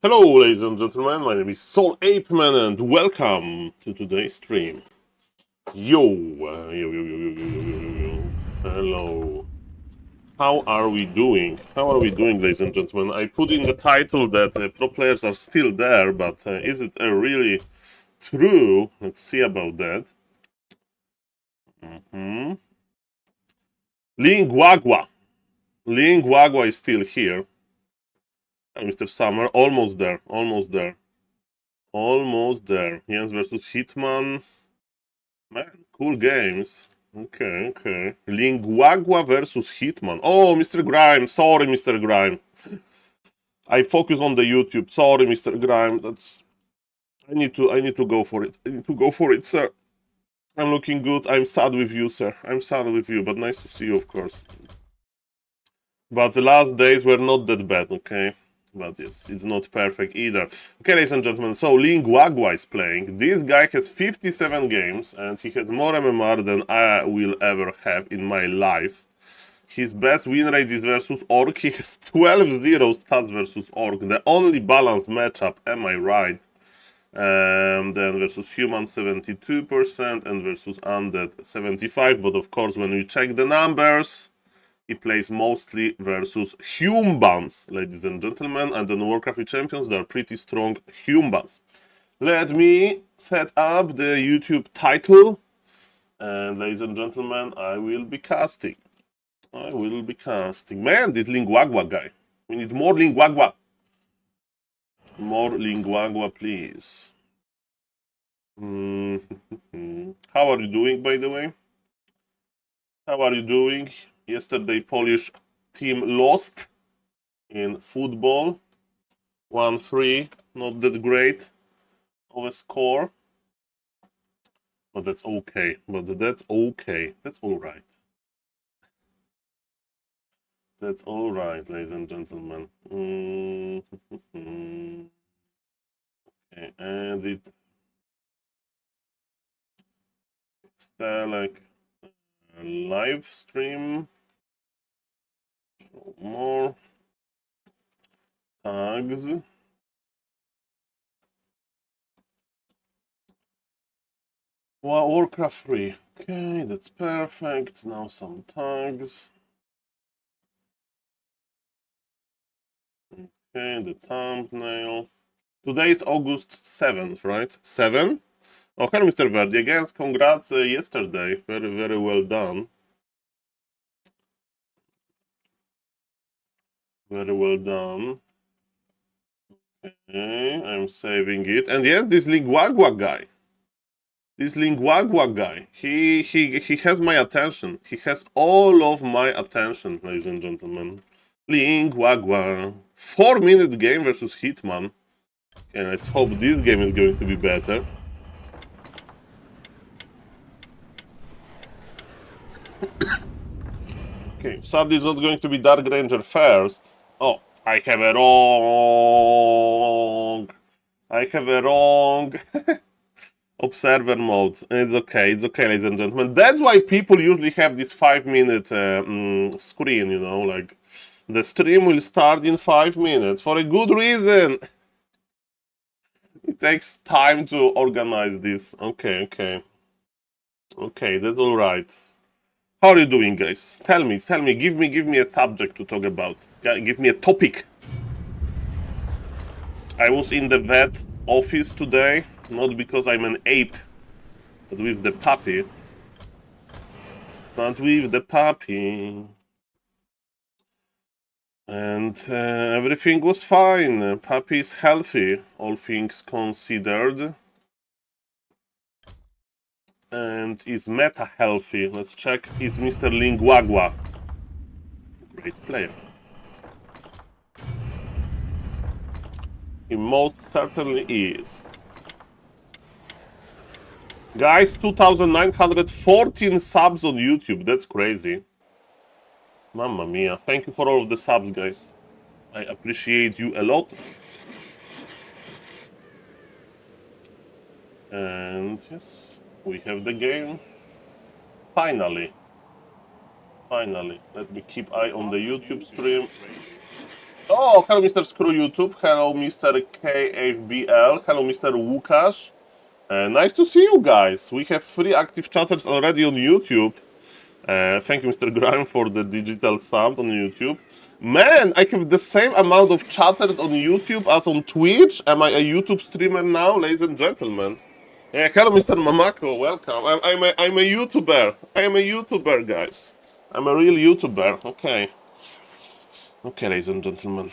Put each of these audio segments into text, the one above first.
Hello, ladies and gentlemen, my name is SaulApeMan and welcome to today's stream. Yo. Hello. How are we doing? Ladies and gentlemen? I put in the title that pro players are still there, but is it really true? Let's see about that. Lingwagwa is still here. Mr. Summer, almost there. Jens versus Hitman. Man, cool games. Okay. Lingwagwa versus Hitman. Oh, Mr. Grime. Sorry, Mr. Grime. I focus on the YouTube. Sorry, Mr. Grime. I need to go for it. Sir. I'm looking good. I'm sad with you, sir. But nice to see you, of course. But the last days were not that bad, okay? But yes, it's not perfect either. Okay, ladies and gentlemen, so Lingwagwa is playing. This guy has 57 games, and he has more MMR than I will ever have in my life. His best win rate is versus Orc. He has 12-0 stats versus Orc. The only balanced matchup, am I right? Then versus Human 72% and versus Undead 75%. But of course, when we check the numbers, he plays mostly versus humans, ladies and gentlemen, and in Warcraft Champions, they are pretty strong humans. Let me set up the YouTube title, and ladies and gentlemen, I will be casting. Man, this Lingwagwa guy. We need more Lingwagwa. More Lingwagwa, please. How are you doing, by the way? Yesterday, Polish team lost in football. 1-3, not that great of a score. But that's okay. That's all right. That's all right, ladies and gentlemen. Okay, and it select live stream. Show more tags. Well, Warcraft 3. Okay, that's perfect. Now some tags. Okay, the thumbnail. Today is August 7th, right? 7? Oh, hello, Mr. Verdi. Again, congrats yesterday. Very well done. Very well done. Okay, I'm saving it. And yes, this Lingwagwa guy. He has my attention. He has all of my attention, ladies and gentlemen. Lingwagwa. 4-minute game versus Hitman. Okay, let's hope this game is going to be better. Okay, sadly it's not going to be Dark Ranger first. Oh, I have a wrong observer mode. It's okay, ladies and gentlemen. That's why people usually have this 5-minute screen, you know, like the stream will start in 5 minutes for a good reason. It takes time to organize this. Okay, that's all right. How are you doing, guys? Tell me, give me a subject to talk about. Give me a topic. I was in the vet office today, not because I'm an ape, but with the puppy. And everything was fine. Puppy is healthy, all things considered. And is meta healthy? Let's check. Is Mr. Lingwagwa great player? He most certainly is. Guys, 2,914 subs on YouTube. That's crazy. Mamma mia. Thank you for all of the subs, guys. I appreciate you a lot. And yes, we have the game. Finally. Let me keep eye on the YouTube stream. Oh, hello, Mr. Screw YouTube. Hello, Mr. KFBL. Hello, Mr. Łukasz. Nice to see you guys. We have 3 active chatters already on YouTube. Thank you, Mr. Grime, for the digital sub on YouTube. Man, I have the same amount of chatters on YouTube as on Twitch. Am I a YouTube streamer now, ladies and gentlemen? Yeah, hello, Mr. Mamako. Welcome. I'm a YouTuber. I am a YouTuber, guys. I'm a real YouTuber. Okay. Okay, ladies and gentlemen.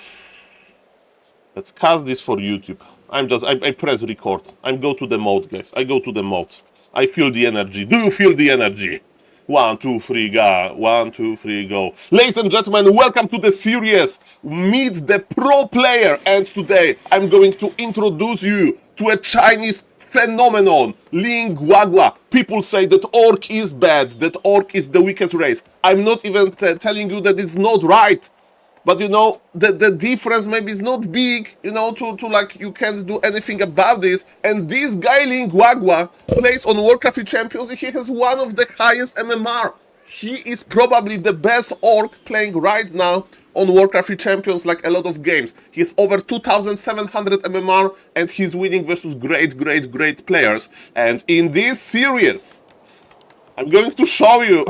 Let's cast this for YouTube. I press record. I go to the mode, guys. I go to the mode. I feel the energy. Do you feel the energy? 1, 2, 3, go. 1, 2, 3, go. Ladies and gentlemen, welcome to the series. Meet the pro player. And today I'm going to introduce you to a Chinese phenomenon, Ling Guagua. People say that Orc is bad, that Orc is the weakest race. I'm not even telling you that it's not right. But you know, the difference maybe is not big, you know, to like you can't do anything about this. And this guy Ling Guagua plays on Warcraft 3 Champions. He has one of the highest MMR. He is probably the best orc playing right now on Warcraft 3 Champions, like a lot of games. He's over 2,700 MMR and he's winning versus great players. And in this series, I'm going to show you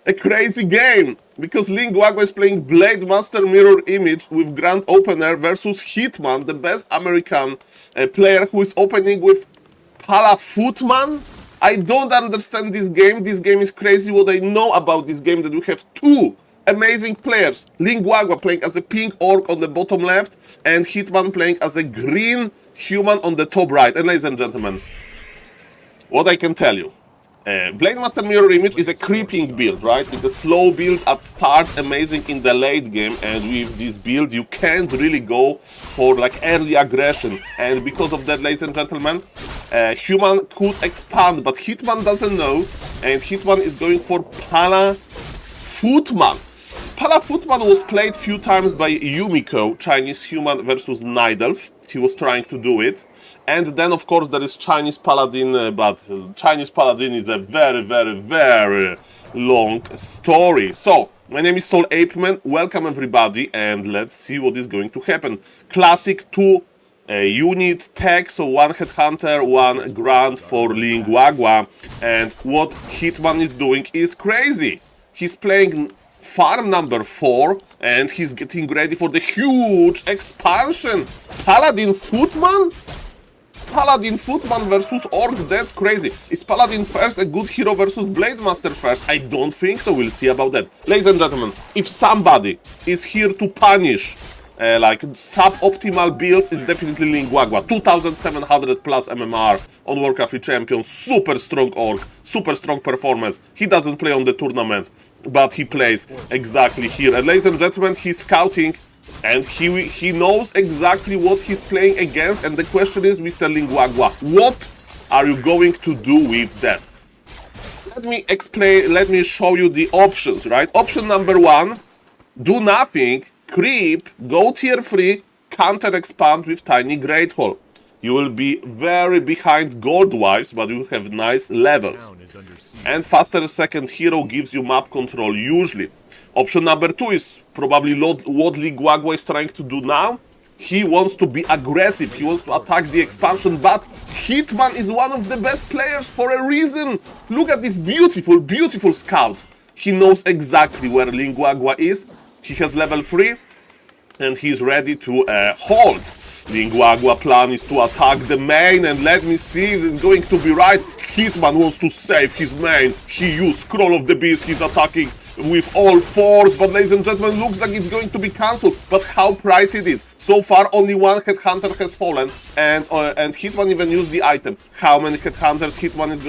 a crazy game, because Ling Guagua is playing Blade Master Mirror Image with Grand Opener versus Hitman, the best American player, who is opening with Palafootman. I don't understand this game. This game is crazy. What I know about this game, that we have 2 amazing players. Ling Guagua playing as a pink orc on the bottom left, and Hitman playing as a green human on the top right. And ladies and gentlemen, what I can tell you, Blade Master Mirror Image is a creeping build, right? It's a slow build at start, amazing in the late game, and with this build you can't really go for like early aggression, and because of that, ladies and gentlemen, Human could expand, but Hitman doesn't know, and Hitman is going for Palafootman. Palafootman was played few times by Yumiko, Chinese human versus Nidelf. He was trying to do it. And then, of course, there is Chinese Paladin, but Chinese Paladin is a very long story. So, my name is SaulApeMan. Welcome, everybody, and let's see what is going to happen. Classic 2 unit tag, so 1 Headhunter, 1 Grunt for Ling Guagua. And what Hitman is doing is crazy. He's playing farm number 4, and he's getting ready for the huge expansion. Paladin Footman? Paladin Footman versus Orc, that's crazy. Is Paladin first a good hero versus Blade Master first? I don't think so, we'll see about that. Ladies and gentlemen, if somebody is here to punish like suboptimal builds, it's definitely Ling Guagua. 2,700 plus MMR on Warcraft 3 Champions, super strong Orc, super strong performance. He doesn't play on the tournaments, but he plays exactly here. And ladies and gentlemen, he's scouting, and he knows exactly what he's playing against, and the question is, Mr. Ling Guagua, what are you going to do with that? Let me explain, let me show you the options, right? Option number 1, do nothing, creep, go tier 3, counter expand with tiny Great Hall. You will be very behind gold-wise, but you have nice levels. And faster second hero gives you map control usually. Option number 2 is probably what Ling Guagua is trying to do now. He wants to be aggressive, he wants to attack the expansion, but Hitman is one of the best players for a reason. Look at this beautiful scout. He knows exactly where Ling Guagua is. He has level 3, and he's ready to hold. Ling Guagua plan is to attack the main, and let me see if it's going to be right. Hitman wants to save his main. He used Scroll of the Beast, he's attacking with all fours, but ladies and gentlemen, looks like it's going to be cancelled. But how pricey it is. So far, only 1 Headhunter has fallen, and Hitman even used the item. How many Headhunters Hitman is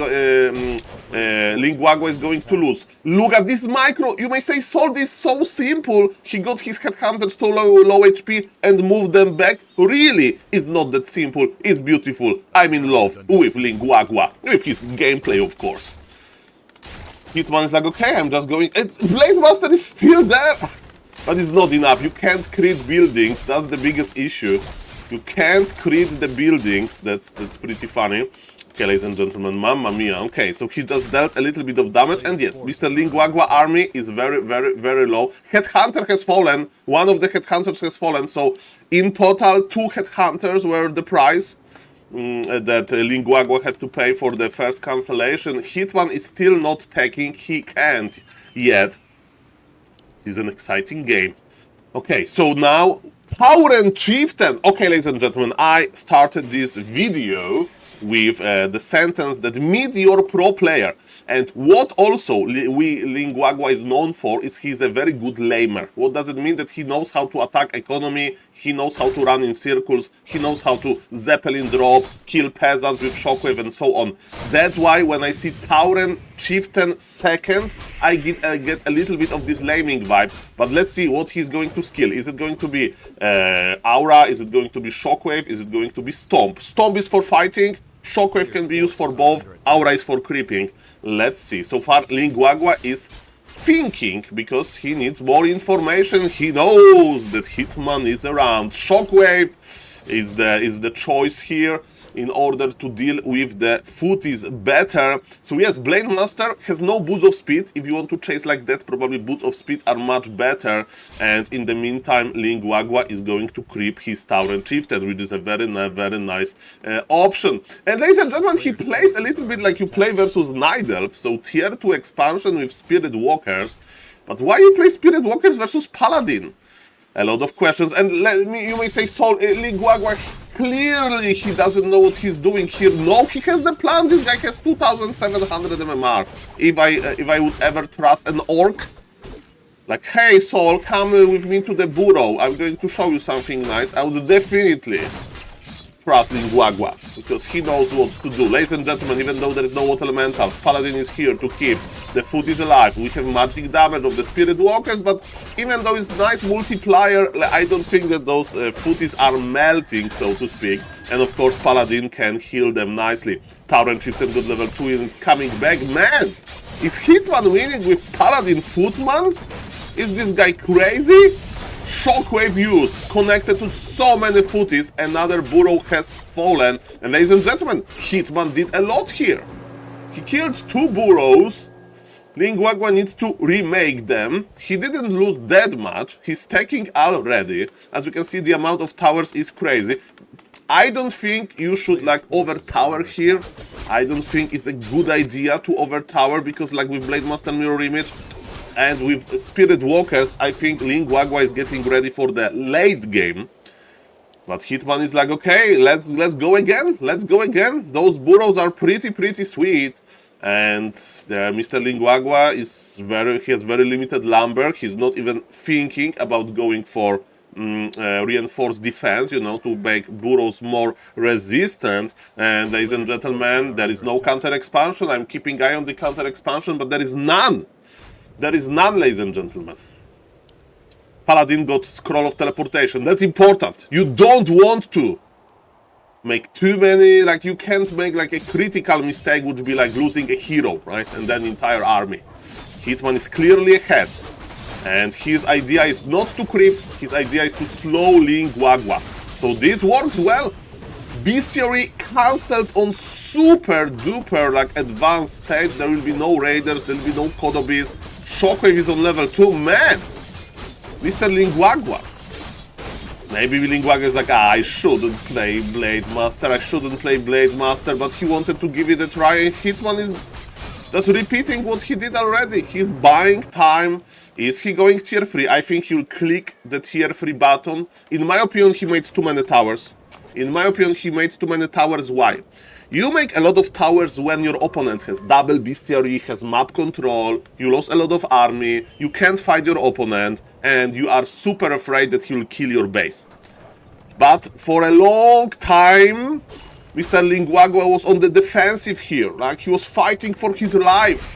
Ling Guagua is going to lose? Look at this micro. You may say, Saul, this is so simple. He got his Headhunters to low HP and moved them back. Really, it's not that simple. It's beautiful. I'm in love with Ling Guagua, with his gameplay, of course. Hitman is like, okay, I'm just going. Blade Master is still there, but it's not enough. You can't create buildings. That's the biggest issue. You can't create the buildings. That's pretty funny. Okay, ladies and gentlemen, mamma mia. Okay, so he just dealt a little bit of damage, and yes, Mr. Linguagua army is very, very, very low. Headhunter has fallen. One of the headhunters has fallen, so in total, 2 headhunters were the price that Linguagua had to pay for the first cancellation. Hitman is still not taking. He can't yet. It is an exciting game. Okay, so now, Tauren Chieftain. Okay, ladies and gentlemen, I started this video with the sentence that meet your pro player. And what also Linguagua is known for is he's a very good lamer. What does it mean? That he knows how to attack economy, he knows how to run in circles, he knows how to Zeppelin drop, kill peasants with shockwave and so on. That's why when I see Tauren Chieftain second, I get a little bit of this laming vibe. But let's see what he's going to skill. Is it going to be Aura? Is it going to be Shockwave? Is it going to be Stomp? Stomp is for fighting. Shockwave can be used for both. Aura is for creeping. Let's see. So far, Linguagua is thinking because he needs more information. He knows that Hitman is around. Shockwave is the choice here in order to deal with the footies better. So yes, Blade Master has no boots of speed. If you want to chase like that, probably boots of speed are much better. And in the meantime, Linguagua is going to creep his Tauren Chieftain, which is a very nice option. And ladies and gentlemen, he plays a little bit like you play versus Night Elf. So tier 2 expansion with Spirit Walkers. But why you play Spirit Walkers versus Paladin? A lot of questions. And you may say, Linguagua, clearly he doesn't know what he's doing here. No, he has the plan. This guy has 2,700 MMR. If I would ever trust an orc, like, hey Saul, come with me to the burrow. I'm going to show you something nice. I would definitely trust Linguagua because he knows what to do. Ladies and gentlemen, even though there is no water elementals, Paladin is here to keep the footies alive. We have magic damage of the Spirit Walkers, but even though it's nice multiplier, I don't think that those footies are melting, so to speak. And of course, Paladin can heal them nicely. Tauren Chieftain got level 2 and is coming back. Man, is Hitman winning with Paladin Footman? Is this guy crazy? Shockwave used, connected to so many footies, another burrow has fallen, and ladies and gentlemen, Hitman did a lot here. He killed 2 burrows, Linguagua needs to remake them, he didn't lose that much, he's taking already, as you can see the amount of towers is crazy. I don't think you should like overtower here, I don't think it's a good idea to overtower, because like with Blade Master Mirror Image, and with Spirit Walkers, I think Linguagua is getting ready for the late game. But Hitman is like, okay, let's go again. Let's go again. Those burrows are pretty sweet. And Mr. Linguagua he has very limited lumber. He's not even thinking about going for reinforced defense, you know, to make burrows more resistant. And ladies and gentlemen, there is no counter expansion. I'm keeping eye on the counter expansion, but there is none. There is none, ladies and gentlemen. Paladin got Scroll of Teleportation. That's important. You don't want to make too many, like you can't make like a critical mistake, which would be like losing a hero, right? And then entire army. Hitman is clearly ahead. And his idea is not to creep, his idea is to slow Linguagua. So this works well. Bestiary cancelled on super duper like advanced stage. There will be no raiders, there will be no Kodobis. Shockwave is on level 2. Man! Mr. Linguagua. Maybe Linguagua is like, I shouldn't play Blade Master, but he wanted to give it a try, and Hitman is just repeating what he did already. He's buying time. Is he going tier 3? I think he'll click the tier 3 button. In my opinion, he made too many towers. Why? You make a lot of towers when your opponent has double bestiary, has map control, you lost a lot of army, you can't fight your opponent, and you are super afraid that he will kill your base. But for a long time, Mr. Linguagua was on the defensive here, like he was fighting for his life.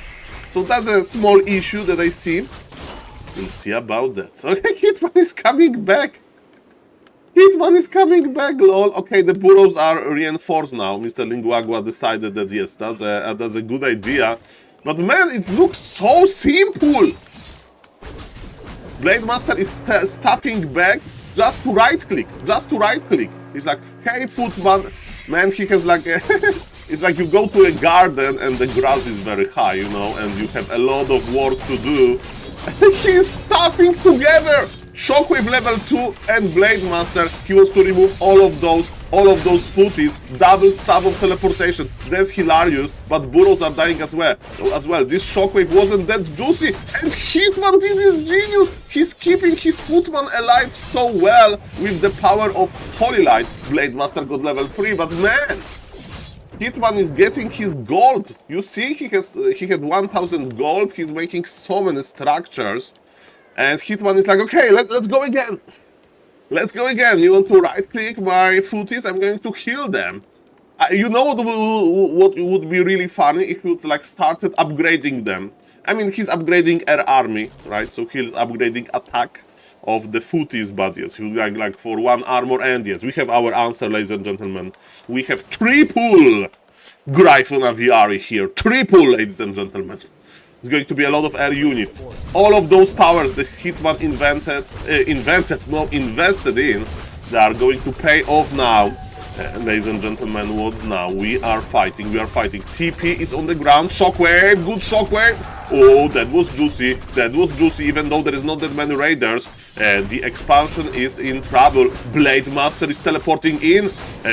So that's a small issue that I see. We'll see about that. Okay, Hitman is coming back. Lol. Okay, the burrows are reinforced now. Mr. Linguagua decided that yes, that's a good idea. But man, it looks so simple. Blade Master is stuffing back just to right click. He's like, hey Footman. Man, he has like It's like you go to a garden and the grass is very high, you know, and you have a lot of work to do. He's stuffing together Shockwave level 2 and Blade Master. He wants to remove all of those footies, double stab of teleportation. That's hilarious, but burrows are dying as well. This Shockwave wasn't that juicy, and Hitman, this is genius. He's keeping his footman alive so well with the power of Holy Light. Blade Master got level 3, but man, Hitman is getting his gold. You see, he had 1000 gold. He's making so many structures, and Hitman is like, okay, let's go again. Let's go again. You want to right-click my footies? I'm going to heal them. You know what would be really funny if you like started upgrading them. I mean, he's upgrading Air Army, right? So he's upgrading attack of the footies, but yes, he would like for 1 armor, and yes, we have our answer, ladies and gentlemen. We have triple Gryphon Aviary here. Triple, ladies and gentlemen. It's going to be a lot of air units. All of those towers that Hitman invested in, they are going to pay off now. Ladies and gentlemen, what's now? We are fighting. TP is on the ground. Shockwave, good Shockwave. Oh, that was juicy. Even though there is not that many raiders. The expansion is in trouble. Blade Master is teleporting in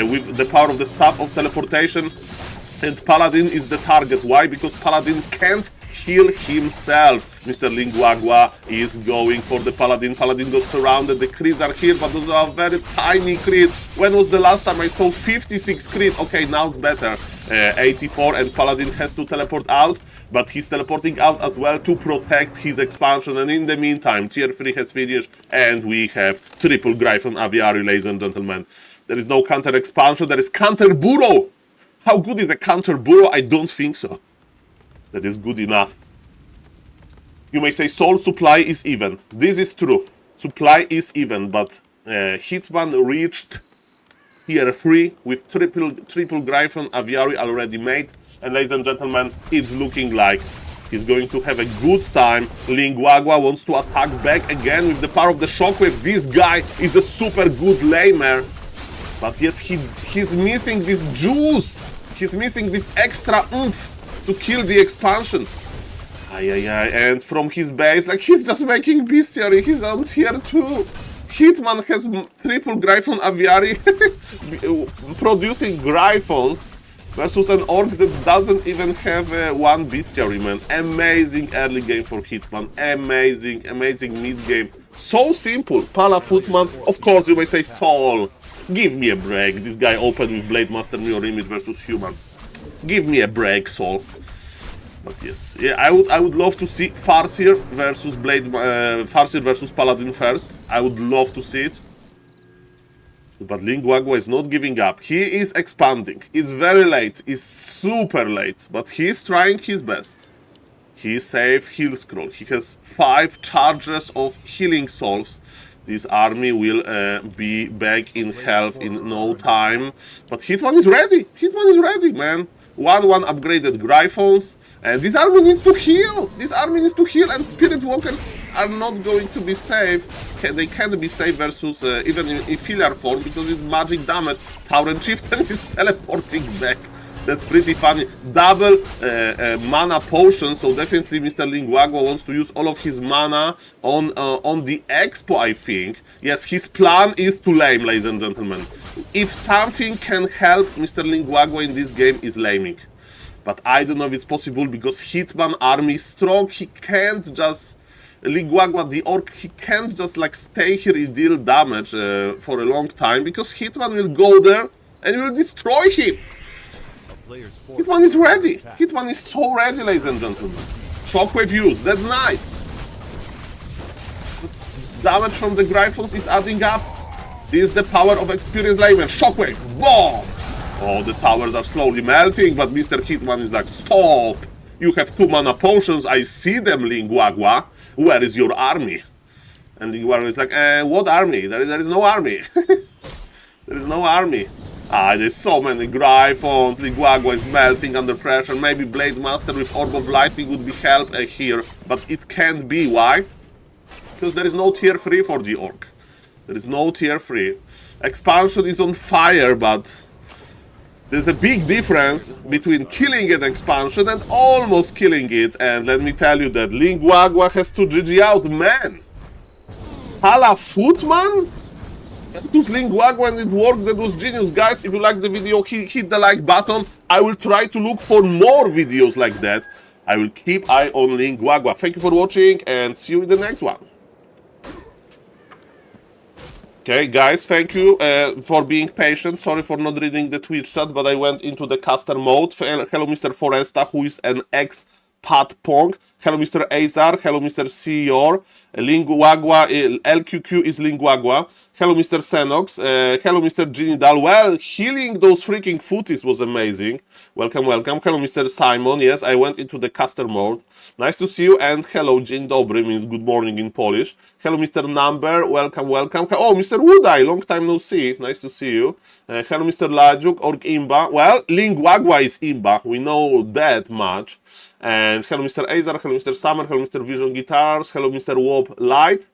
with the power of the staff of teleportation. And Paladin is the target. Why? Because Paladin can't heal himself. Mr. Linguagua is going for the Paladin. Paladin got surrounded. The crits are here, but those are very tiny crits. When was the last time I saw 56 crit? Okay, now it's better. 84, and Paladin has to teleport out, but he's teleporting out as well to protect his expansion. And in the meantime, tier 3 has finished, and we have triple Gryphon Aviary, ladies and gentlemen. There is no counter expansion, there is counter burrow. How good is a counter burrow? I don't think so. That is good enough. You may say Soul supply is even. This is true. Supply is even, but Hitman reached tier 3 with triple Gryphon Aviary already made. And ladies and gentlemen, it's looking like he's going to have a good time. Linguagua wants to attack back again with the power of the Shockwave. This guy is a super good lamer. But yes, he's missing this juice. He's missing this extra oomph to kill the expansion. And from his base, like, he's just making bestiary. He's on tier 2. Hitman has triple Gryphon Aviary producing Gryphons versus an orc that doesn't even have one bestiary, man. Amazing early game for Hitman. Amazing mid game. So simple. Palafootman. Of course, you may say, Saul, give me a break. This guy opened with Blade Master Mirror Image versus Human. Give me a break, Saul. But yes, yeah, I would love to see Farseer versus Farseer versus Paladin first. I would love to see it. But Linguagua is not giving up. He is expanding. It's very late. It's super late. But he is trying his best. He saved Heal Scroll. He has 5 charges of Healing Souls. This army will be back in health in no time. But Hitman is ready. Hitman is ready, man. 1-1 upgraded Gryphons. And this army needs to heal. And Spirit Walkers are not going to be safe. They can't be safe versus even in filler form because it's magic damage. Tauren Chieftain is teleporting back. That's pretty funny. Double mana potion, so definitely Mr. Linguagua wants to use all of his mana on the expo, I think. Yes, his plan is to lame, ladies and gentlemen. If something can help Mr. Linguagua in this game is laming. But I don't know if it's possible because Hitman army is strong. He can't just... Linguagua, the orc, he can't just like stay here and deal damage for a long time because Hitman will go there and will destroy him. Hitman is ready. Hitman is so ready, ladies and gentlemen. Shockwave use, that's nice. Damage from the Gryphons is adding up. This is the power of experienced layman. Shockwave, bomb! Oh, the towers are slowly melting, but Mr. Hitman is like, stop! You have 2 mana potions, I see them, Linguagua. Where is your army? And Linguagua is like, what army? There is no army. There is no army. There's so many Gryphons. Linguagua is melting under pressure. Maybe Blade Master with Orb of Lighting would be help here, but it can't be. Why? Because there is no tier 3 for the orc. There is no tier 3. Expansion is on fire, but There's a big difference between killing an expansion and almost killing it, and let me tell you that Linguagua has to GG out, man! Palafootman versus Linguagua, and it worked, that was genius. Guys, if you like the video, hit the like button. I will try to look for more videos like that. I will keep eye on Linguagua. Thank you for watching, and see you in the next one. Okay, guys, thank you for being patient. Sorry for not reading the Twitch chat, but I went into the caster mode. Hello, Mr. Foresta, who is an ex-Pat Pong. Hello, Mr. Azar. Hello, Mr. Seor. Linguagua, LQQ is Linguagua. Hello, Mr. Senox. Hello, Mr. Ginidal. Well, healing those freaking footies was amazing. Welcome, welcome. Hello, Mr. Simon. Yes, I went into the caster mode. Nice to see you. And hello, Dzień dobry, means good morning in Polish. Hello, Mr. Number. Welcome, welcome. Oh, Mr. Woodeye. Long time no see. Nice to see you. Hello, Mr. Lajuk. Orc Imba. Well, Linguagua is Imba. We know that much. And hello, Mr. Azar. Hello, Mr. Summer. Hello, Mr. Vision Guitars. Hello, Mr. Wob Light.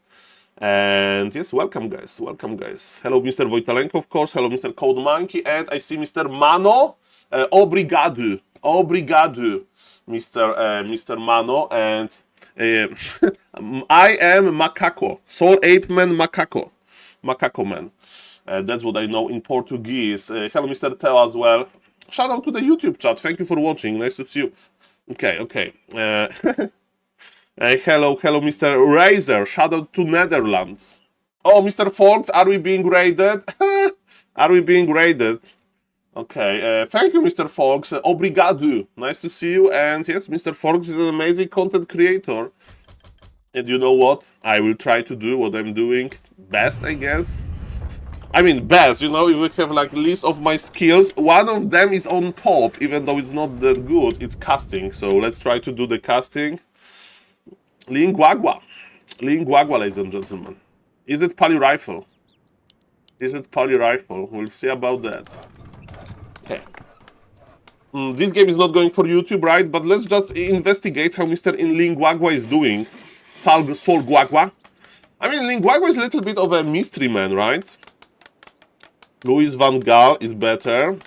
And yes, welcome guys, welcome guys. Hello, Mr. Wojtalenko, of course. Hello, Mr. Code Monkey, and I see Mr. Mano. Obrigado, obrigado, Mr. Mano, and I am Macaco, SaulApeMan Macaco Man. That's what I know in Portuguese. Hello, Mr. Teo as well. Shout out to the YouTube chat. Thank you for watching. Nice to see you. Okay. Hello, Mr. Razor. Shout out to Netherlands. Oh, Mr. Fox, are we being raided? Are we being raided? Okay, thank you, Mr. Fox. Obrigado. Nice to see you. And yes, Mr. Fox is an amazing content creator. And you know what? I will try to do what I'm doing best, I guess. I mean, best, you know, if we have like a list of my skills, one of them is on top, even though it's not that good, it's casting. So let's try to do the casting. Linguagua, ladies and gentlemen. Is it poly rifle? Is it poly rifle? We'll see about that. Okay. This game is not going for YouTube, right? But let's just investigate how Mr. Linguagua is doing. SaulGuagua. I mean, Linguagua is a little bit of a mystery man, right? Luis Van Gaal is better.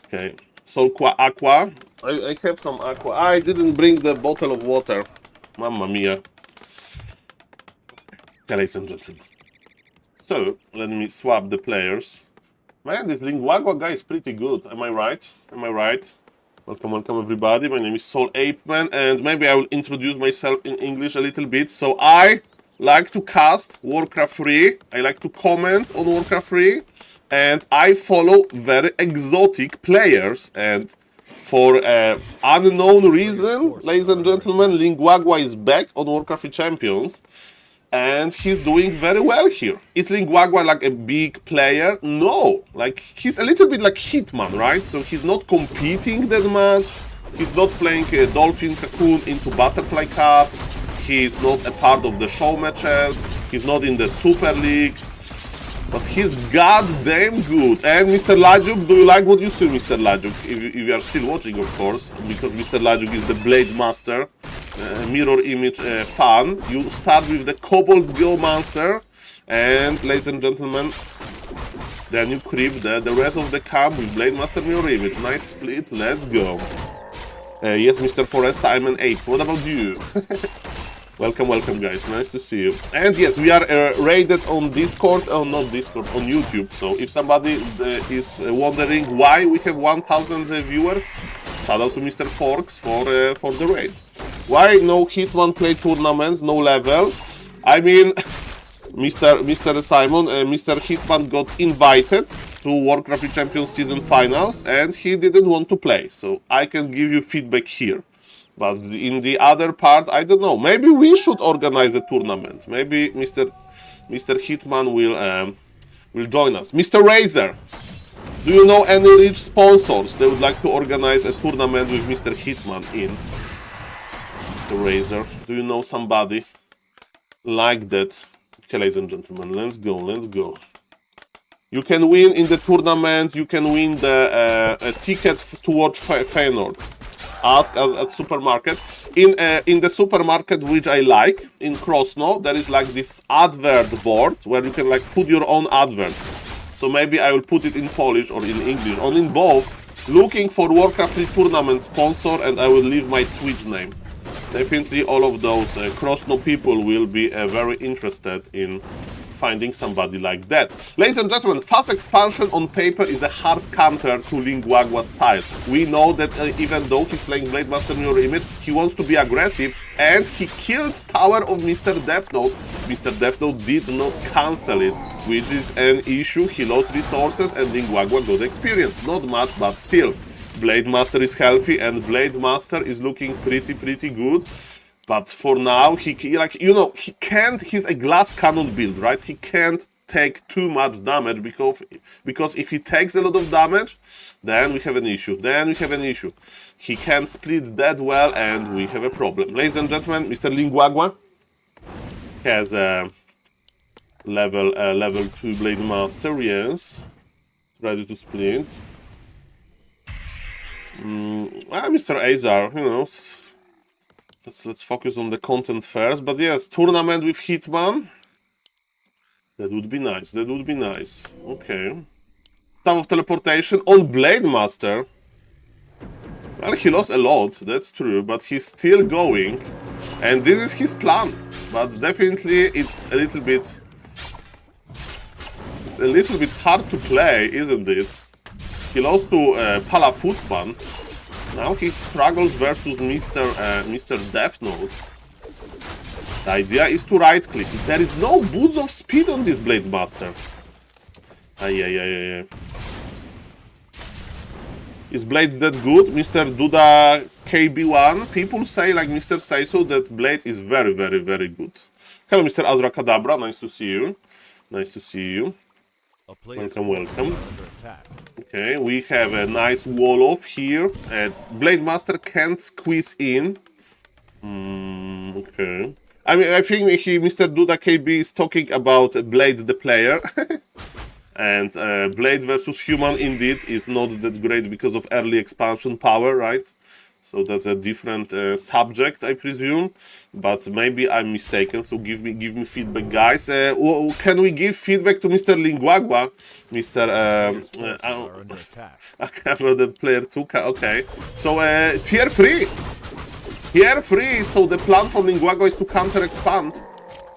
Okay. SaulAqua. I have some aqua. I didn't bring the bottle of water. Mamma mia. Okay, ladies and gentlemen. So, let me swap the players. Man, this Linguagua guy is pretty good. Am I right? Am I right? Welcome, everybody. My name is SaulApeMan, and maybe I will introduce myself in English a little bit. So, I like to cast Warcraft 3. I like to comment on Warcraft 3. And I follow very exotic players. And for an unknown reason, ladies and gentlemen, Linguagua is back on Warcraft 3 Champions. And he's doing very well here. Is Linguagua like a big player? No. Like, he's a little bit like Hitman, right? So he's not competing that much. He's not playing Dolphin Cocoon into Butterfly Cup. He's not a part of the show matches. He's not in the Super League. But he's goddamn good. And Mr. Lajuk, do you like what you see, Mr. Lajuk? If you are still watching, of course, because Mr. Lajuk is the Blade Master, mirror image fan. You start with the Kobold Geomancer, and ladies and gentlemen, then you creep the rest of the camp with Blade Master mirror image. Nice split, let's go. Yes, Mr. Foresta, I'm an 8. What about you? Welcome guys, nice to see you. And yes, we are raided on Discord, not Discord, on YouTube. So if somebody is wondering why we have 1000 viewers, shout out to Mr. Forks for the raid. Why no Hitman play tournaments, no level? I mean, Mr. Simon, Mr. Hitman got invited to Warcraft Champions Season Finals and he didn't want to play. So I can give you feedback here. But in the other part, I don't know. Maybe we should organize a tournament. Maybe Mr. Hitman will join us. Mr. Razor, do you know any rich sponsors that would like to organize a tournament with Mr. Hitman in? Mr. Razor, do you know somebody like that? Okay, ladies and gentlemen, let's go. You can win in the tournament. You can win the tickets to watch Feyenoord. Ask at supermarket. In the supermarket, which I like, in Krosno, there is like this advert board where you can like put your own advert. So maybe I will put it in Polish or in English, or in both. Looking for Warcraft 3 tournament sponsor, and I will leave my Twitch name. Definitely all of those Krosno people will be very interested in finding somebody like that. Ladies and gentlemen, fast expansion on paper is a hard counter to Linguagua style. We know that even though he's playing Blade Master Mirror Image, he wants to be aggressive, and he killed Tower of Mr. Death Note. Mr. Death Note did not cancel it, which is an issue. He lost resources and Linguagua got experience. Not much, but still. Blade Master is healthy and Blade Master is looking pretty good. But for now, he can't, he's a glass cannon build, right? He can't take too much damage because if he takes a lot of damage, then we have an issue. He can't split that well and we have a problem. Ladies and gentlemen, Mr. Linguagua has a level 2 Blade Master, yes. Ready to split. Mr. Azar, let's focus on the content first. But yes, tournament with Hitman. That would be nice. Okay. Staff of Teleportation on Blade Master. Well, he lost a lot, that's true, but he's still going. And this is his plan. But definitely it's a little bit hard to play, isn't it? He lost to Palafootman. Now he struggles versus Mr. Death Note. The idea is to right-click. There is no boots of speed on this Blade Master. Is Blade that good? Mr. Duda KB1. People say, like Mr. Seiso, that Blade is very good. Hello, Mr. Azra Kadabra. Nice to see you. Welcome. Okay, we have a nice wall off here. Blade Master can't squeeze in. Okay. I mean, I think Mr. Duda KB is talking about Blade the player. And Blade versus Human indeed is not that great because of early expansion power, right? So that's a different subject, I presume. But maybe I'm mistaken, so give me feedback, guys. Can we give feedback to Mr. Linguagua? Mr. The player 2. Okay. So tier 3. Tier 3. So the plan for Linguagua is to counter-expand.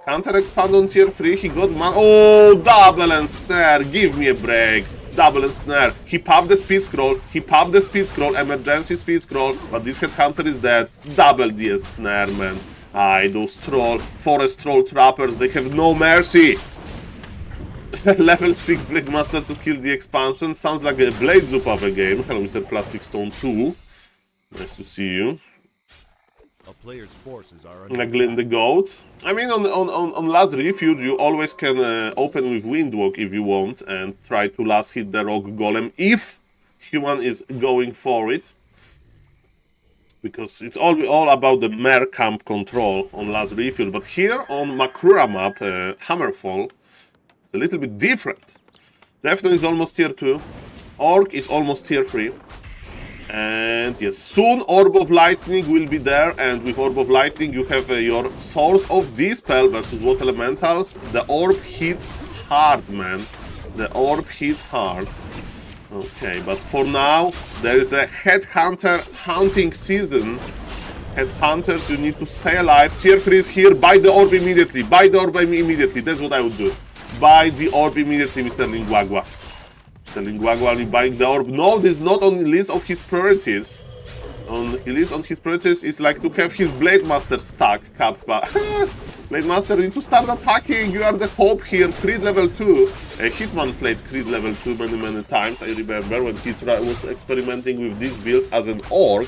Counter-expand on tier 3. He got man. Oh, double and snare. Give me a break. Double and snare. He popped the speed scroll, emergency speed scroll, but this headhunter is dead. Double DS snare, man. Those forest troll trappers, they have no mercy. Level 6 Blade Master to kill the expansion. Sounds like a Blade Zoop of a game. Hello, Mr. Plastic Stone 2. Nice to see you. A player's forces are Naglin the Goat. I mean, on Last Refuge, you always can open with Windwalk if you want and try to last hit the Rogue Golem if Human is going for it. Because it's all about the Mare Camp control on Last Refuge. But here on Makura map, Hammerfall, it's a little bit different. Definitely is almost tier 2. Orc is almost tier 3. And yes, soon Orb of Lightning will be there, and with Orb of Lightning you have your Source of Dispel versus what elementals. The Orb hits hard, man. The Orb hits hard. Okay, but for now there is a Headhunter hunting season. Headhunters, you need to stay alive. Tier 3 is here. Buy the Orb immediately. Buy the Orb immediately. That's what I would do. Buy the Orb immediately, Mr. Linguagua. Linguagua only buying the orb. No, this is not on the list of his priorities. On the list on his priorities is like to have his Blade Master stack, Kappa. Blade Master, you need to start attacking. You are the hope here. Creed level 2. Hitman played Creed level 2 many times. I remember when he was experimenting with this build as an orc.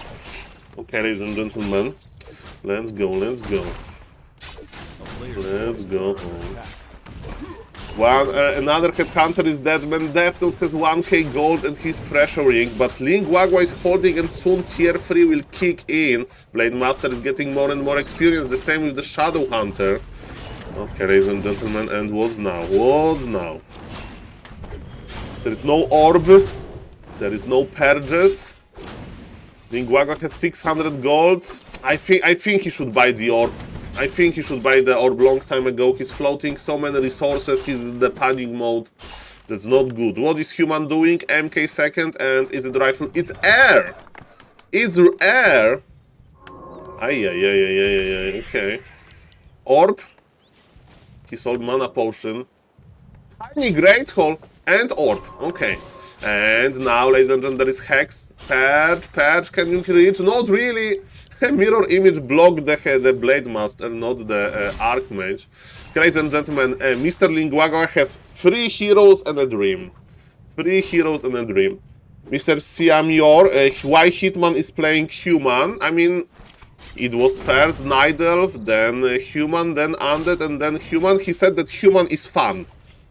Okay, ladies and gentlemen. Let's go. Another Headhunter is dead. Man, Death Note has 1k gold and he's pressuring, but Linguagua is holding and soon tier 3 will kick in. Blade Master is getting more and more experience, the same with the Shadow Hunter. Okay, ladies and gentlemen, and what's now? There is no Orb, there is no Purges. Linguagua has 600 gold. I think he should buy the Orb. I think he should buy the Orb long time ago. He's floating so many resources, he's in the panic mode. That's not good. What is Human doing? MK second, and is it rifle? It's air! It's air! Ay, okay. Orb. He sold mana potion. Tiny great hole and orb. Okay. And now, ladies and gentlemen, there is Hex. Purge, can you reach? Not really. Mirror image blocked the Blade Master, not the Archmage. Ladies and gentlemen, Mr. Linguaga has 3 heroes and a dream. 3 heroes and a dream. Mr. Siamior, why Hitman is playing Human? I mean, it was first Night Elf, then Human, then Undead, and then Human. He said that Human is fun.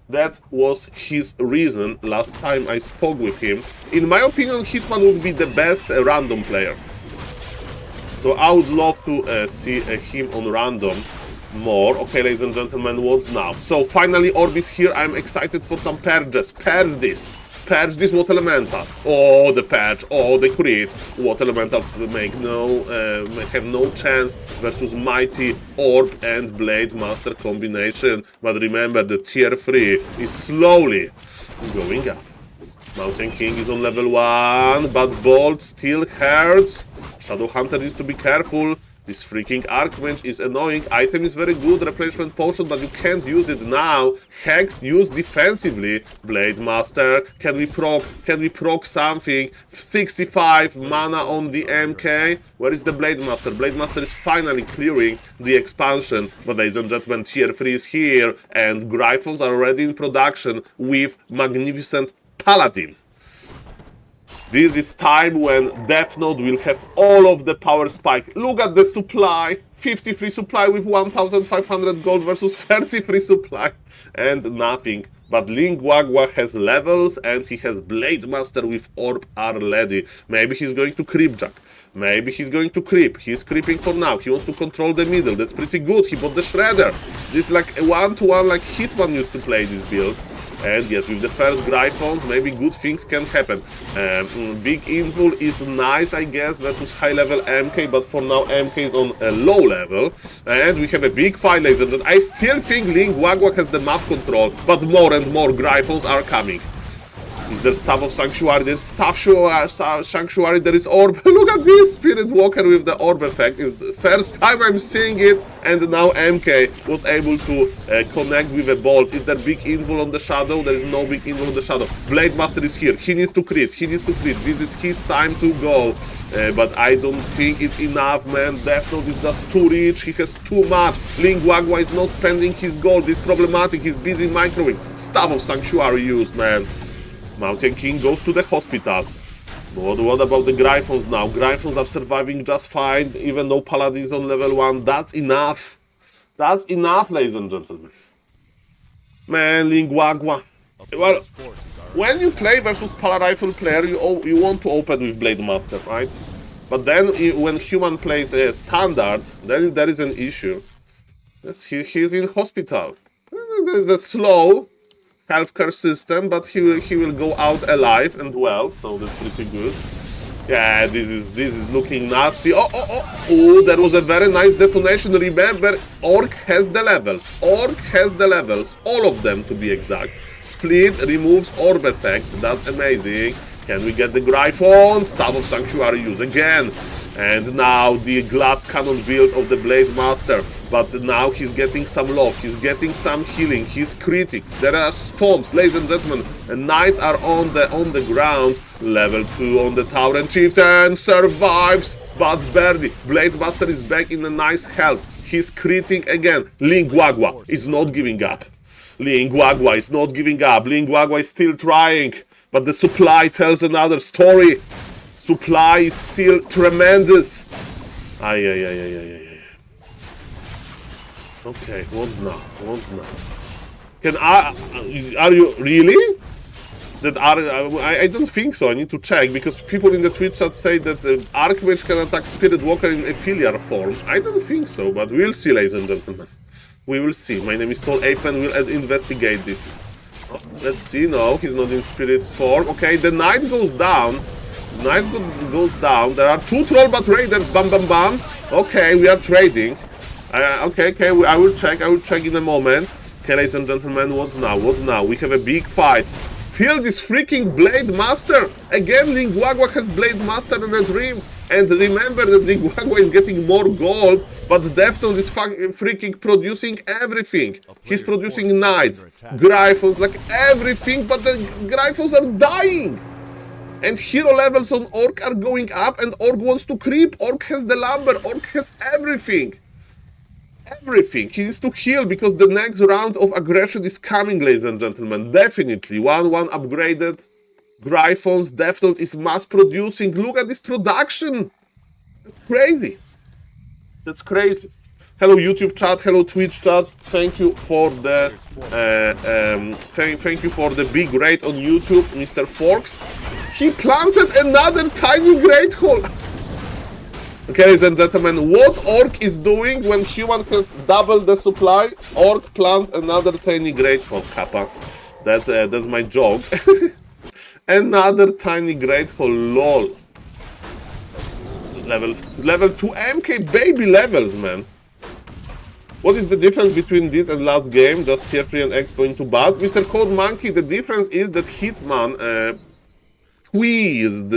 That was his reason last time I spoke with him. In my opinion, Hitman would be the best random player. So I would love to see him on random more. Okay, ladies and gentlemen, what's now? So finally Orb is here. I'm excited for some purges. Purge this. Purge this What Elemental. Oh, the purge. Oh, the crit. What Elementals have no chance versus Mighty Orb and Blade Master combination. But remember, the tier 3 is slowly going up. Mountain King is on level 1, but Bolt still hurts. Shadow Hunter needs to be careful. This freaking Archmage is annoying. Item is very good, replenishment potion, but you can't use it now. Hex used defensively. Blade Master, can we proc something? 65 mana on the MK. Where is the Blade Master? Blade Master is finally clearing the expansion. But ladies and gentlemen, tier 3 is here, and Gryphons are already in production with magnificent Paladin. This is time when Death Note will have all of the power spike. Look at the supply. 53 supply with 1,500 gold versus 33 supply. And nothing. But Linguagua has levels and he has Blade Master with Orb already. Maybe he's going to creep Jack. Maybe he's going to creep. He's creeping for now. He wants to control the middle. That's pretty good. He bought the Shredder. This is like a 1-to-1 like Hitman used to play this build. And yes, with the first Gryphons, maybe good things can happen. Big Invul is nice, I guess, versus high-level MK, but for now MK is on a low level. And we have a big fight, ladies and gentlemen. I still think Linguagua has the map control, but more and more Gryphons are coming. Is there Staff of Sanctuary? There's Staff Sanctuary, there is Orb. Look at this Spirit Walker with the Orb effect. It's the first time I'm seeing it, and now MK was able to connect with a Bolt. Is there Big Invul on the Shadow? There is no Big Invul on the Shadow. Blade Master is here. He needs to crit. He needs to crit. This is his time to go. But I don't think it's enough, man. Death Note is just too rich. He has too much. Linguagua is not spending his gold. It's problematic. He's busy microwing. Staff of Sanctuary used, man. Mountain King goes to the hospital. What about the Gryphons now? Gryphons are surviving just fine, even though Paladin is on level 1. That's enough. That's enough, ladies and gentlemen. Man, Linguagua. Well, when you play versus Pala-Rifle player, you want to open with Blade Master, right? But then, when Human plays a Standard, then there is an issue. Yes, he's in hospital. There's a slow healthcare system, but he will go out alive and well, so that's pretty good. Yeah, this is looking nasty. Oh, there was a very nice detonation. Remember, Orc has the levels. Orc has the levels, all of them to be exact. Split removes Orb effect. That's amazing. Can we get the Gryphon? Staff of Sanctuary used again. And now the glass cannon build of the Blade Master. But now he's getting some love. He's getting some healing. He's critic. There are storms, ladies and gentlemen. And knights are on the ground. Level 2 on the tower. And Chieftain survives, but barely. Blade Master is back in a nice health. He's critic again. Linguagua is not giving up. Linguagua is not giving up. Linguagua is still trying. But the supply tells another story. Supply is still tremendous. Ay. Okay, what now? Are you really? I don't think so. I need to check, because people in the Twitch chat say that Archmage can attack Spirit Walker in Affiliar form. I don't think so, but we'll see, ladies and gentlemen. We will see. My name is SaulApeMan. We'll investigate this. Oh, let's see. No, he's not in Spirit form. Okay, the Knight goes down. Nice goes down. There are 2 Trollbat Raiders. Bam, bam, bam. Okay, we are trading. Okay. I will check in a moment. Okay, ladies and gentlemen, what's now? What now? We have a big fight. Still this freaking Blade Master. Again, Linguagua has Blade Master in a dream. And remember that Linguagua is getting more gold, but Defton is freaking producing everything. He's producing Knights, Gryphons, like everything, but the Gryphons are dying. And hero levels on Orc are going up, and Orc wants to creep. Orc has the lumber, Orc has everything. Everything. He needs to heal because the next round of aggression is coming, ladies and gentlemen. Definitely. 1-1 upgraded. Gryphons. Defton is mass producing. Look at this production. That's crazy. That's crazy. Hello YouTube chat. Hello Twitch chat. Thank you for the thank you for the big raid on YouTube, Mr. Forks. He planted another tiny great hole. Okay, ladies and gentlemen, what Orc is doing when human has double the supply? Orc plants another tiny great hole, Kappa. That's my joke. Another tiny great hole, lol. Level 2 MK baby levels, man. What is the difference between this and last game? Just tier 3 and Expo into bad? Mr. Code Monkey, the difference is that Hitman squeezed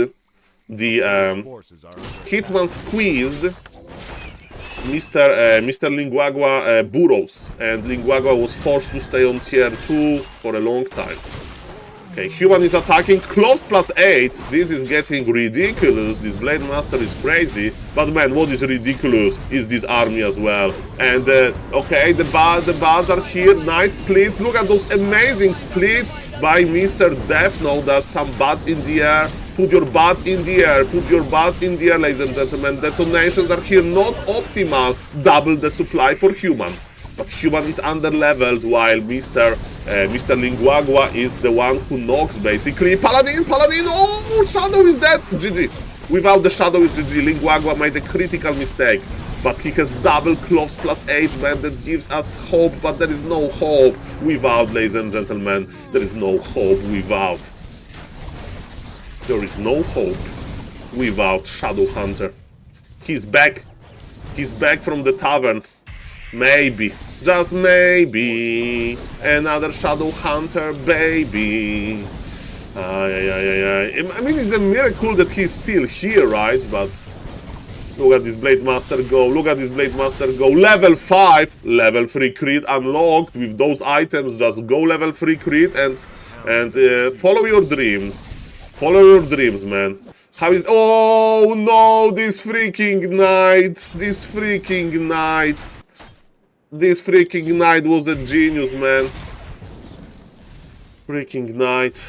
the Hitman squeezed Mr. Linguagua burrows, and Linguagua was forced to stay on tier 2 for a long time. Okay, Human is attacking close +8. This is getting ridiculous. This Blade Master is crazy. But man, what is ridiculous is this army as well. And okay, the bars are here. Nice splits. Look at those amazing splits by Mr. Defno. There's some bats in the air. Put your butts in the air. Put your butts in the air, ladies and gentlemen. Detonations are here, not optimal. Double the supply for Human. But Human is under-leveled, while Mr. Linguagua is the one who knocks, basically. Paladin! Oh, Shadow is dead! GG. Without the Shadow is GG. Linguagua made a critical mistake. But he has double cloves +8, man. That gives us hope, but there is no hope without, ladies and gentlemen. There is no hope without. There is no hope without Shadow Hunter. He's back. He's back from the tavern. Maybe, just maybe, another Shadow Hunter, baby. I mean, it's a miracle that he's still here, right? But look at this Blade Master go, look at this Blade Master go. Level 5, level 3 crit unlocked with those items. Just go level 3 crit and follow your dreams. Follow your dreams, man. How is... Oh, no, this freaking knight. This freaking knight. This freaking knight was a genius, man. Freaking knight.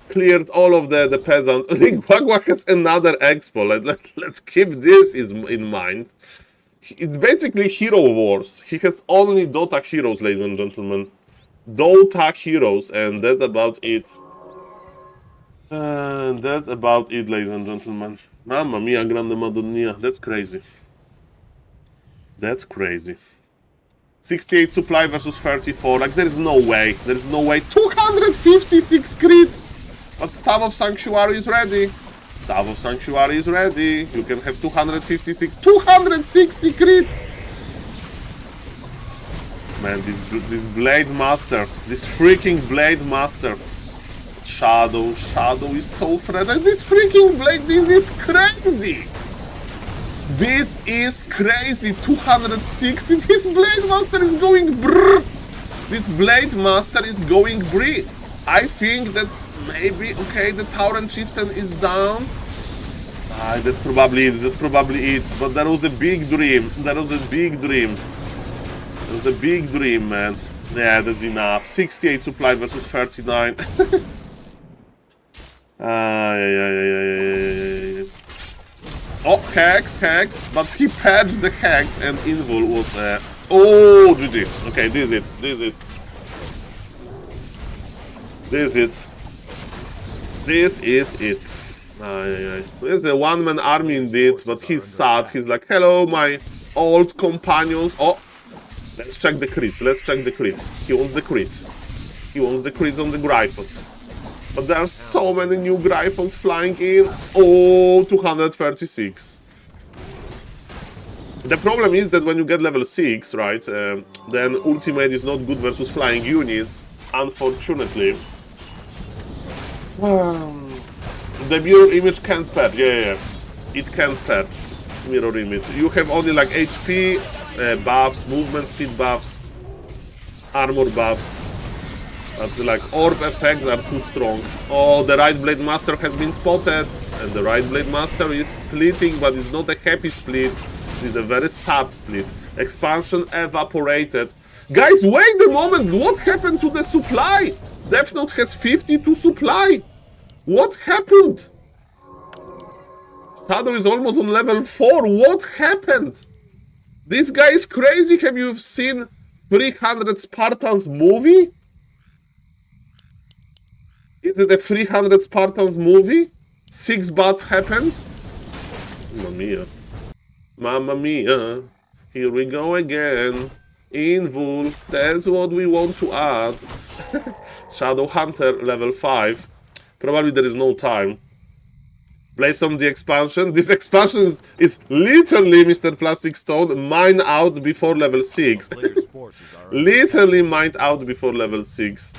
Cleared all of the peasants. Linguagua has another expo. Let's keep this in mind. It's basically hero wars. He has only Dota heroes, ladies and gentlemen. Dota heroes, and that's about it. And that's about it, ladies and gentlemen. Mamma mia, grande madonna. That's crazy. That's crazy. 68 supply versus 34. Like, there is no way. There is no way. 256 crit! But Staff of Sanctuary is ready. Staff of Sanctuary is ready. You can have 256. 260 crit! Man, this Blade Master. This freaking Blade Master. Shadow is so fragile. This freaking Blade, this is crazy! This is crazy. 260. This Blade Master is going brrr. This Blade Master is going brrr. I think that maybe, okay, the Tauren Chieftain is down. That's probably it. That's probably it. But that was a big dream. That was a big dream. That was a big dream, man. Yeah, that's enough. 68 supply versus 39. Oh, Hex, but he patched the Hex and Invul was oh, GG. Okay, this is it. There's a one-man army indeed, but he's sad. He's like, hello, my old companions. Oh, let's check the crits. He wants the crits. On the Gryphons. But there are so many new Gryphons flying in. Oh, 236. The problem is that when you get level 6, right, then ultimate is not good versus flying units, unfortunately. The mirror image can't patch, yeah. It can't patch, mirror image. You have only like HP buffs, movement speed buffs, armor buffs. But like orb effects are too strong. Oh, the right blade master has been spotted. And the right blade master is splitting, but it's not a happy split. It's a very sad split. Expansion evaporated. Guys, wait a moment. What happened to the supply? Death Note has 52 supply. What happened? Shadow is almost on level 4. What happened? This guy is crazy. Have you seen 300 Spartans movie? Is it a 300 Spartans movie? 6 bats happened? Mamma mia. Mamma mia. Here we go again. Invul. That's what we want to add. Shadow Hunter level 5. Probably there is no time. Place on the expansion. This expansion is literally, Mr. Plastic Stone, mine out before level 6. Literally mined out before level 6.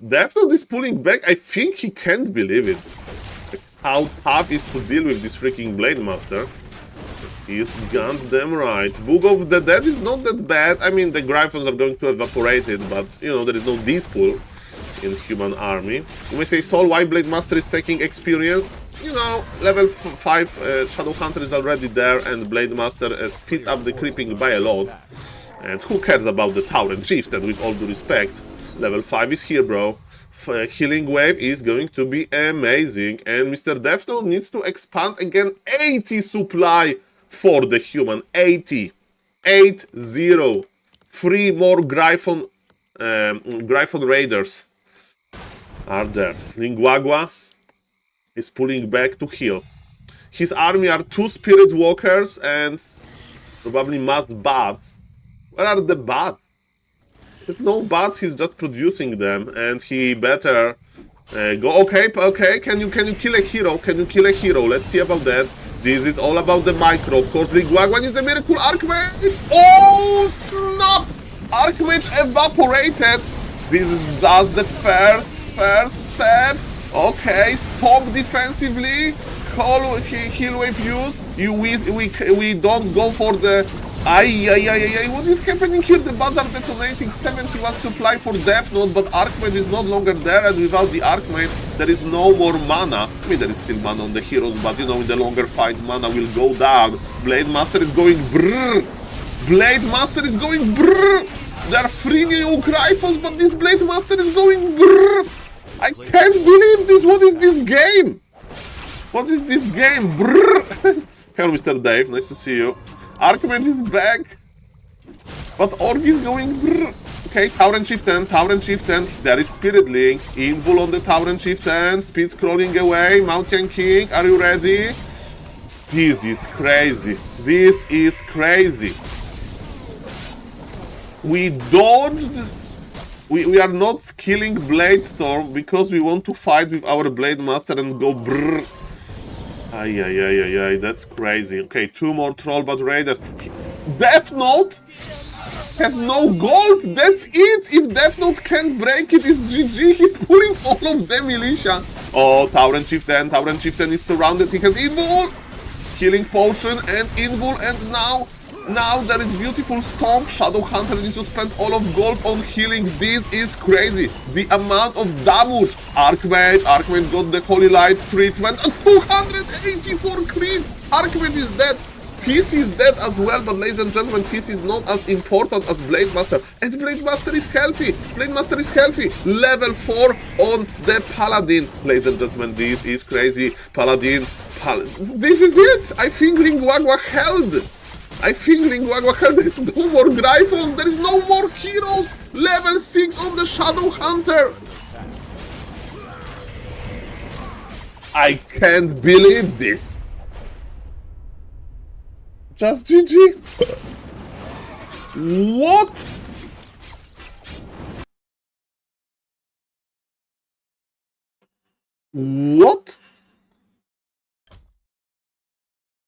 Death Note is pulling back. I think he can't believe it. How tough is to deal with this freaking Blade Master. He's goddamn right. Book of the Dead is not that bad. I mean, the Gryphons are going to evaporate it, but, you know, there is no dispool in human army. You may say, Saul, why Blade Master is taking experience? You know, level 5 Shadow Hunter is already there, and Blade Master speeds up the creeping by a lot. And who cares about the Tauren Chieftain, with all due respect? Level 5 is here, bro. Healing Wave is going to be amazing. And Mr. Death Note needs to expand again. 80 supply for the human. 80. 8-0. 3 more Gryphon Raiders are there. Linguagua is pulling back to heal. His army are 2 Spirit Walkers and probably must bats. Where are the bats? There's no bats, he's just producing them, and he better go. Okay, can you kill a hero? Can you kill a hero? Let's see about that. This is all about the micro. Of course, Linguagua is a miracle Archmage. Oh, snap! Archmage evaporated. This is just the first step. Okay, stop defensively. Call heal wave use. We don't go for the. What is happening here? The buds are detonating. 71 supply for Death Note, but Archmage is no longer there, and without the Archmage, there is no more mana. I mean, there is still mana on the heroes, but you know, in the longer fight, mana will go down. Blade Master is going brrr. Blade Master is going brrr. There are 3 new Gryphons, but this Blade Master is going brrr. I can't believe this. What is this game? What is this game? Brrr. Hello, Mr. Dave. Nice to see you. Archmage is back, but Org is going brrr. Okay, Tauren Chieftain, there is Spirit Link, Invul on the Tauren Chieftain, speed scrolling away, Mountain King, are you ready? This is crazy, we dodged, we are not skilling Blade Storm because we want to fight with our Blade Master and go brrr. That's crazy. Okay, 2 more Trollbutt Raiders. Death Note has no gold. That's it. If Death Note can't break it, it's GG. He's pulling all of the militia. Oh, Tauren Chieftain is surrounded. He has Invul, Healing Potion, and Invul, and now there is beautiful Stomp. Shadow Hunter needs to spend all of gold on healing. This is crazy. The amount of damage. Archmage got the Holy Light treatment. And 284 crit. Archmage is dead. TC is dead as well, but ladies and gentlemen, TC is not as important as Blade Master. And Blade Master is healthy. Level 4 on the Paladin. Ladies and gentlemen, this is crazy. Paladin. This is it. I think Linguagua held. There is no more Gryphons, there is no more heroes! Level 6 on the Shadow Hunter! I can't believe this! Just GG? What? What?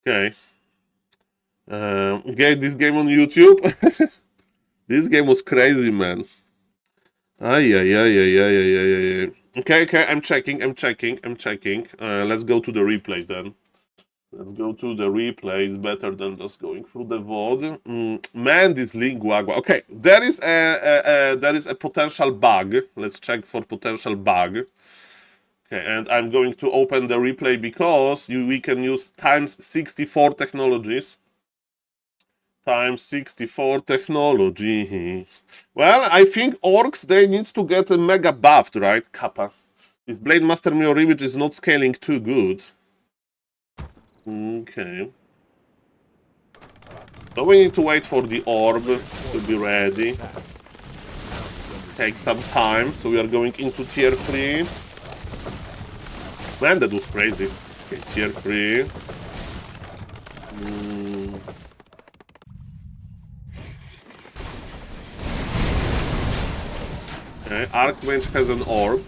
Okay. Get this game on YouTube. This game was crazy, man. Ay. Okay, I'm checking. Let's go to the replay then. Let's go to the replay. It's better than just going through the VOD. Man, this lingua. Okay, there is a potential bug. Let's check for potential bug. Okay, and I'm going to open the replay because we can use times 64 technologies. Times 64 technology. Well, I think orcs, they need to get a mega buffed, right? Kappa. This Blade Master Mirror image is not scaling too good. Okay. So we need to wait for the orb to be ready. Take some time. So we are going into tier 3. Man, that was crazy. Okay, tier 3. Okay, Archmage has an orb.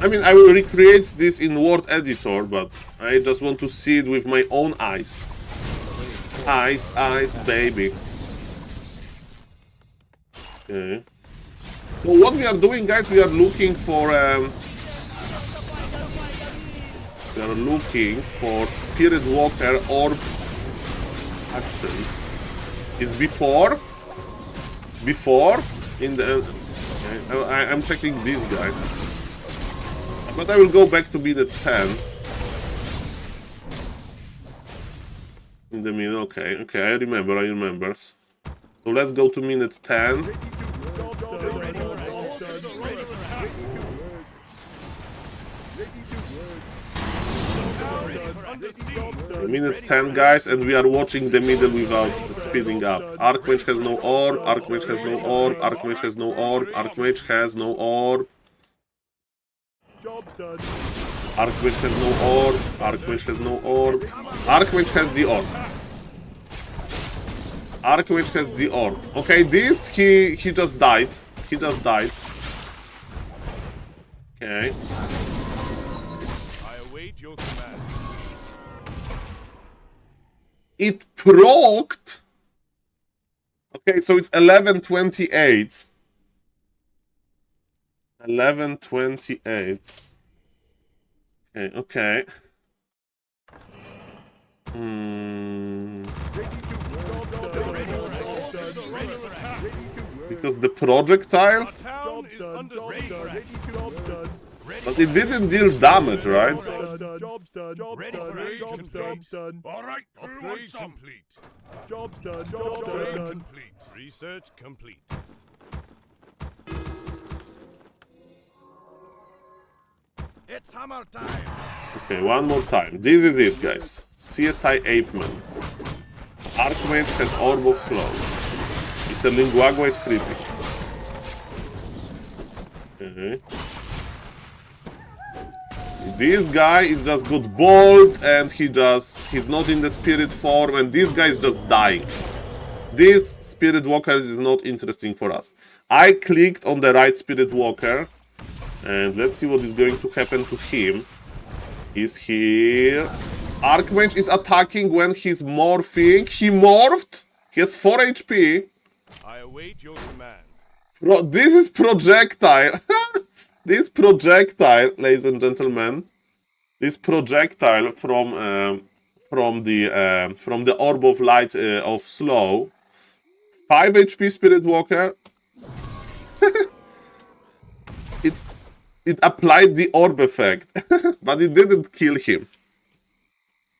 I mean, I will recreate this in word editor, but I just want to see it with my own eyes. Eyes, baby. Okay. So what we are doing, guys, we are looking for Spirit Walker orb action. It's before in the. Okay, I'm checking this guy. But I will go back to minute 10. In the middle, okay, I remember. So let's go to minute 10. Minute 10, guys, and we are watching the middle without speeding up. Archmage has no orb, Archmage has no orb, Archmage has no orb, Archmage has no orb. Archmage has no orb, Archmage has no orb. Archmage has the orb. Archmage has the orb. Okay, this, he just died. He just died. Okay. I await your command. It procced. Okay, so it's 11:28. 11:28. Okay. Because the projectile, but it didn't deal damage, right? Job's done. All right, upgrade complete. Job's done. Complete. Research complete. It's hammer time. Okay, one more time. This is it, guys. CSI Apeman. Archmage has Orb of Slow. Mr. Linguagua is creepy. Okay. This guy is just got bold and he's not in the spirit form, and this guy is just dying. This Spirit Walker is not interesting for us. I clicked on the right Spirit Walker, and let's see what is going to happen to him. He's here. Archmage is attacking when he's morphing. He morphed. He has 4 HP. I await your command. This is projectile. This projectile, ladies and gentlemen. This projectile from the Orb of Light of Slow. 5 HP Spirit Walker. It applied the orb effect, but it didn't kill him.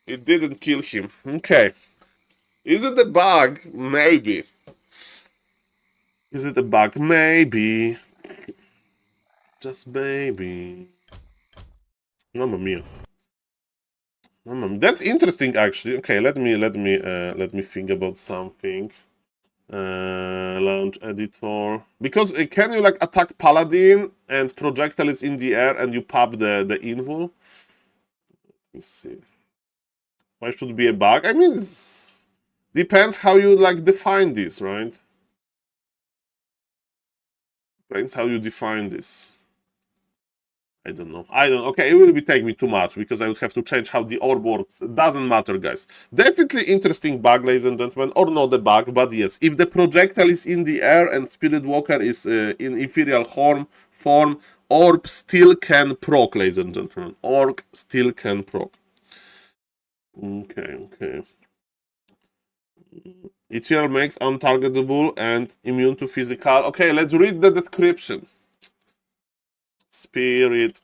It didn't kill him. Okay. Is it a bug? Maybe. Is it a bug? Maybe. Just maybe. Mamma mia. Mamma mia. That's interesting, actually. Okay, let me think about something. Launch editor, because can you like attack paladin and projectile is in the air and you pop the invul? Let me see. Why should be a bug? I mean, depends how you like define this, right? Depends how you define this. I don't know. Okay, it will be taking me too much because I would have to change how the orb works. It doesn't matter, guys. Definitely interesting bug, ladies and gentlemen, or not a bug, but yes. If the projectile is in the air and Spirit Walker is in Ethereal form, orb still can proc, ladies and gentlemen. Orb still can proc. Okay. Ethereal makes untargetable and immune to physical. Okay, let's read the description. Spirit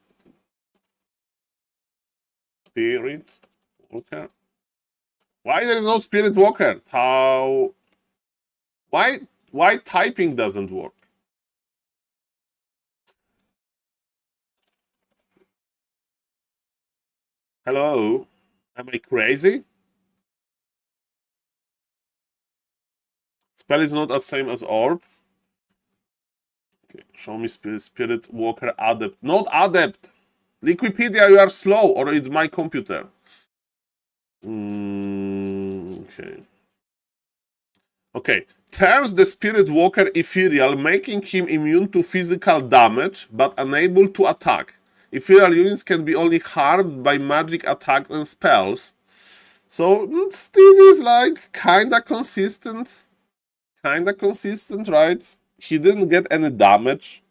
Walker. Why there is no Spirit Walker? How? Why typing doesn't work? Hello? Am I crazy? Spell is not the same as orb. Okay, show me Spirit Walker Adept. Not Adept! Liquipedia, you are slow, or it's my computer. Okay. Turns the Spirit Walker ethereal, making him immune to physical damage, but unable to attack. Ethereal units can be only harmed by magic attacks and spells. So, this is like kinda consistent. Right? He didn't get any damage.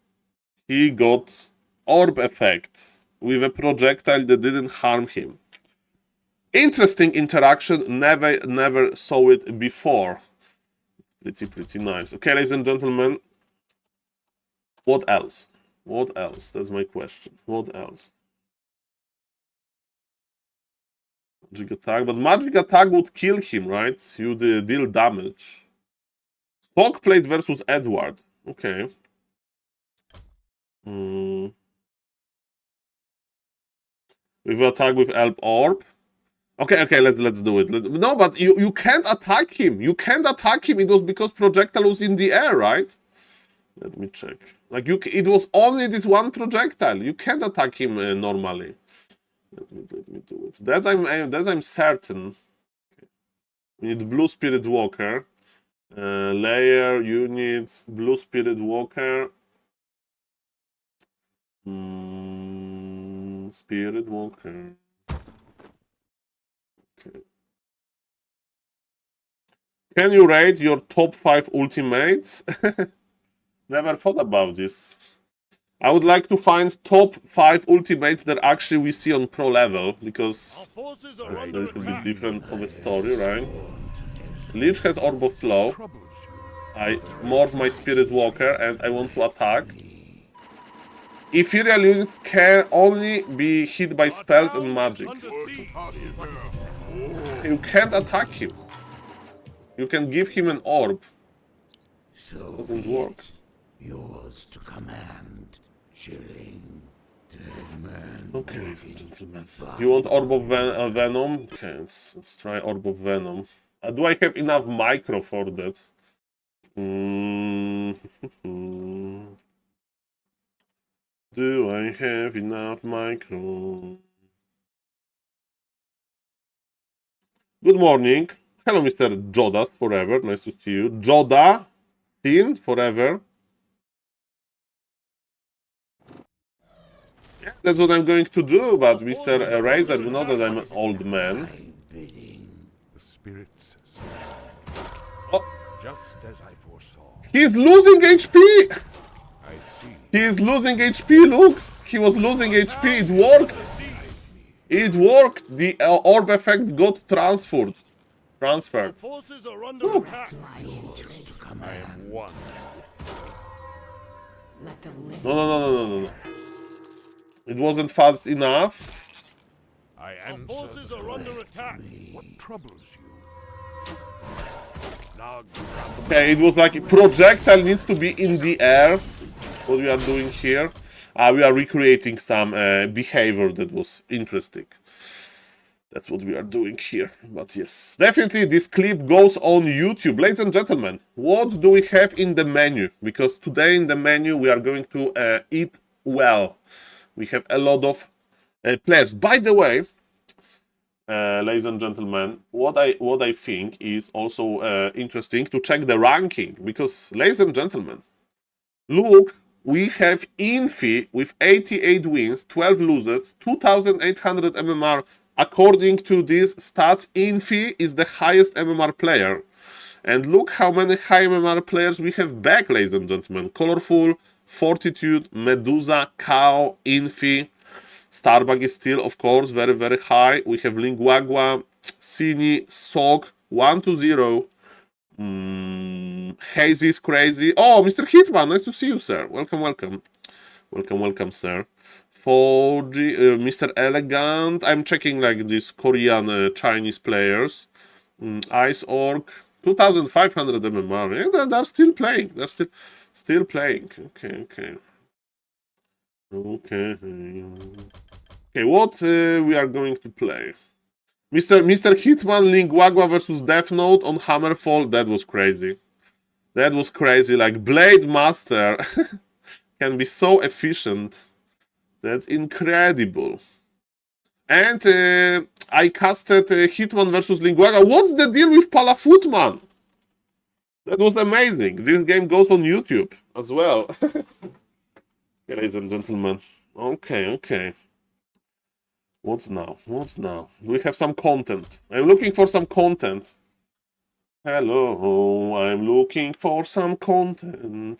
He got orb effect with a projectile that didn't harm him. Interesting interaction. Never saw it before. Pretty nice. Okay, ladies and gentlemen. What else? That's my question. What else? Magic attack, but magic attack would kill him, right? You deal damage. Stock plate versus Edward. Okay. With attack with Elp Orb. Okay, let's do it. No, but you can't attack him. You can't attack him. It was because projectile was in the air, right? Let me check. Like it was only this one projectile. You can't attack him normally. Let me do it. That's I'm certain. Okay. We need Blue Spirit Walker. Layer units. Blue Spirit Walker. Spirit Walker. Okay. Can you rate your top 5 ultimates? Never thought about this. I would like to find top 5 ultimates that actually we see on pro level, because it's a little bit different of a story, right? Lich has Orb of Flow. I morph my Spirit Walker and I want to attack. Ethereal units can only be hit by spells and magic. You can't attack him. You can give him an orb. Doesn't work. Yours to command, chilling, dead man. Okay, ladies and gentlemen. You want Orb of Venom? Okay, let's try Orb of Venom. Do I have enough micro for that? Do I have enough micro? Good morning. Hello, Mr. Jodas forever. Nice to see you. Joda, Tin forever. Yeah, that's what I'm going to do, but Mr. Razor, you know that I'm an old man. The spirits say, Oh, just as I foresaw. he's losing HP! I see. He is losing HP, look! He was losing HP, it worked! It worked! The orb effect got transferred. Forces are under attack. I am one. No. It wasn't fast enough. I am. Forces are under attack. What troubles you? Now, Okay, it was like projectile needs to be in the air. What we are doing here. We are recreating some behavior that was interesting. That's what we are doing here. But yes, definitely this clip goes on YouTube. Ladies and gentlemen, what do we have in the menu? Because today in the menu we are going to eat well. We have a lot of players. By the way, ladies and gentlemen, what I think is also interesting to check the ranking. Because, ladies and gentlemen, look we have Infi with 88 wins, 12 losses, 2,800 MMR. According to these stats, Infi is the highest MMR player. And look how many high MMR players we have back, ladies and gentlemen. Colorful, Fortitude, Medusa, Cow, Infi. Starbug is still, of course, very, very high. We have Linguagua, Cini, Sog, 1-0. Hazy is crazy. Oh, Mr. Hitman, nice to see you, sir. Welcome, welcome. Welcome, welcome, sir. 4G, Mr. Elegant. I'm checking like these Korean Chinese players. Ice Orc, 2,500 MMR. Yeah, they're still playing. They're still playing. Okay, okay. Okay. Okay, what we are going to play? Mr. Hitman, Linguagua versus Death Note on Hammerfall. That was crazy. That was crazy. Like, Blade Master can be so efficient. That's incredible. And I casted Hitman versus Linguagua. What's the deal with Palafootman? That was amazing. This game goes on YouTube as well. Ladies and gentlemen. Okay, okay. What's now? What's now? Do we have some content? I'm looking for some content. Hello, I'm looking for some content.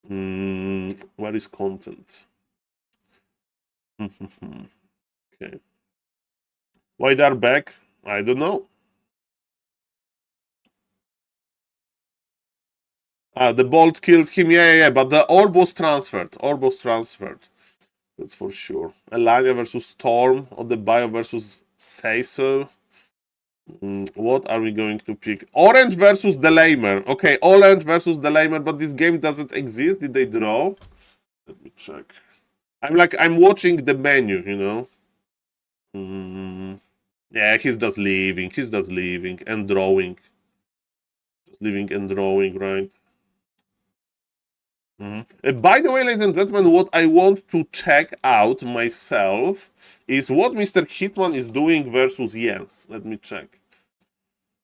Where is content? Okay. Why they're back? I don't know. The bolt killed him. Yeah, but the orb was transferred. Orb was transferred. That's for sure. Elania versus Storm, or the Bio versus Seiso. What are we going to pick? Orange versus the Lamer. Okay, Orange versus the Lamer, but this game doesn't exist. Did they draw? Let me check. I'm watching the menu, you know. Yeah, he's just leaving. He's just leaving and drawing. Just leaving and drawing, right? By the way, ladies and gentlemen, what I want to check out myself is what Mr. Hitman is doing versus Jens. Let me check.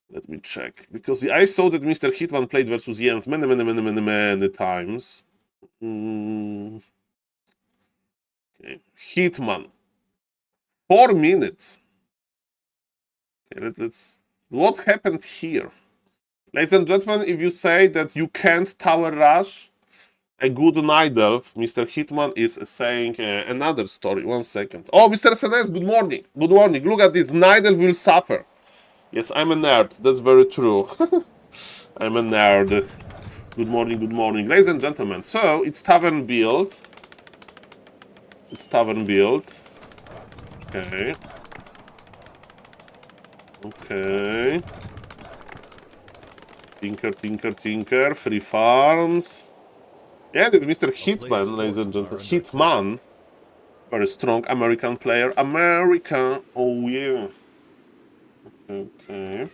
Let me check. Because I saw that Mr. Hitman played versus Jens many times. Okay. Hitman. 4 minutes. Okay, let's... What happened here? Ladies and gentlemen, if you say that you can't tower rush a good Night Elf, Mr. Hitman is saying another story. 1 second. Oh, Mr. SNS, good morning. Good morning. Look at this. Night Elf will suffer. Yes, I'm a nerd. That's very true. I'm a nerd. Good morning, good morning. Ladies and gentlemen, so it's Tavern build. It's Tavern build. Okay. Okay. Tinker, tinker, tinker. Free farms. Yeah, this Mr. Hitman, ladies and gentlemen. Hitman. Very strong American player. America. Oh, yeah. Okay.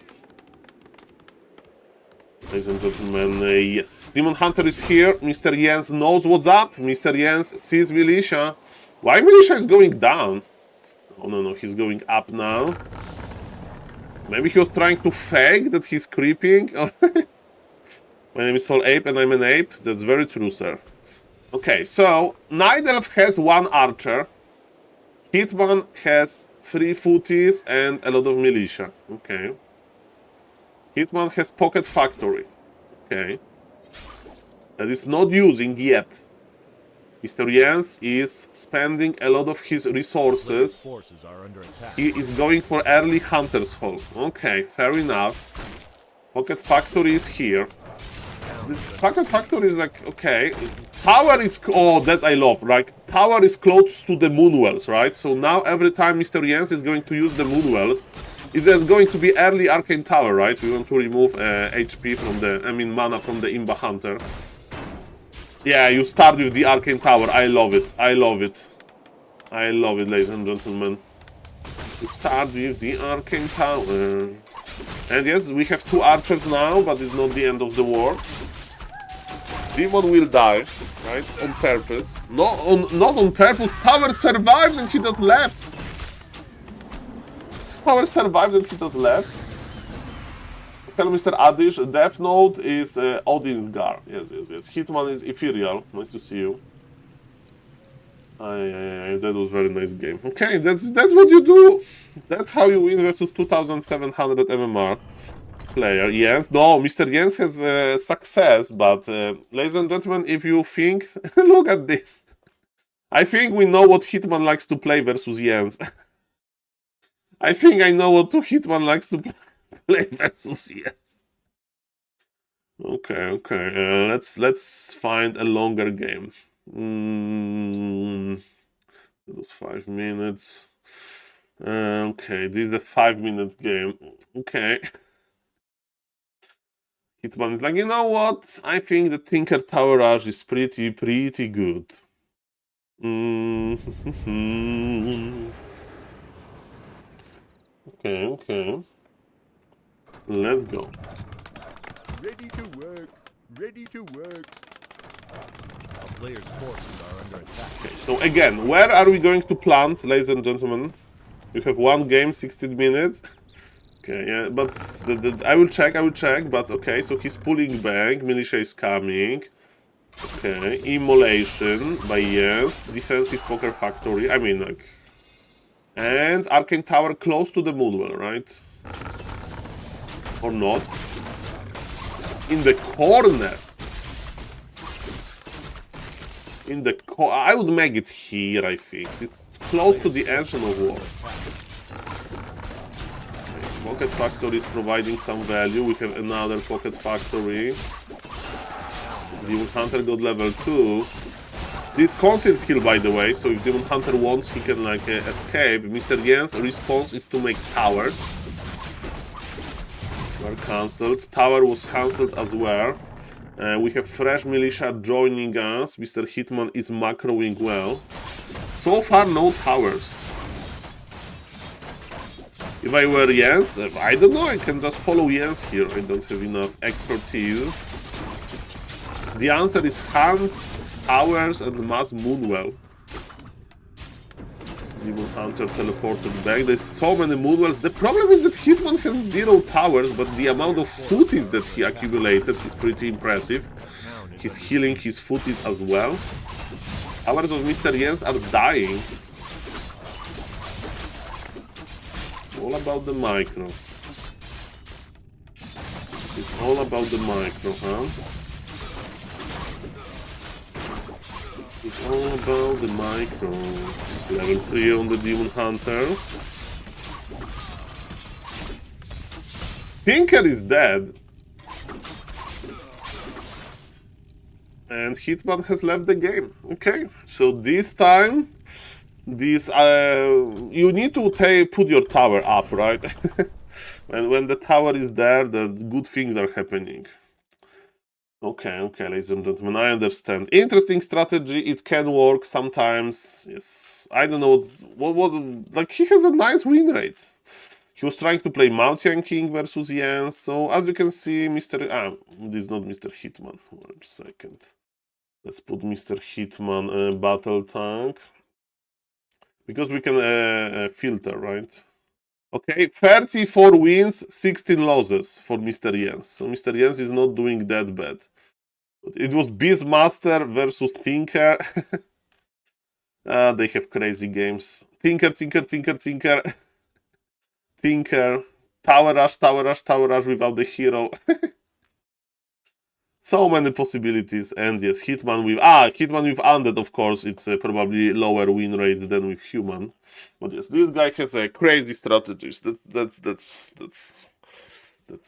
Ladies and gentlemen, yes. Demon Hunter is here. Mr. Jens knows what's up. Mr. Jens sees Militia. Why Militia is going down? Oh, no, he's going up now. Maybe he was trying to fake that he's creeping. My name is SaulApe and I'm an ape. That's very true, sir. Okay, so Night Elf has 1 archer. Hitman has 3 footies and a lot of militia. Okay. Hitman has Pocket Factory. Okay. That is not using yet. Mr. Jens is spending a lot of his resources. He is going for early Hunter's Hall. Okay, fair enough. Pocket Factory is here. This Pocket Factory is like, okay. Tower is... Oh, that I love. Like, tower is close to the Moonwells, right? So now every time Mr. Jens is going to use the Moonwells, it's going to be early Arcane Tower, right? We want to remove HP from the... I mean, mana from the Imba Hunter. Yeah, you start with the Arcane Tower. I love it. I love it. I love it, ladies and gentlemen. You start with the Arcane Tower. And yes, we have 2 archers now, but it's not the end of the war. Demon will die, right? On purpose. Not on purpose. Tower survived and he just left. Tower survived and he just left. Hello, Mr. Adish. Death Note is Odingar. Yes. Hitman is Ethereal. Nice to see you. That was a very nice game. Okay, that's what you do. That's how you win versus 2,700 MMR player. Yes, no, Mr. Jens has success, but ladies and gentlemen, if you think, look at this. I think we know what Hitman likes to play versus Jens. I think I know what Hitman likes to play versus Jens. Okay. Let's find a longer game. It was 5 minutes. Okay, this is a 5-minute game. Okay. Hitman is like, you know what? I think the Tinker Tower Rush is pretty good. Okay. Let's go. Ready to work. Ready to work. Our players' forces are under attack. Okay, so again, where are we going to plant, ladies and gentlemen? You have one game, 16 minutes. Okay, yeah, but I will check, but okay, so he's pulling back, militia is coming. Okay, immolation by yes, defensive poker factory, I mean, like... And Arcane Tower close to the Moonwell, right? Or not? In the corner! I would make it here, I think. It's close to the Ancient of War. Okay, Pocket Factory is providing some value. We have another Pocket Factory. Demon Hunter got level 2. This concealed kill, by the way, so if Demon Hunter wants, he can like escape. Mr. Jens' response is to make towers. Were cancelled. Tower was cancelled as well. We have fresh militia joining us. Mr. Hitman is macroing well. So far, no towers. If I were Jens, I don't know, I can just follow Jens here. I don't have enough expertise. The answer is hunts, towers, and mass Moonwell. Demon Hunter teleported back. There's so many Moonwells. The problem is that Hitman has 0 towers, but the amount of footies that he accumulated is pretty impressive. He's healing his footies as well. Towers of Mr. Jens are dying. It's all about the micro. It's all about the micro, huh? It's all about the micro. Level 3 on the Demon Hunter. Tinker is dead. And Hitman has left the game. Okay, so this time, you need to put your tower up, right? when the tower is there, the good things are happening. Okay, ladies and gentlemen, I understand. Interesting strategy, it can work sometimes. Yes, I don't know what like he has a nice win rate. He was trying to play Mountain King versus Jens, so as you can see, this is not Mr. Hitman. Wait a second. Let's put Mr. Hitman battle tank. Because we can filter, right? Okay, 34 wins, 16 losses for Mr. Jens. So Mr. Jens is not doing that bad. But it was Beastmaster versus Tinker. They have crazy games. Tinker. Tinker. Tower rush without the hero. So many possibilities. And yes, Hitman with Undead, of course. It's probably lower win rate than with Human. But yes, this guy has a crazy strategies. That's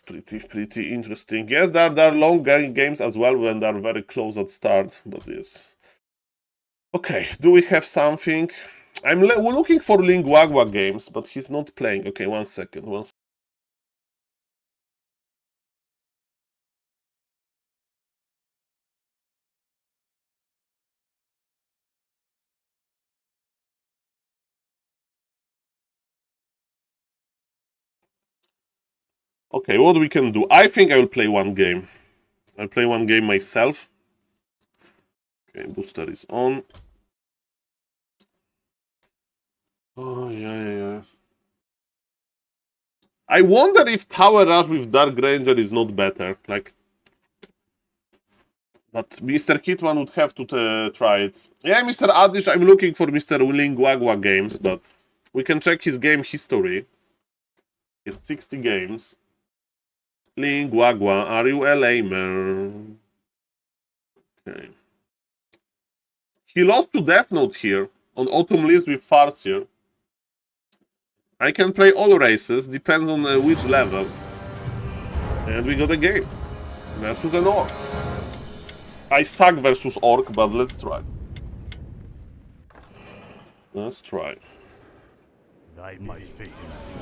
pretty interesting. Yes, there are long games as well when they're very close at start. But yes. Okay, do we have something? We're looking for Linguagua games, but he's not playing. Okay, one second. Okay, what we can do? I think I will play one game. I'll play one game myself. Okay, booster is on. Oh, yeah. I wonder if Tower Rush with Dark Ranger is not better. Like, but Mr. Hitman would have to try it. Yeah, Mr. Adish, I'm looking for Mr. Lingwagwa games, but we can check his game history. He has 60 games. Lingwagwa, are you a lamer? Okay. He lost to Death Note here on Autumn Leaves with Farseer. I can play all races, depends on which level. And we got a game. Versus an orc. I suck versus orc, but let's try. Let's try. My fate is sealed.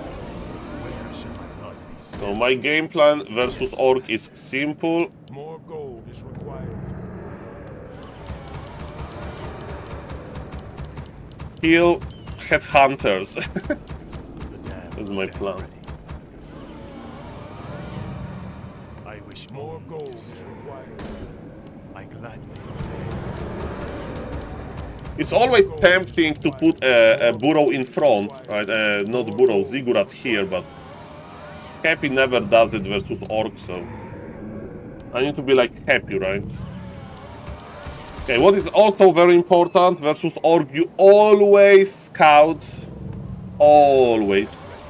Where shall I not be seen? So my game plan versus orc is simple. More gold is required. Kill headhunters. The dam That's my stand plan. ready. I wish more gold is required. I gladly It's always tempting to put a burrow in front, right? Not burrow, ziggurat here, but Happy never does it versus orc, so I need to be like Happy, right? Okay, what is also very important versus orc, you always scout, always.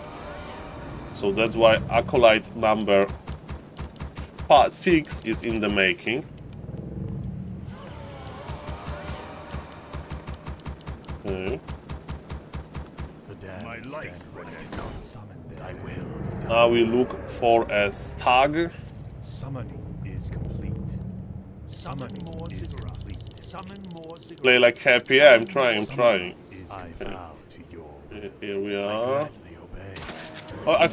So that's why Acolyte number 6 is in the making. Okay. the dam My life stand ready. Not summoned, I will. Now we look for a stag. Summoning is complete. Summoning is complete. Summon more ziggurats. Play like Happy. Yeah, I'm trying. I vow to your will. Here we are. Gladly obey. Oh, I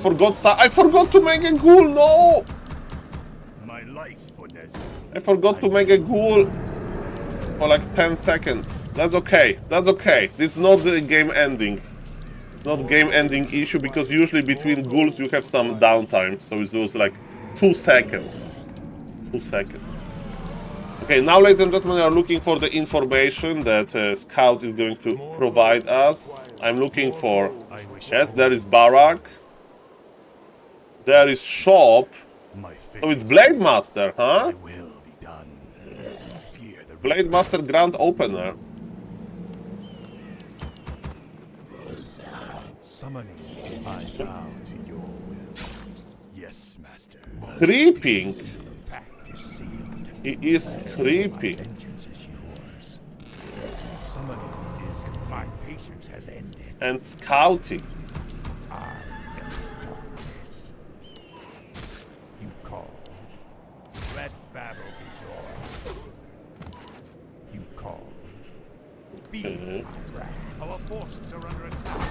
forgot to make a ghoul. No, My life for this. I forgot to make a ghoul for like 10 seconds. That's okay. That's okay. This is not the game ending. It's not game ending issue because usually between ghouls you have some downtime. So it was like 2 seconds. 2 seconds. Okay, now ladies and gentlemen, we are looking for the information that Scout is going to provide us. I'm looking for... Yes, there is Barak. There is Shop. My fate Oh, it's is Blade Master, huh? will be done. Fear the Blade Master Grand Opener. summoning. I bow to your will. Yes, master. Creeping. Pact is sealed. He is creeping. Vengeance is yours. Summoning is complete. My patience has ended. And scouting. Darkness. You call. Let battle be joy. You call. Feel Okay. my wrath. Our forces are under attack.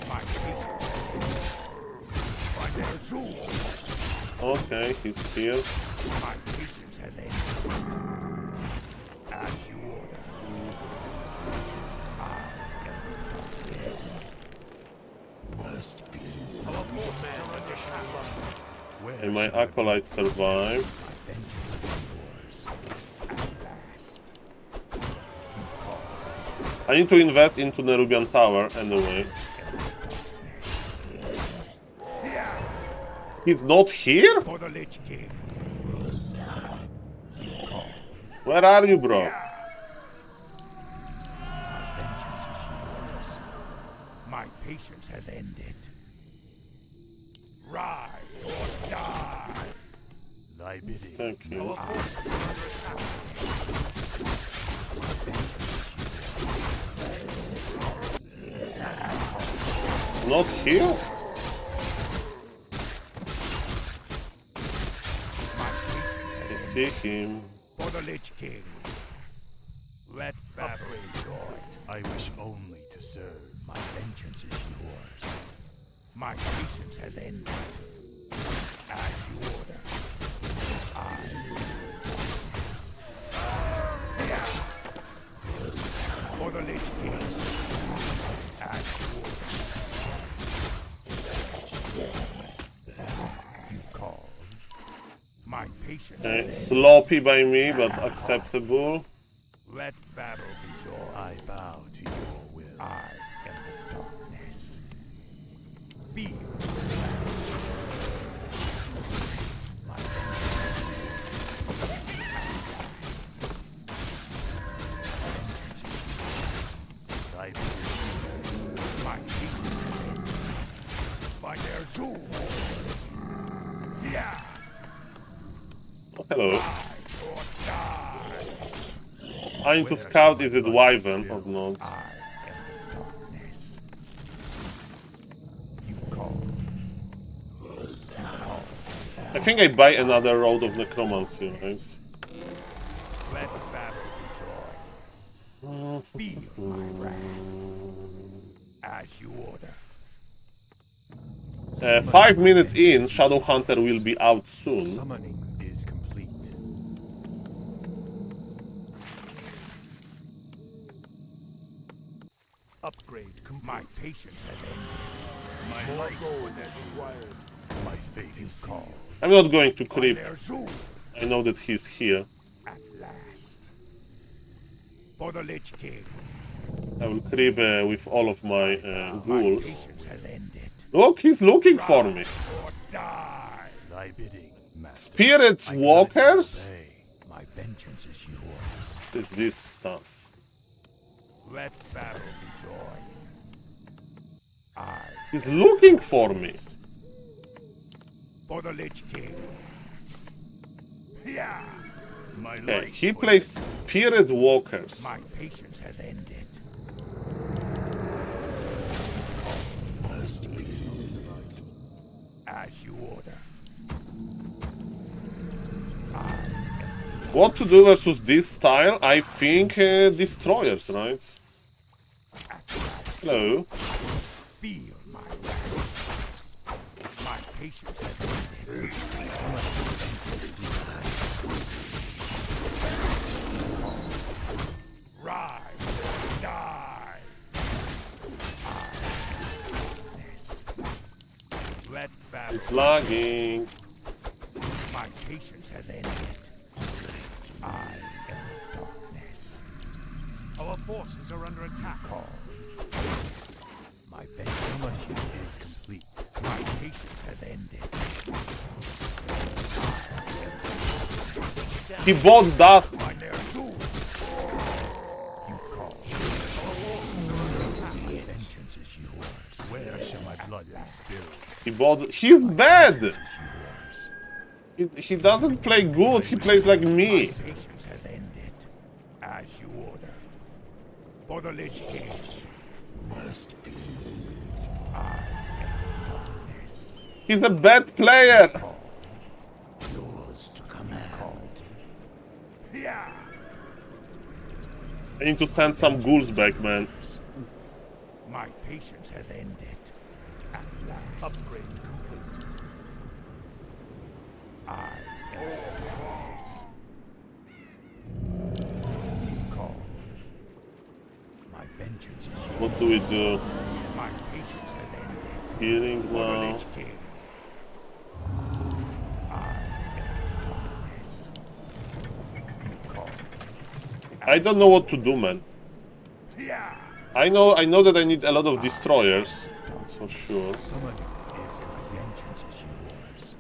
My patience. Find a zoo. Okay, he's here. My patience has ended. As you order. I am the darkness. Must be. Our forces are under attack. Where And my shall I acolyte survived. My vengeance is yours. At last. You call. I need to invest into Nerubian Tower anyway. He's not here? For the Lich King. Where are you, bro? Vengeance is yours. My patience has ended. Rise or die. Thy bidding. Thank you. Our forces are under attack. Not here? My patience I has see him. for the Lich King. Let battle be joy. I wish only to serve. My vengeance is yours. My patience has ended. As you order. I for the Lich King. As you order. You call. My patience has ended. Sloppy by me, but acceptable. Let battle be joy. Oh, hello. I need to scout, is it Wyvern or not? I think I buy another Road of Necromancy, right? Let battle be joy. Feel my wrath. As you order. 5 minutes in, Shadowhunter will be out soon. Summoning is complete. Upgrade. My patience has ended. My life has required. My fate is called. I'm not going to creep. I know that he's here. At last. For the Lich King. I will creep with all of my ghouls. Patience has ended. Look, he's looking for me. Or die. Thy bidding, master. Spirit Walkers? My vengeance is yours. Is this stuff? Let battle be joy. He's looking for me. For the Lich King. Yeah. My Okay, life he for plays Spirit Walkers. My patience has ended. As you order. What to do versus this style? I think Destroyers, right? Hello. Feel my wrath. My patience has ended. Rise, die. Let battle. It's lagging. My patience has ended. I am darkness. Our forces are under attack. My vengeance is complete. My patience has ended. He bought dust. My Ner'zhul. You call. My vengeance is yours. Where shall my blood be spilled? He bought. He's bad. He doesn't play good. He plays like me. My patience has ended. As you order. For the Lich King. Must be. I am darkness. He's a bad player. Yours to command. Yeah. I need to send some ghouls back, man. My patience has ended. At last. Upgrade complete. I am darkness. Call. My vengeance is yours. What do we do? My patience has ended. Healing For the now. Lich King. I am darkness. Call. I don't know what to do, man. Yeah. I know that I need a lot of destroyers. That's for sure. Summoning is my vengeance is yours.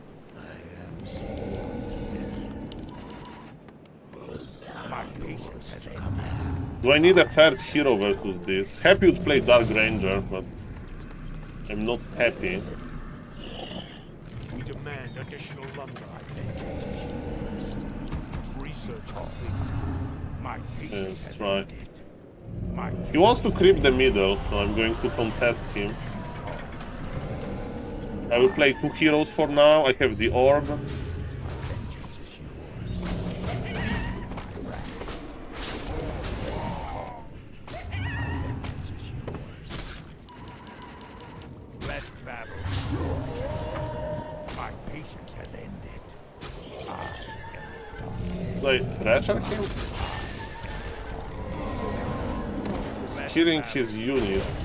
My patience has ended. Do I need a third hero versus this? Happy would play Dark Ranger, but I'm not happy. We demand additional lumber. My vengeance is yours. Research complete. My patience Let's has try. ended. My He wants to creep the middle, so I'm going to contest him. I will play 2 heroes for now. I have the orb. vengeance is yours. Vengeance is yours. Let battle. My patience has ended. I am Like, pressure him? He's killing his units.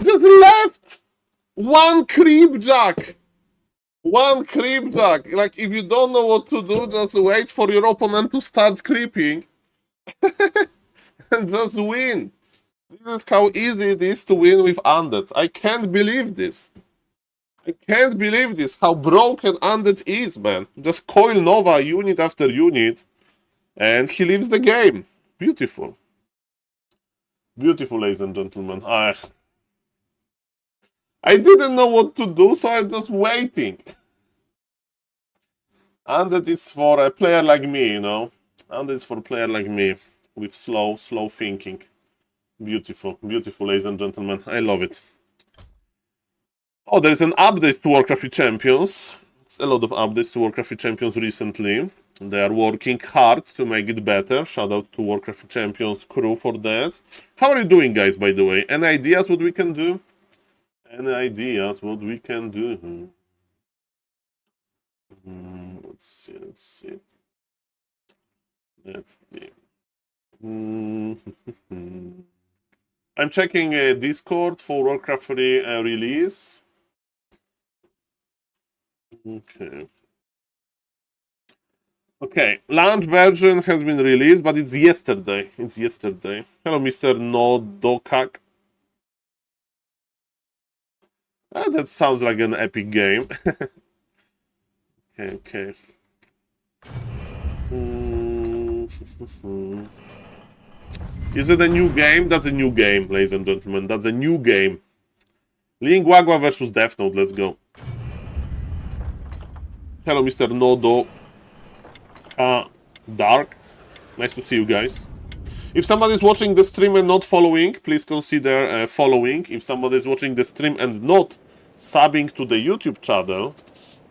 Just left! One creep jack! One creep jack! Like, if you don't know what to do, just wait for your opponent to start creeping. And just win. This is how easy it is to win with Undead. I can't believe this. I can't believe this, how broken Undead is, man. Just coil Nova unit after unit, and he leaves the game. Beautiful. Beautiful, ladies and gentlemen. I didn't know what to do, so I'm just waiting. And that is for a player like me, you know. And it's for a player like me with slow thinking. Beautiful, beautiful, ladies and gentlemen. I love it. Oh, there's an update to Warcraft 3 Champions. It's a lot of updates to Warcraft 3 Champions recently. They are working hard to make it better. Shout out to Warcraft 3 Champions crew for that. How are you doing, guys, by the way? Any ideas what we can do? Any ideas what we can do? Let's see. I'm checking Discord for Warcraft 3 release. Okay, launch version has been released, but it's yesterday. Hello, Mr. Nodokak. That sounds like an epic game. Okay. Is it a new game? That's a new game, ladies and gentlemen. That's a new game. Lingwagwa versus Death Note. Let's go. Hello, Mr. Nodo. Dark. Nice to see you guys. If somebody is watching the stream and not following, please consider following. If somebody is watching the stream and not subbing to the YouTube channel,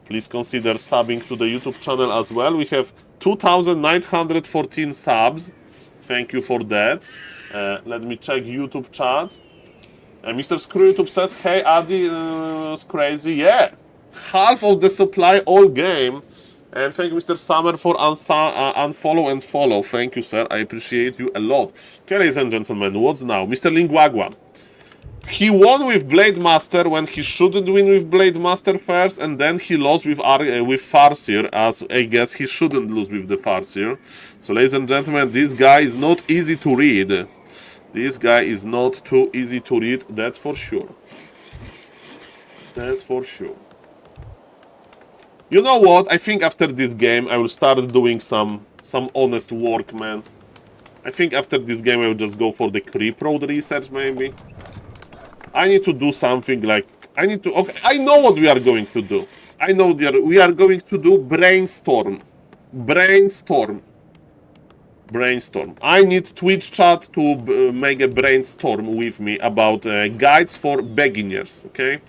please consider subbing to the YouTube channel as well. We have 2,914 subs. Thank you for that. Let me check YouTube chat. Mr. Screw YouTube says, hey, Adi, it's crazy. Yeah, half of the supply all game. And thank you, Mr. Summer, for unfollow and follow. Thank you, sir. I appreciate you a lot. Okay, ladies and gentlemen, what's now? Mr. Lingwagwa. He won with Blade Master when he shouldn't win with Blade Master first, and then he lost with Farseer, as I guess he shouldn't lose with the Farseer. So, ladies and gentlemen, this guy is not easy to read. This guy is not too easy to read, that's for sure. That's for sure. You know what? I think after this game, I will start doing some honest work, man. I think after this game, I will just go for the creep road research, maybe. I need to do something like... Okay, I know what we are going to do. I know we are going to do brainstorm. Brainstorm. I need Twitch chat to make a brainstorm with me about guides for beginners, okay?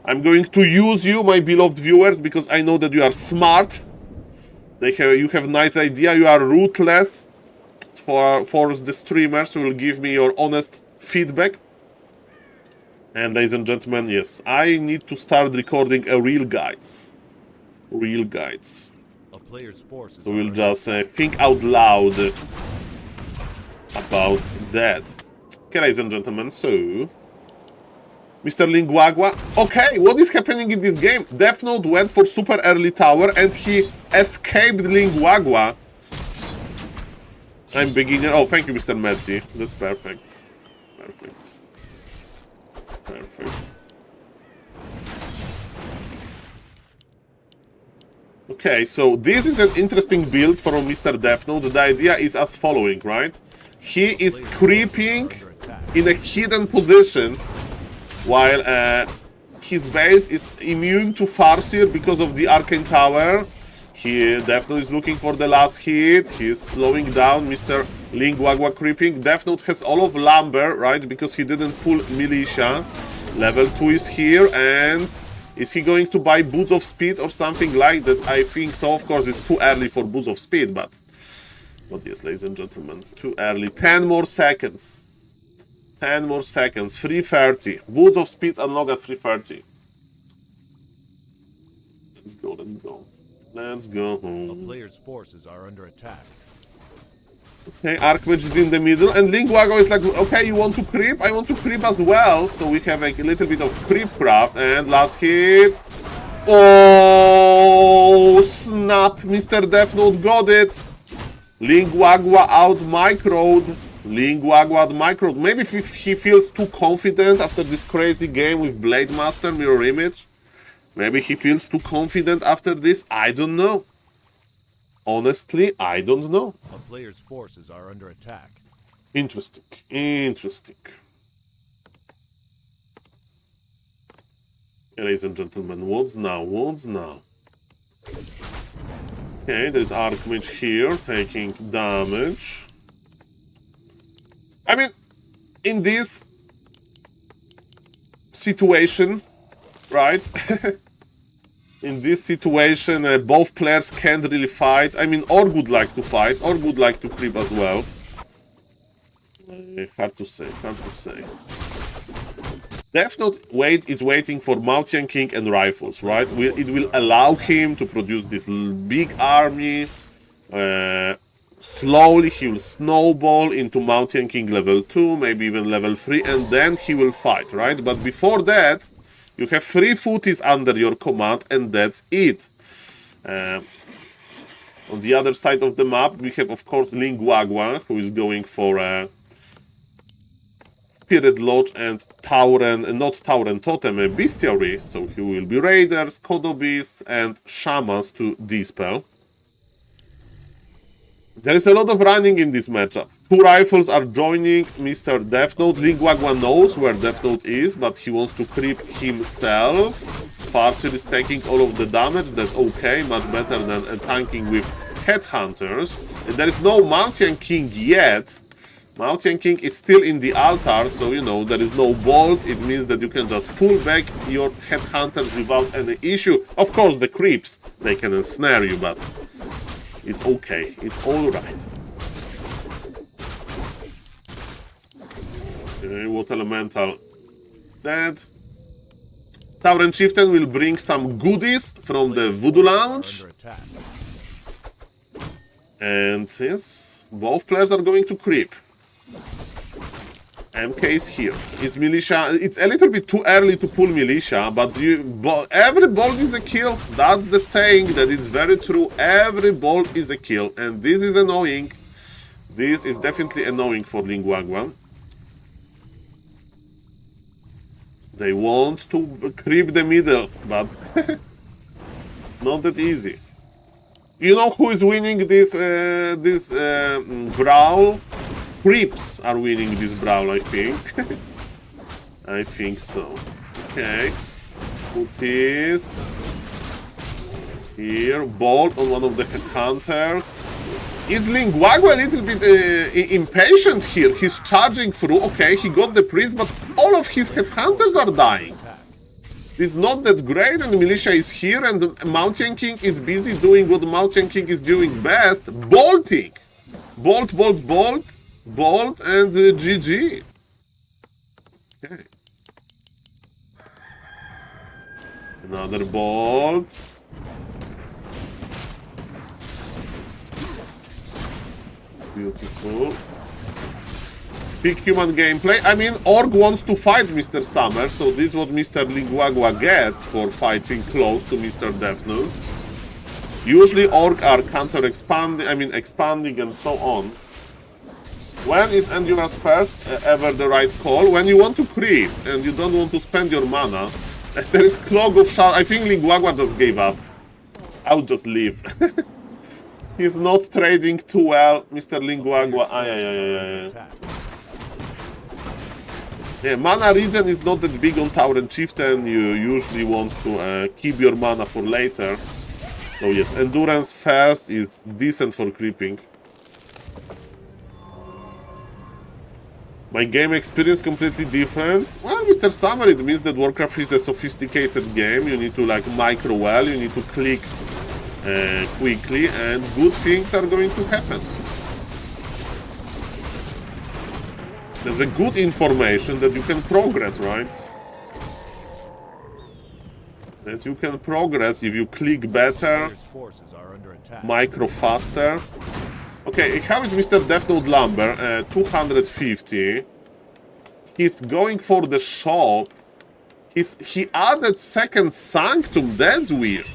I'm going to use you, my beloved viewers, because I know that you are smart. You have nice idea. You are ruthless. For the streamers who will give me your honest feedback. And ladies and gentlemen, yes, I need to start recording a real guides. Real guides. So we'll just think out loud about that. Okay, ladies and gentlemen, so... Mr. Lingwagwa. Okay, what is happening in this game? Death Note went for super early tower and he escaped Lingwagwa. I'm beginner. Oh, thank you, Mr. Metzi. That's perfect. Perfect. Okay, so this is an interesting build from Mr. Death Note. The idea is as following, right? He is creeping in a hidden position while his base is immune to Farseer because of the Arcane Tower. He Death Note is looking for the last hit. He's slowing down Mr. Lingwagwa creeping. Death Note has all of Lumber, right? Because he didn't pull Militia. Level 2 is here, and is he going to buy Boots of Speed or something like that? I think so. Of course, it's too early for Boots of Speed, but yes, ladies and gentlemen, too early. 10 more seconds. 10 more seconds. 3:30. Boots of Speed unlock at 3:30. Let's go. Let's go. The player's forces are under attack. Okay, Archmage is in the middle, and Lingwago is like, okay, you want to creep? I want to creep as well. So we have a little bit of creep craft, and last hit. Oh, snap. Mr. Death Note got it. Lingwagwa out microed. Maybe he feels too confident after this crazy game with Blade Master Mirror Image. Maybe he feels too confident after this. I don't know. Honestly, I don't know. A player's forces are under attack. Interesting. Interesting. Ladies and gentlemen, what's now? What's now? Okay, there's Archmage here, taking damage. I mean, in this situation, right? In this situation, both players can't really fight. I mean, Org would like to fight, Org would like to creep as well. Hard to say, hard to say. Death Note is waiting for Mountain King and rifles, right? It will allow him to produce this big army. Slowly he will snowball into Mountain King level 2, maybe even level 3, and then he will fight, right? But before that, you have 3 footies under your command, and that's it. On the other side of the map, we have, of course, Lingwagwa, who is going for Spirit Lodge and Tauren, not Tauren Totem, a Bestiary. So he will be Raiders, Kodo Beasts, and Shamans to dispel. There is a lot of running in this matchup. 2 rifles are joining Mr. Death Note. Lingwagwa knows where Death Note is, but he wants to creep himself. Farseer is taking all of the damage. That's okay, much better than tanking with Headhunters. And there is no Mountain King yet. Mountain King is still in the altar, so you know, there is no bolt. It means that you can just pull back your Headhunters without any issue. Of course, the creeps, they can ensnare you, but it's okay. It's alright. Okay, Water Elemental dead. Tauren Chieftain will bring some goodies from the Voodoo Lounge. And yes, both players are going to creep. MK is here. Is Militia... It's a little bit too early to pull Militia, but every bolt is a kill. That's the saying, that is very true. Every bolt is a kill, and this is annoying. This is definitely annoying for Lingwagwa. They want to creep the middle, but not that easy. You know who is winning this brawl? Creeps are winning this brawl, I think. I think so. Okay. Put this here. Bolt on one of the Headhunters. Is Lingwagwa a little bit impatient here? He's charging through. Okay, he got the priest, but all of his Headhunters are dying. It's not that great, and Militia is here, and the Mountain King is busy doing what the Mountain King is doing best, bolting. Bolt, bolt, bolt, bolt, and GG. Okay. Another bolt. Beautiful. Big human gameplay. I mean, Org wants to fight Mr. Summer, so this is what Mr. Lingwagwa gets for fighting close to Mr. Death Note. Usually Org are counter-expanding, expanding and so on. When is Endurance first ever the right call? When you want to creep and you don't want to spend your mana. There is Clog of Shadow. I think Lingwagwa just gave up. I'll just leave. He's not trading too well, Mr. Lingwagwa. Yeah, mana regen is not that big on Tauren Chieftain. You usually want to keep your mana for later. So yes, Endurance first is decent for creeping. My game experience completely different. Well, Mr. Summer, it means that Warcraft is a sophisticated game. You need to like micro well, you need to click quickly, and good things are going to happen. There's a good information that you can progress, right? That you can progress if you click better, micro faster. Okay, how is Mr. Death Note Lumber? 250. He's going for the shop. He added second Sanctum. That's weird.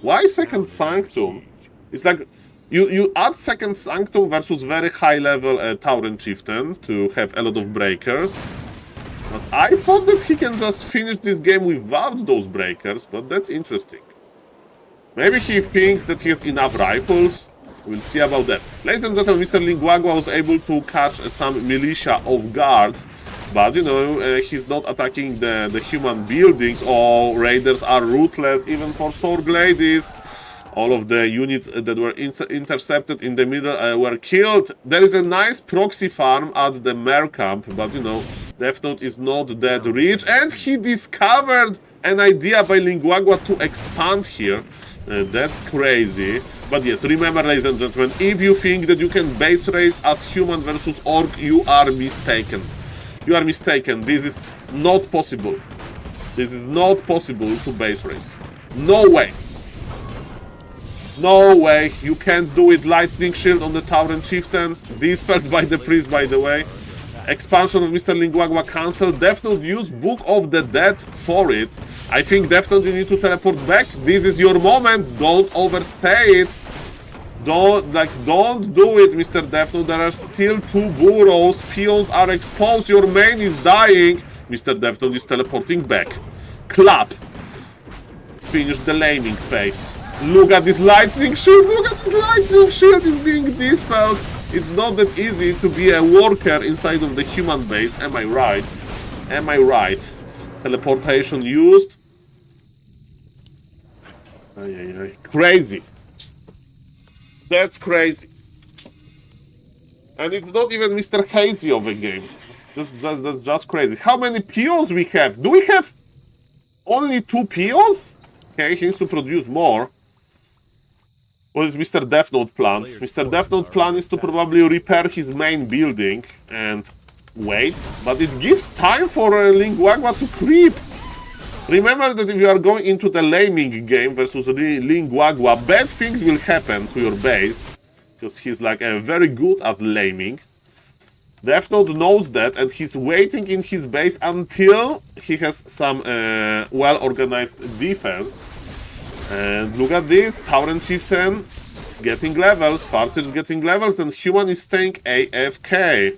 Why second Sanctum? It's like you add second Sanctum versus very high level Tauren Chieftain to have a lot of breakers. But I thought that he can just finish this game without those breakers, but that's interesting. Maybe he thinks that he has enough rifles. We'll see about that. Ladies and gentlemen, Mr. Linguagua was able to catch some militia off guard, but you know, he's not attacking the human buildings. Oh, raiders are ruthless, even for sword ladies. All of the units that were intercepted in the middle were killed. There is a nice proxy farm at the Mare camp, but you know, Death Note is not that rich, and he discovered an idea by Linguagua to expand here. That's crazy. But yes, remember, ladies and gentlemen, if you think that you can base race as human versus orc, you are mistaken. You are mistaken. This is not possible. This is not possible to base race. No way. No way. You can't do it. Lightning shield on the Tauren Chieftain. Dispelled by the priest, by the way. Expansion of Mr. Linguagua cancelled. Death Note use Book of the Dead for it. I think Death Note, you need to teleport back. This is your moment. Don't overstay it. Don't do it, Mr. Death Note. There are still 2 burrows. Peons are exposed. Your main is dying. Mr. Death Note is teleporting back. Clap. Finish the laming phase. Look at this lightning shield. Look at this lightning shield is being dispelled. It's not that easy to be a worker inside of the human base. Am I right? Am I right? Teleportation used. Crazy. That's crazy. And it's not even Mr. Hazy of a game. That's just crazy. How many POs we have? Do we have only 2 POs? Okay, he needs to produce more. What is Mr. Death Note plan? Mr. Death Note plan is to probably repair his main building and wait, but it gives time for Linguagua to creep. Remember that if you are going into the laming game versus Linguagua, bad things will happen to your base, because he's like very good at laming. Death Note knows that, and he's waiting in his base until he has some well-organized defense. And look at this, Tauren Chieftain is getting levels, Farseer is getting levels, and Human is staying AFK.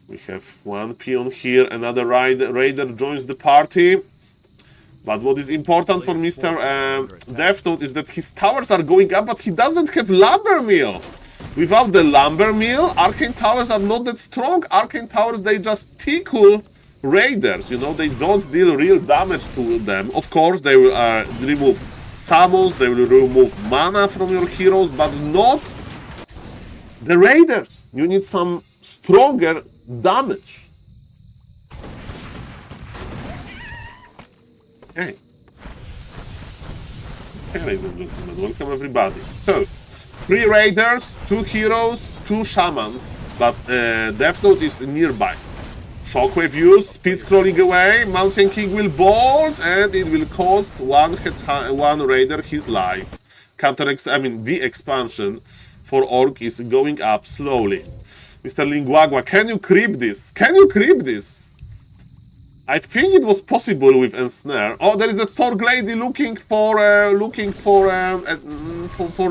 We have 1 peon here, another raider joins the party. But what is important for Mr. Death Note is that his towers are going up, but he doesn't have lumber mill. Without the lumber mill, arcane towers are not that strong. Arcane towers, they just tickle raiders, you know, they don't deal real damage to them. Of course, they will remove summons, they will remove mana from your heroes, but not the raiders. You need some stronger damage. Okay. Okay, ladies and gentlemen, welcome everybody. So, 3 raiders, 2 heroes, 2 shamans, but Death Note is nearby. Shockwave use, speed scrolling away, Mountain King will bolt, and it will cost one raider his life. The expansion for Orc is going up slowly. Mr. Linguagua, can you creep this? Can you creep this? I think it was possible with Ensnare. Oh, there is that Sword Lady looking for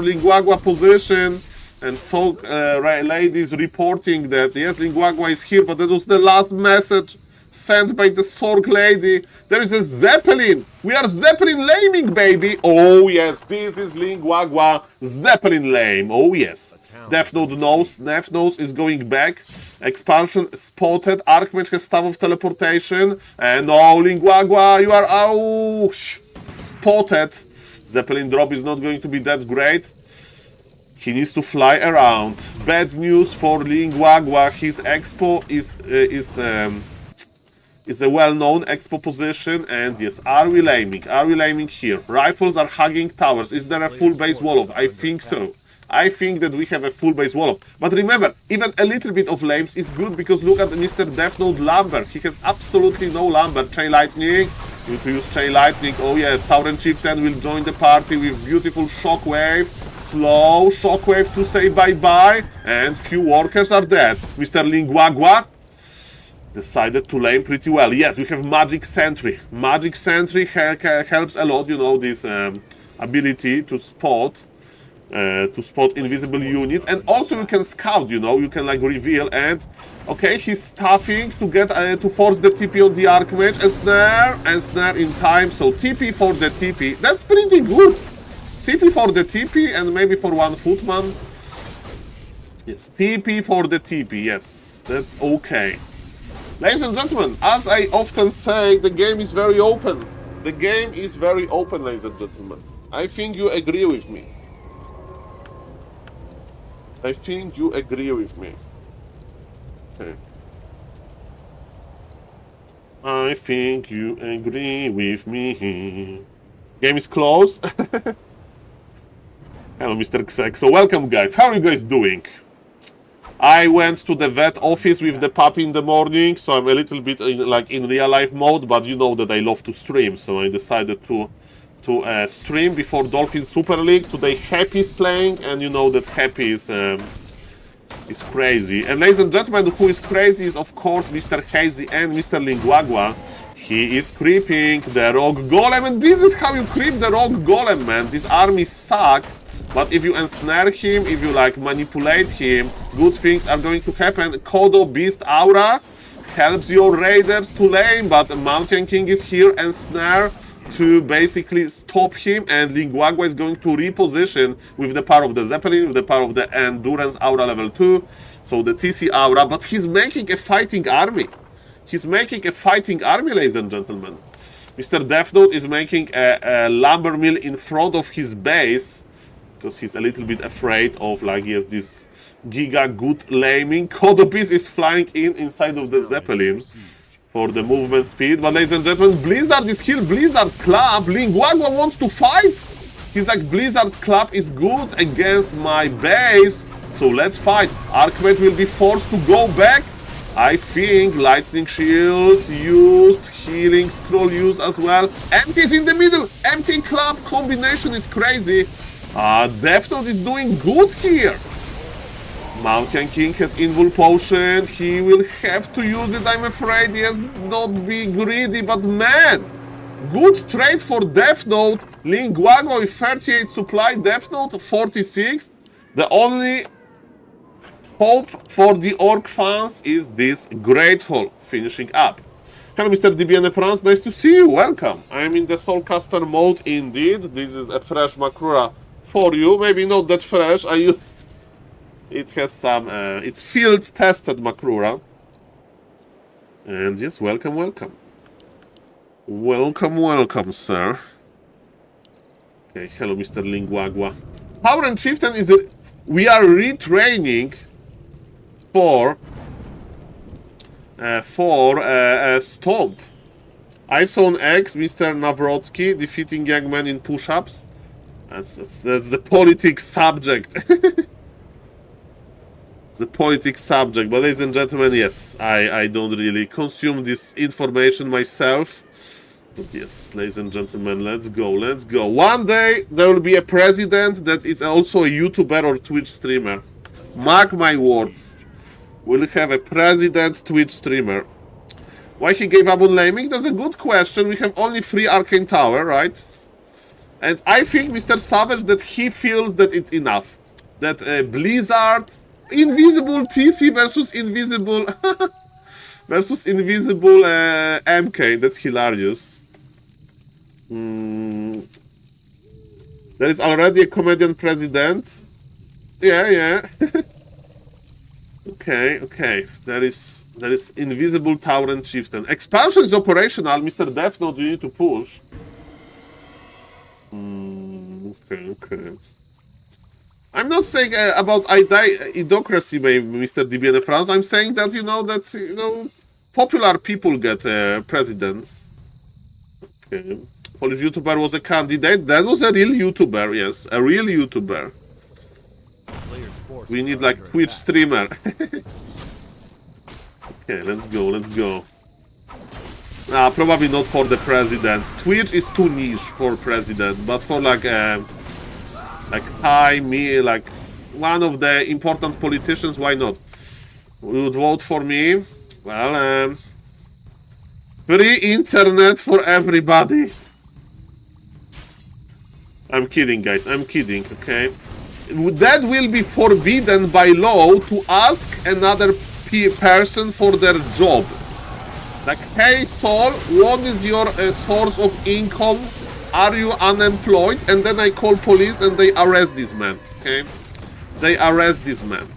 Linguagua position. And so, lady is reporting that, yes, Linguagua is here, but that was the last message sent by the Sorg Lady. There is a Zeppelin! We are Zeppelin laming, baby! Oh, yes, this is Linguagua Zeppelin lame. Oh, yes. Death Note knows. Death Note is going back. Expansion spotted. Archmage has Staff of Teleportation. And oh, Linguagua, you are... Oh, spotted. Zeppelin drop is not going to be that great. He needs to fly around. Bad news for Linguagua. His expo is a well-known expo position. And yes, are we laming? Are we laming here? Rifles are hugging towers. Is there a full base wall of? I think so. I think that we have a full base wall of. But remember, even a little bit of lames is good, because look at Mr. Death Note lumber. He has absolutely no lumber. Chain Lightning. Need to use Chain Lightning. Oh yes, Tauren Chieftain will join the party with beautiful Shockwave. Slow Shockwave to say bye-bye. And few workers are dead. Mr. Linguagua decided to lame pretty well. Yes, we have Magic Sentry. Magic Sentry helps a lot, you know, this ability to spot invisible units, and also you can scout, you know, you can like reveal. And okay, he's stuffing to get to force the TP on the Archmage. And snare in time, so TP for the TP. That's pretty good. TP for the TP, and maybe for one Footman. Yes, TP for the TP, yes, that's okay. Ladies and gentlemen, as I often say, the game is very open. The game is very open, ladies and gentlemen. I think you agree with me. I think you agree with me. Okay. I think you agree with me. Game is closed. Hello, Mr. Xek. So welcome, guys. How are you guys doing? I went to the vet office with the puppy in the morning, so I'm a little bit in real life mode, but you know that I love to stream, so I decided to stream before Dolphin Super League. Today Happy is playing, and you know that Happy is crazy. And ladies and gentlemen, who is crazy is of course Mr. Hazy and Mr. Linguagua. He is creeping the Rogue Golem, and this is how you creep the Rogue Golem, man. These armies suck. But if you ensnare him, if you like manipulate him, good things are going to happen. Kodo Beast Aura helps your raiders to lane, but Mountain King is here and Snare to basically stop him, and Linguagua is going to reposition with the power of the Zeppelin, with the power of the Endurance Aura level 2, so the TC Aura, but he's making a fighting army. He's making a fighting army, ladies and gentlemen. Mr. Death Note is making a lumber mill in front of his base, because he's a little bit afraid of, like, he has this giga good laming. Kodopis is flying inside of the Zeppelin for the movement speed. But ladies and gentlemen, Blizzard is here, Blizzard Club. Linguagua wants to fight. He's like, Blizzard Club is good against my base, so let's fight. Archmage will be forced to go back. I think Lightning Shield used, Healing Scroll used as well. MK is in the middle. MK Club combination is crazy. Death Note is doing good here. Mountain King has Invul Potion. He will have to use it, I'm afraid. Yes, not be greedy, but man, good trade for Death Note. Linguago with 38 supply, Death Note 46. The only hope for the Orc fans is this Great Hall finishing up. Hello, Mr. DBN France. Nice to see you. Welcome. I'm in the SaulCaster mode indeed. This is a fresh Makrura for you. Maybe not that fresh. I use it has some it's field tested Makrura. And yes, welcome, welcome. Welcome, sir. Okay, hello, Mr. Linguagua. Power and Chieftain is we are retraining for Stomp. Ison X, Mr. Nawrocki defeating young men in push-ups. That's the politics subject. The politics subject. But ladies and gentlemen, yes, I don't really consume this information myself. But yes, ladies and gentlemen, let's go, let's go. One day there will be a president that is also a YouTuber or Twitch streamer. Mark my words. We'll have a president Twitch streamer. Why he gave up on laming? That's a good question. We have only 3 Arcane Tower, right? And I think, Mr. Savage, that he feels that it's enough. That Blizzard, Invisible TC versus Invisible MK. That's hilarious. There is already a comedian president. Yeah. Okay. There is Invisible Tower and Chieftain. Expansion is operational. Mr. Death Note, you need to push. Okay. I'm not saying about idiocracy, maybe, Mr. DBN France. I'm saying that, popular people get presidents. Okay. Polish YouTuber was a candidate. That was a real YouTuber, yes. A real YouTuber. We need, like, Twitch streamer. Okay, let's go. Probably not for the president. Twitch is too niche for president, but for, like one of the important politicians, why not? You would vote for me? Well, free internet for everybody. I'm kidding, guys. I'm kidding, okay? That will be forbidden by law to ask another person for their job. Like, hey, Saul, what is your source of income? Are you unemployed? And then I call police and they arrest this man, okay? They arrest this man.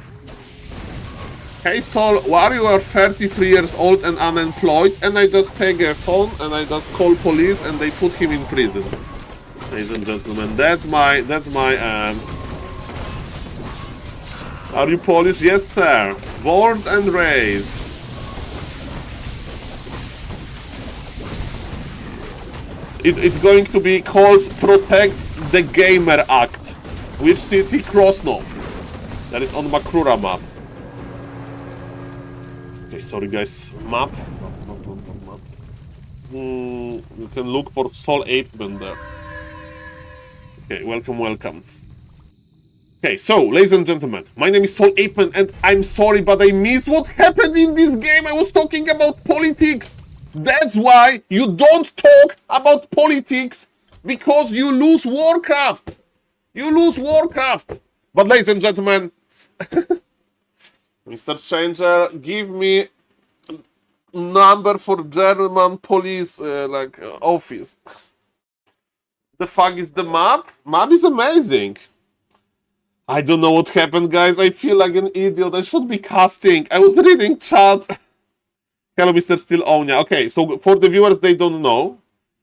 Hey Saul, why you are 33 years old and unemployed? And I just take a phone and I just call police and they put him in prison. Ladies and gentlemen, that's my Are you Polish? Yes, sir. Born and raised. It's going to be called Protect the Gamer Act. Which city? Krosno. That is on Makrura map. Okay, sorry guys. Map. You can look for SaulApeMan there. Okay, welcome. Okay, so, ladies and gentlemen, my name is SaulApeMan and I'm sorry, but I missed what happened in this game. I was talking about politics. That's why you don't talk about politics, because you lose Warcraft. You lose Warcraft. But, ladies and gentlemen, Mr. Changer, give me number for German police, office. The fuck is the map? Map is amazing. I don't know what happened, guys. I feel like an idiot. I should be casting. I was reading chat. Hello, Mr. Still Onya. Okay, so for the viewers, they don't know.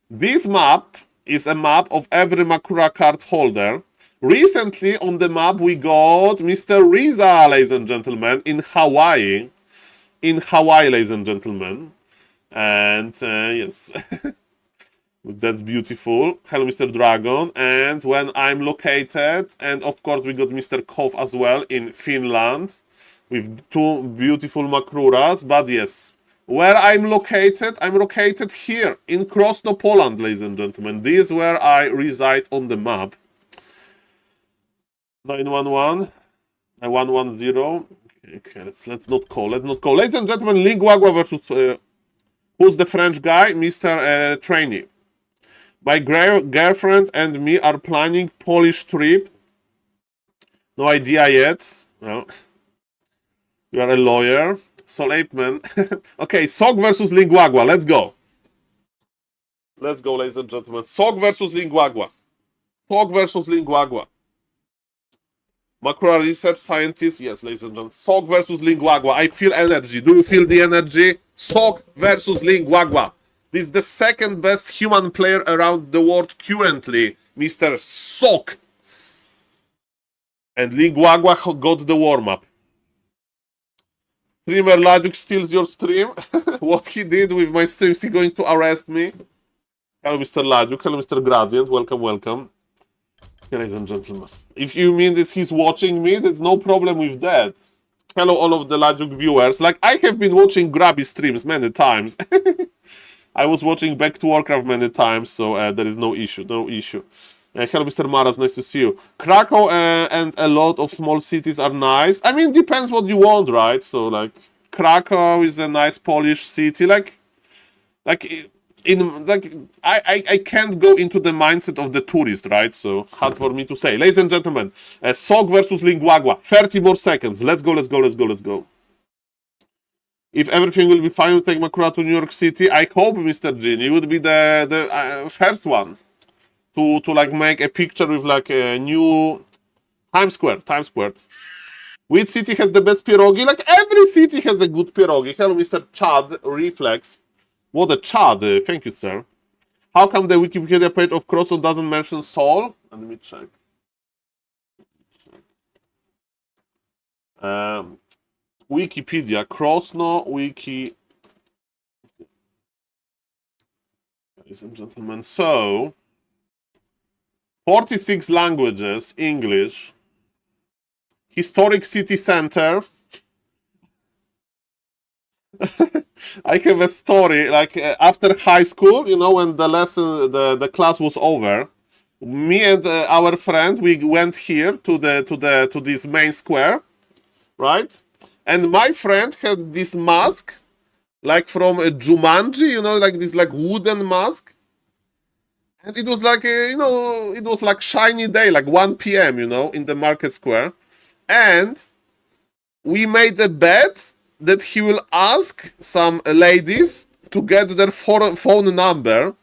This map is a map of every Makura card holder. Recently, on the map, we got Mr. Riza, ladies and gentlemen, in Hawaii. In Hawaii, ladies and gentlemen. And, yes. That's beautiful. Hello, Mr. Dragon. And when I'm located, and of course we got Mr. Kov as well in Finland with two beautiful Makruras. But yes, where I'm located here in Krosno, Poland, ladies and gentlemen. This is where I reside on the map. 911, 110. Okay, let's not call. Ladies and gentlemen, Lingwagwa versus who's the French guy? Mr. Trainee. My girlfriend and me are planning Polish trip. No idea yet. Well, you are a lawyer. SaulApeMan. Okay, Sok versus Lingwagwa. Let's go. Let's go, ladies and gentlemen. Sok versus Lingwagwa. Sok versus Lingwagwa. Makura research scientist. Yes, ladies and gentlemen. Sok versus Lingwagwa. I feel energy. Do you feel the energy? Sok versus Lingwagwa. This is the second best human player around the world currently, Mr. Sok. And Lingwagwa got the warm-up. Streamer Laduk steals your stream. What he did with my stream, is he going to arrest me? Hello, Mr. Laduk. Hello, Mr. Gradient. Welcome. Okay, ladies and gentlemen. If you mean that he's watching me, there's no problem with that. Hello, all of the Laduk viewers. Like, I have been watching Grabby streams many times. I was watching Back to Warcraft many times, so there is no issue. Hello, Mr. Maras, nice to see you. Krakow and a lot of small cities are nice. I mean, depends what you want, right? So, like, Krakow is a nice Polish city. I can't go into the mindset of the tourist, right? So, hard for me to say. Ladies and gentlemen, Sok versus Lingwagwa. 30 more seconds. Let's go. If everything will be fine, we'll take Makura to New York City. I hope, Mr. Jin, you would be the first one to like make a picture with like a new Times Square. Which city has the best pierogi? Like every city has a good pierogi. Hello, Mr. Chad Reflex. What a Chad! Thank you, sir. How come the Wikipedia page of Krosno doesn't mention Saul? Let me check. Wikipedia, Krosno, Wiki. Ladies and gentlemen, so 46 languages, English, historic city center. I have a story, like after high school, you know, when the lesson, the class was over, me and our friend, we went here to this main square, right? And my friend had this mask, like from a Jumanji, you know, like this like wooden mask. And it was like, you know, it was like shiny day, like 1 p.m., you know, in the market square. And we made a bet that he will ask some ladies to get their phone number.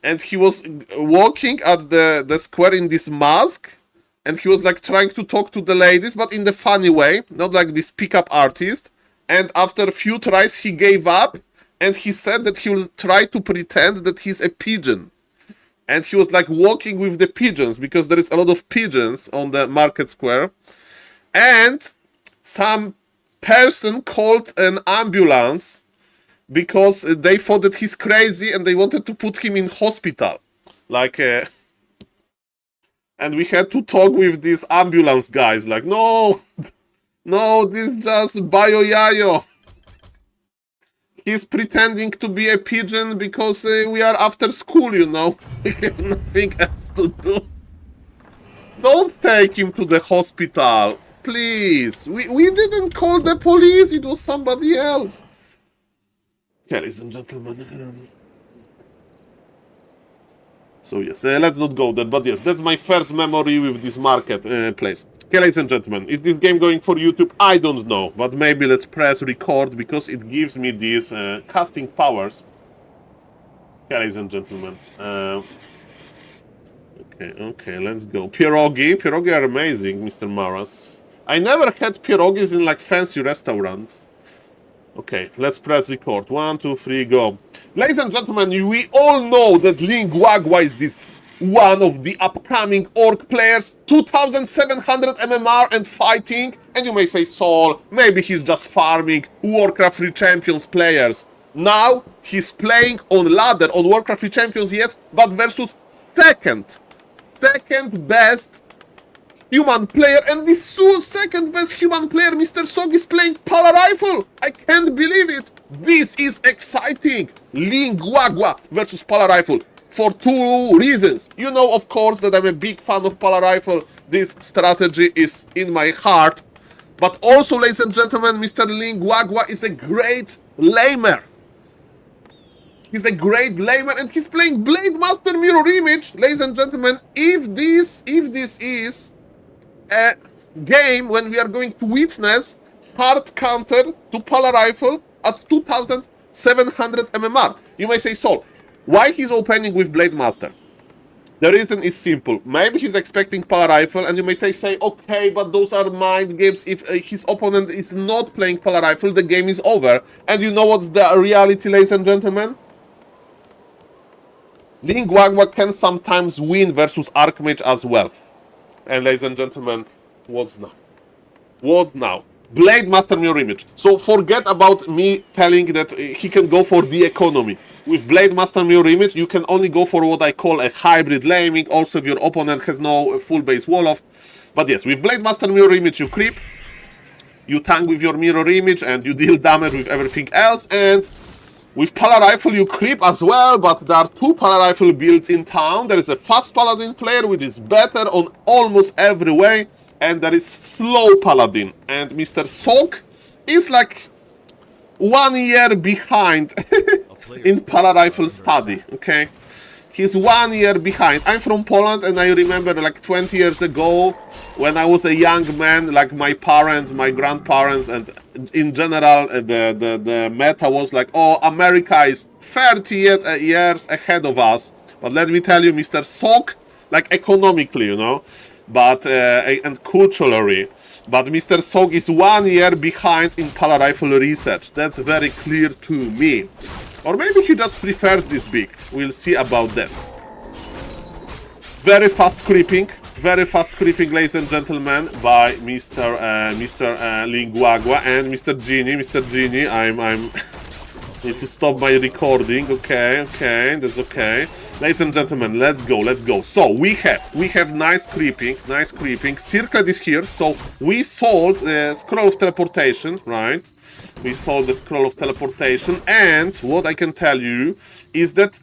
And he was walking at the square in this mask. And he was like trying to talk to the ladies, but in the funny way, not like this pickup artist. and after a few tries he gave up, and he said that he will try to pretend that he's a pigeon. And he was like walking with the pigeons, because there is a lot of pigeons on the market square. And some person called an ambulance because they thought that he's crazy and they wanted to put him in hospital. Like, and we had to talk with these ambulance guys, like, no, no, this is just Bayo Yayo. He's pretending to be a pigeon because we are after school, you know. We have nothing else to do. Don't take him to the hospital, please. We didn't call the police, it was somebody else. Okay, ladies and gentlemen. So yes, let's not go there, but yes, that's my first memory with this marketplace. Okay, ladies and gentlemen, is this game going for YouTube? I don't know, but maybe let's press record because it gives me these casting powers. Okay, ladies and gentlemen. Okay, let's go. Pierogi. Pierogi are amazing, Mr. Maras. I never had pierogis in like fancy restaurants. Okay, let's press record. 1, 2, 3, go. Ladies and gentlemen, we all know that Linguagua is this one of the upcoming orc players, 2700 MMR and fighting, and you may say, Saul, maybe he's just farming Warcraft 3 Champions players. Now, he's playing on ladder, on Warcraft 3 Champions, yes, but versus second best human player, and this second best human player, Mr. Sog, is playing Pala Rifle. I can't believe it. This is exciting. Linguagua versus Pala Rifle. For 2 reasons. You know, of course, that I'm a big fan of Pala Rifle. This strategy is in my heart. But also, ladies and gentlemen, Mr. Linguagua is a great lamer. He's a great lamer, and he's playing Blade Master Mirror Image. Ladies and gentlemen, if this is a game when we are going to witness hard counter to Pala Rifle at 2700 MMR. You may say, Saul, why he's opening with Blade Master? The reason is simple. Maybe he's expecting Pala Rifle, and you may say, okay, but those are mind games. If his opponent is not playing Pala Rifle, the game is over. And you know what's the reality, ladies and gentlemen? Linguagua can sometimes win versus Archmage as well. And ladies and gentlemen, what's now? What's now? Blade Master Mirror Image. So forget about me telling that he can go for the economy. With Blade Master Mirror Image, you can only go for what I call a hybrid laming. Also, if your opponent has no full base wall off. But yes, with Blade Master Mirror Image, you creep, you tank with your Mirror Image, and you deal damage with everything else. And with Pala Rifle, you creep as well, but there are 2 Pala Rifle builds in town. There is a fast Paladin player, which is better on almost every way, and there is slow Paladin. And Mr. Sok is like 1 year behind in Pala Rifle study, okay? He's 1 year behind. I'm from Poland, and I remember like 20 years ago, when I was a young man, like my parents, my grandparents, and in general, the meta was like, oh, America is 30 years ahead of us. But let me tell you, Mr. Sok, like economically, you know, but and culturally, but Mr. Sok is 1 year behind in Pala Rifle research. That's very clear to me. Or maybe he just prefers this big. We'll see about that. Very fast creeping, ladies and gentlemen, by Mr. Linguagua and Mr. Genie. Mr. Genie, I'm need to stop my recording. Okay, that's okay. Ladies and gentlemen, let's go. So we have nice creeping. Circlet is here, so we sold the scroll of teleportation, right? We sold the scroll of teleportation, and what I can tell you is that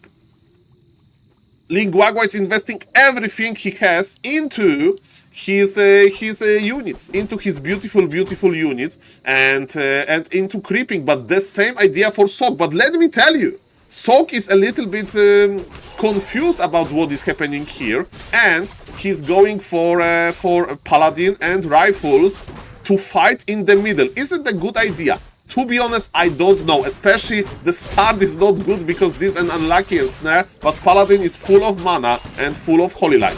Linguagua is investing everything he has into his units, into his beautiful units, and into creeping. But the same idea for Sok. But let me tell you, Sok is a little bit confused about what is happening here, and he's going for Paladin and Rifles to fight in the middle. Is it a good idea? To be honest, I don't know. Especially the start is not good because this is an unlucky and snare, but Paladin is full of mana and full of Holy Light.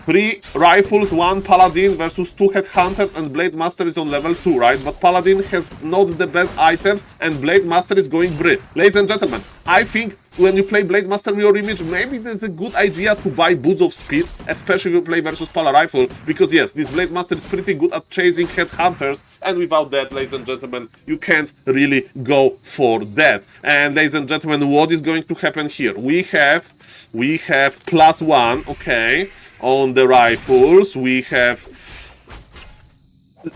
3 rifles, 1 paladin versus 2 headhunters, and Blade Master is on level 2, right? But paladin has not the best items, and Blade Master is going Bri. Ladies and gentlemen, I think when you play Blade Master Mirror Image, maybe there's a good idea to buy Boots of Speed, especially if you play versus Pala Rifle, because yes, this Blade Master is pretty good at chasing headhunters, and without that, ladies and gentlemen, you can't really go for that. And ladies and gentlemen, what is going to happen here? We have +1, okay, on the rifles. We have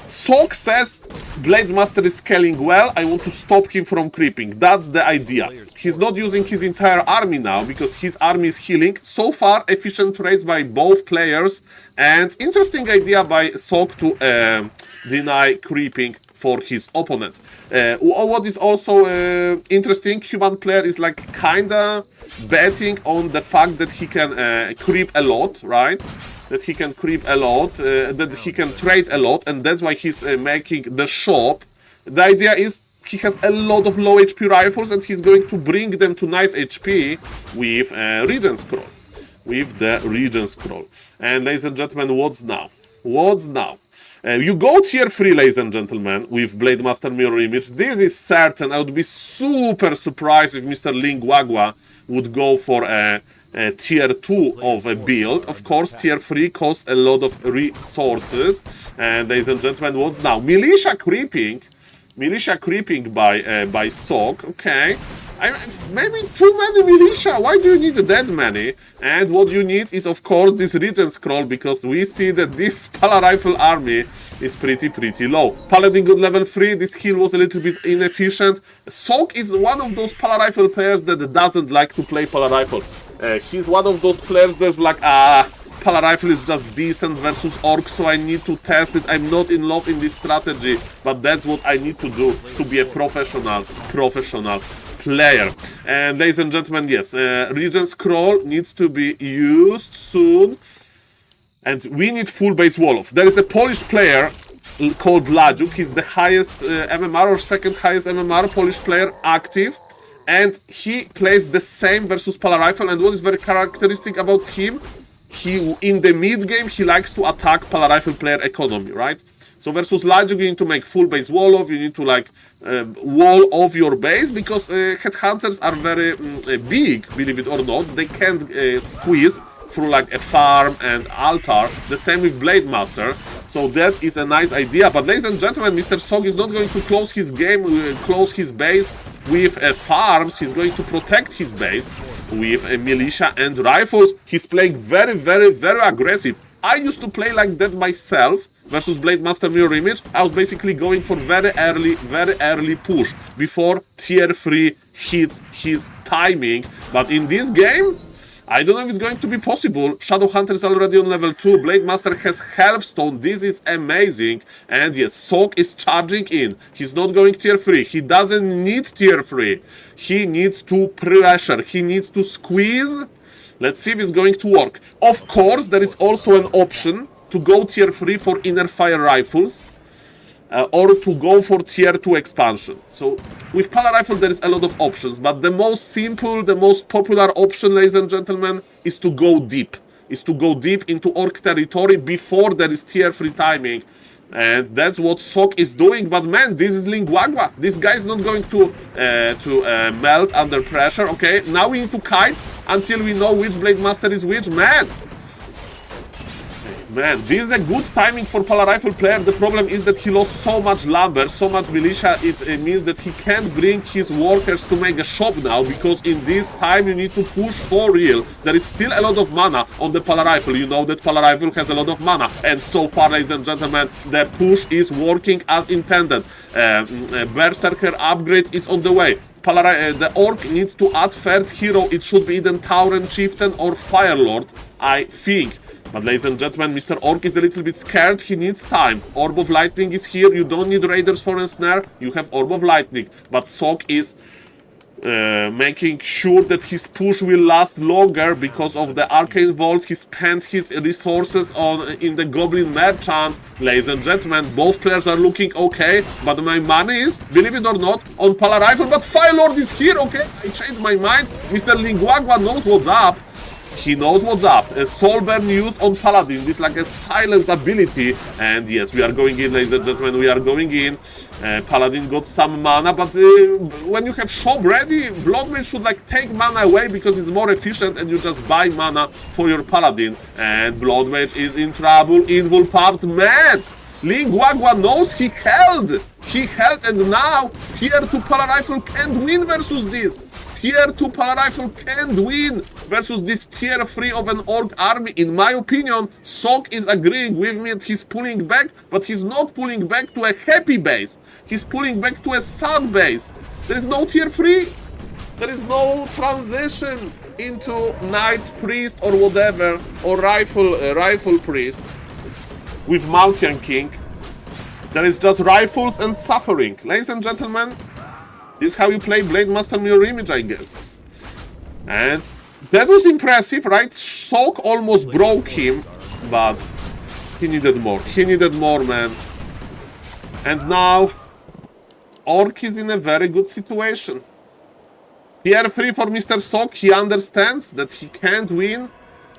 Saul says Blade Master is scaling well, I want to stop him from creeping. That's the idea. He's not using his entire army now because his army is healing. So far, efficient trades by both players, and interesting idea by Sok to deny creeping for his opponent. What is also interesting, human player is like kinda betting on the fact that he can creep a lot, right? That he can creep a lot, that he can trade a lot, and that's why he's making the shop. The idea is he has a lot of low HP rifles, and he's going to bring them to nice HP with Regen Scroll. With the Regen Scroll. And ladies and gentlemen, what's now? What's now? You go tier 3, ladies and gentlemen, with Blade Master Mirror Image. This is certain. I would be super surprised if Mr. Lingwagwa would go for a tier 2 of a build. Of course, tier 3 costs a lot of resources. And ladies and gentlemen, what's now? Militia creeping by Sok. Okay. Maybe too many militia. Why do you need that many? And what you need is, of course, this Regen Scroll, because we see that this Pala Rifle army is pretty low. Paladin got level 3. This heal was a little bit inefficient. Sok is one of those Pala Rifle players that doesn't like to play Pala Rifle. He's one of those players that's like, Pala Rifle is just decent versus Orc, so I need to test it. I'm not in love in this strategy, but that's what I need to do to be a professional player. And ladies and gentlemen, yes, Regen Scroll needs to be used soon. And we need full base Wolof. There is a Polish player called Ladziuk. He's the highest MMR or second highest MMR Polish player active. And he plays the same versus Pala Rifle. And what is very characteristic about him, in the mid game, he likes to attack Pala Rifle player economy, right? So versus Ladziuk, you need to make full base wall off, you need to like wall off your base, because headhunters are very big, believe it or not. They can't squeeze through like a farm and altar. The same with Blade Master. So that is a nice idea. But ladies and gentlemen, Mr. Sok is not going to close his game, close his base with farms. He's going to protect his base with militia and rifles. He's playing very aggressive. I used to play like that myself versus Blade Master Mirror Image. I was basically going for very early push before tier 3 hits his timing. But in this game, I don't know if it's going to be possible. Shadow Hunter is already on level 2. Blade Master has Healthstone. This is amazing. And yes, Sok is charging in. He's not going tier 3. He doesn't need tier 3. He needs to pressure. He needs to squeeze. Let's see if it's going to work. Of course, there is also an option to go tier 3 for inner fire rifles. Or to go for tier 2 expansion. So with Pala Rifle there is a lot of options, but the most simple, the most popular option, ladies and gentlemen, is to go deep. Is to go deep into Orc territory before there is tier 3 timing. And that's what Sok is doing. But man, this is Lingwagwa. This guy is not going to melt under pressure. Okay, now we need to kite until we know which Blade Master is which. Man, this is a good timing for Pala Rifle player. The problem is that he lost so much lumber, so much militia. It means that he can't bring his workers to make a shop now, because in this time you need to push for real. There is still a lot of mana on the Pala Rifle. You know that Pala Rifle has a lot of mana. And so far, ladies and gentlemen, the push is working as intended. Berserker upgrade is on the way. The Orc needs to add third hero. It should be either Tauren Chieftain or Firelord, I think. But ladies and gentlemen, Mr. Orc is a little bit scared. He needs time. Orb of Lightning is here. You don't need Raiders for a snare. You have Orb of Lightning. But Sok is making sure that his push will last longer because of the Arcane Vault. He spent his resources in the Goblin Merchant. Ladies and gentlemen, both players are looking okay. But my money is, believe it or not, on Pala Rifle. But Firelord is here. Okay, I changed my mind. Mr. Lingwagwa knows what's up. He knows what's up. Soulburn used on Paladin is like a silence ability. And yes, we are going in, ladies and gentlemen, we are going in. Paladin got some mana, but when you have shop ready, Bloodmage should like take mana away because it's more efficient and you just buy mana for your Paladin. And Bloodmage is in trouble. Invul part, man! Ling Wagwa knows he held! He held, and now Tier 2 Pala Rifle can't win versus this! Tier 2 Pala Rifle can't win versus this Tier 3 of an Orc army. In my opinion, Sok is agreeing with me and he's pulling back, but he's not pulling back to a happy base. He's pulling back to a sad base. There is no Tier 3. There is no transition into Knight Priest or whatever, or Rifle Priest with Mountain King. There is just rifles and suffering. Ladies and gentlemen, this is how you play Blade Master Mirror Image, I guess. And that was impressive, right? Sok almost broke him, but he needed more. He needed more, man. And now, Orc is in a very good situation. Tier 3 for Mr. Sok. He understands that he can't win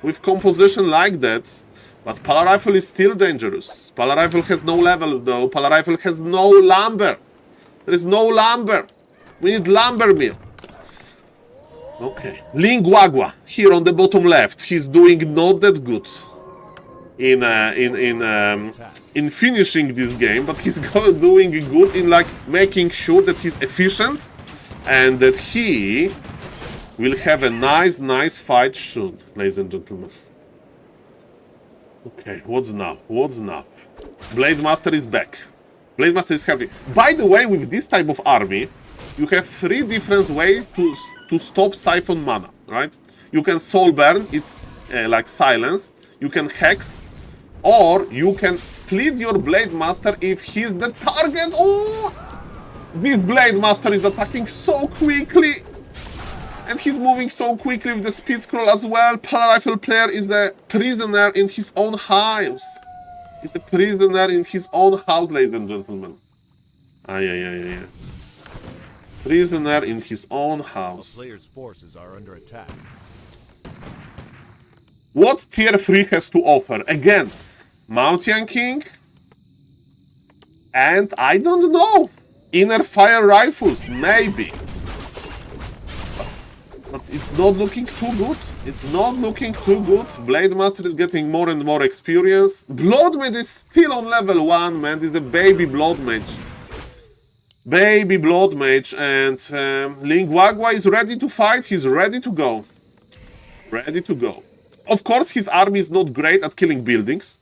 with composition like that. But Pala Rifle is still dangerous. Pala Rifle has no level though. Pala Rifle has no lumber. There is no lumber. We need lumber mill. Okay. Ling Wagwa here on the bottom left. He's doing not that good in finishing this game, but he's doing good in like making sure that he's efficient and that he will have a nice fight soon, ladies and gentlemen. Okay, what's now? What's now? Blade Master is back. Blade Master is heavy. By the way, with this type of army, you have 3 different ways to stop Siphon mana, right? You can Soul Burn, it's like silence. You can Hex. Or you can split your Blade Master if he's the target. Oh! This Blade Master is attacking so quickly. And he's moving so quickly with the speed scroll as well. Pala Rifle player is a prisoner in his own house. He's a prisoner in his own house, ladies and gentlemen. Ay. Prisoner in his own house. The player's forces are under attack. What Tier 3 has to offer? Again, Mountain King. And I don't know. Inner Fire Rifles, maybe. But it's not looking too good. It's not looking too good. Blade Master is getting more and more experience. Blood Mage is still on level 1, man. It's a baby Blood Mage. Baby Blood Mage. And Ling Wagwa is ready to fight. He's ready to go. Ready to go. Of course, his army is not great at killing buildings.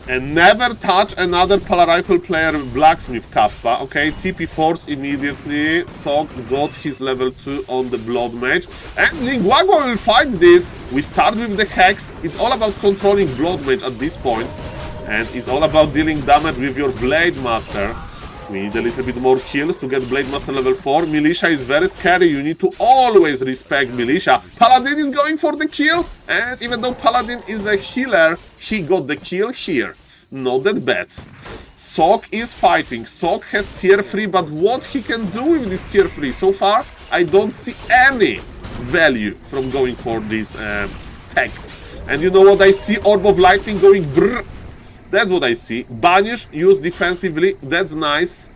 And never touch another Pala Rifle player Blacksmith Kappa. Okay, TP Force immediately. Sok got his level 2 on the Blood Mage. And Ling Wagwa will fight this. We start with the Hex. It's all about controlling Blood Mage at this point. And it's all about dealing damage with your Blade Master. We need a little bit more kills to get Blade Master level 4. Militia is very scary. You need to always respect Militia. Paladin is going for the kill. And even though Paladin is a healer, he got the kill here. Not that bad. Sok is fighting. Sok has Tier 3, but what he can do with this Tier 3? So far, I don't see any value from going for this tech. And you know what I see? Orb of Lightning going brrr. That's what I see. Banish, used defensively. That's nice.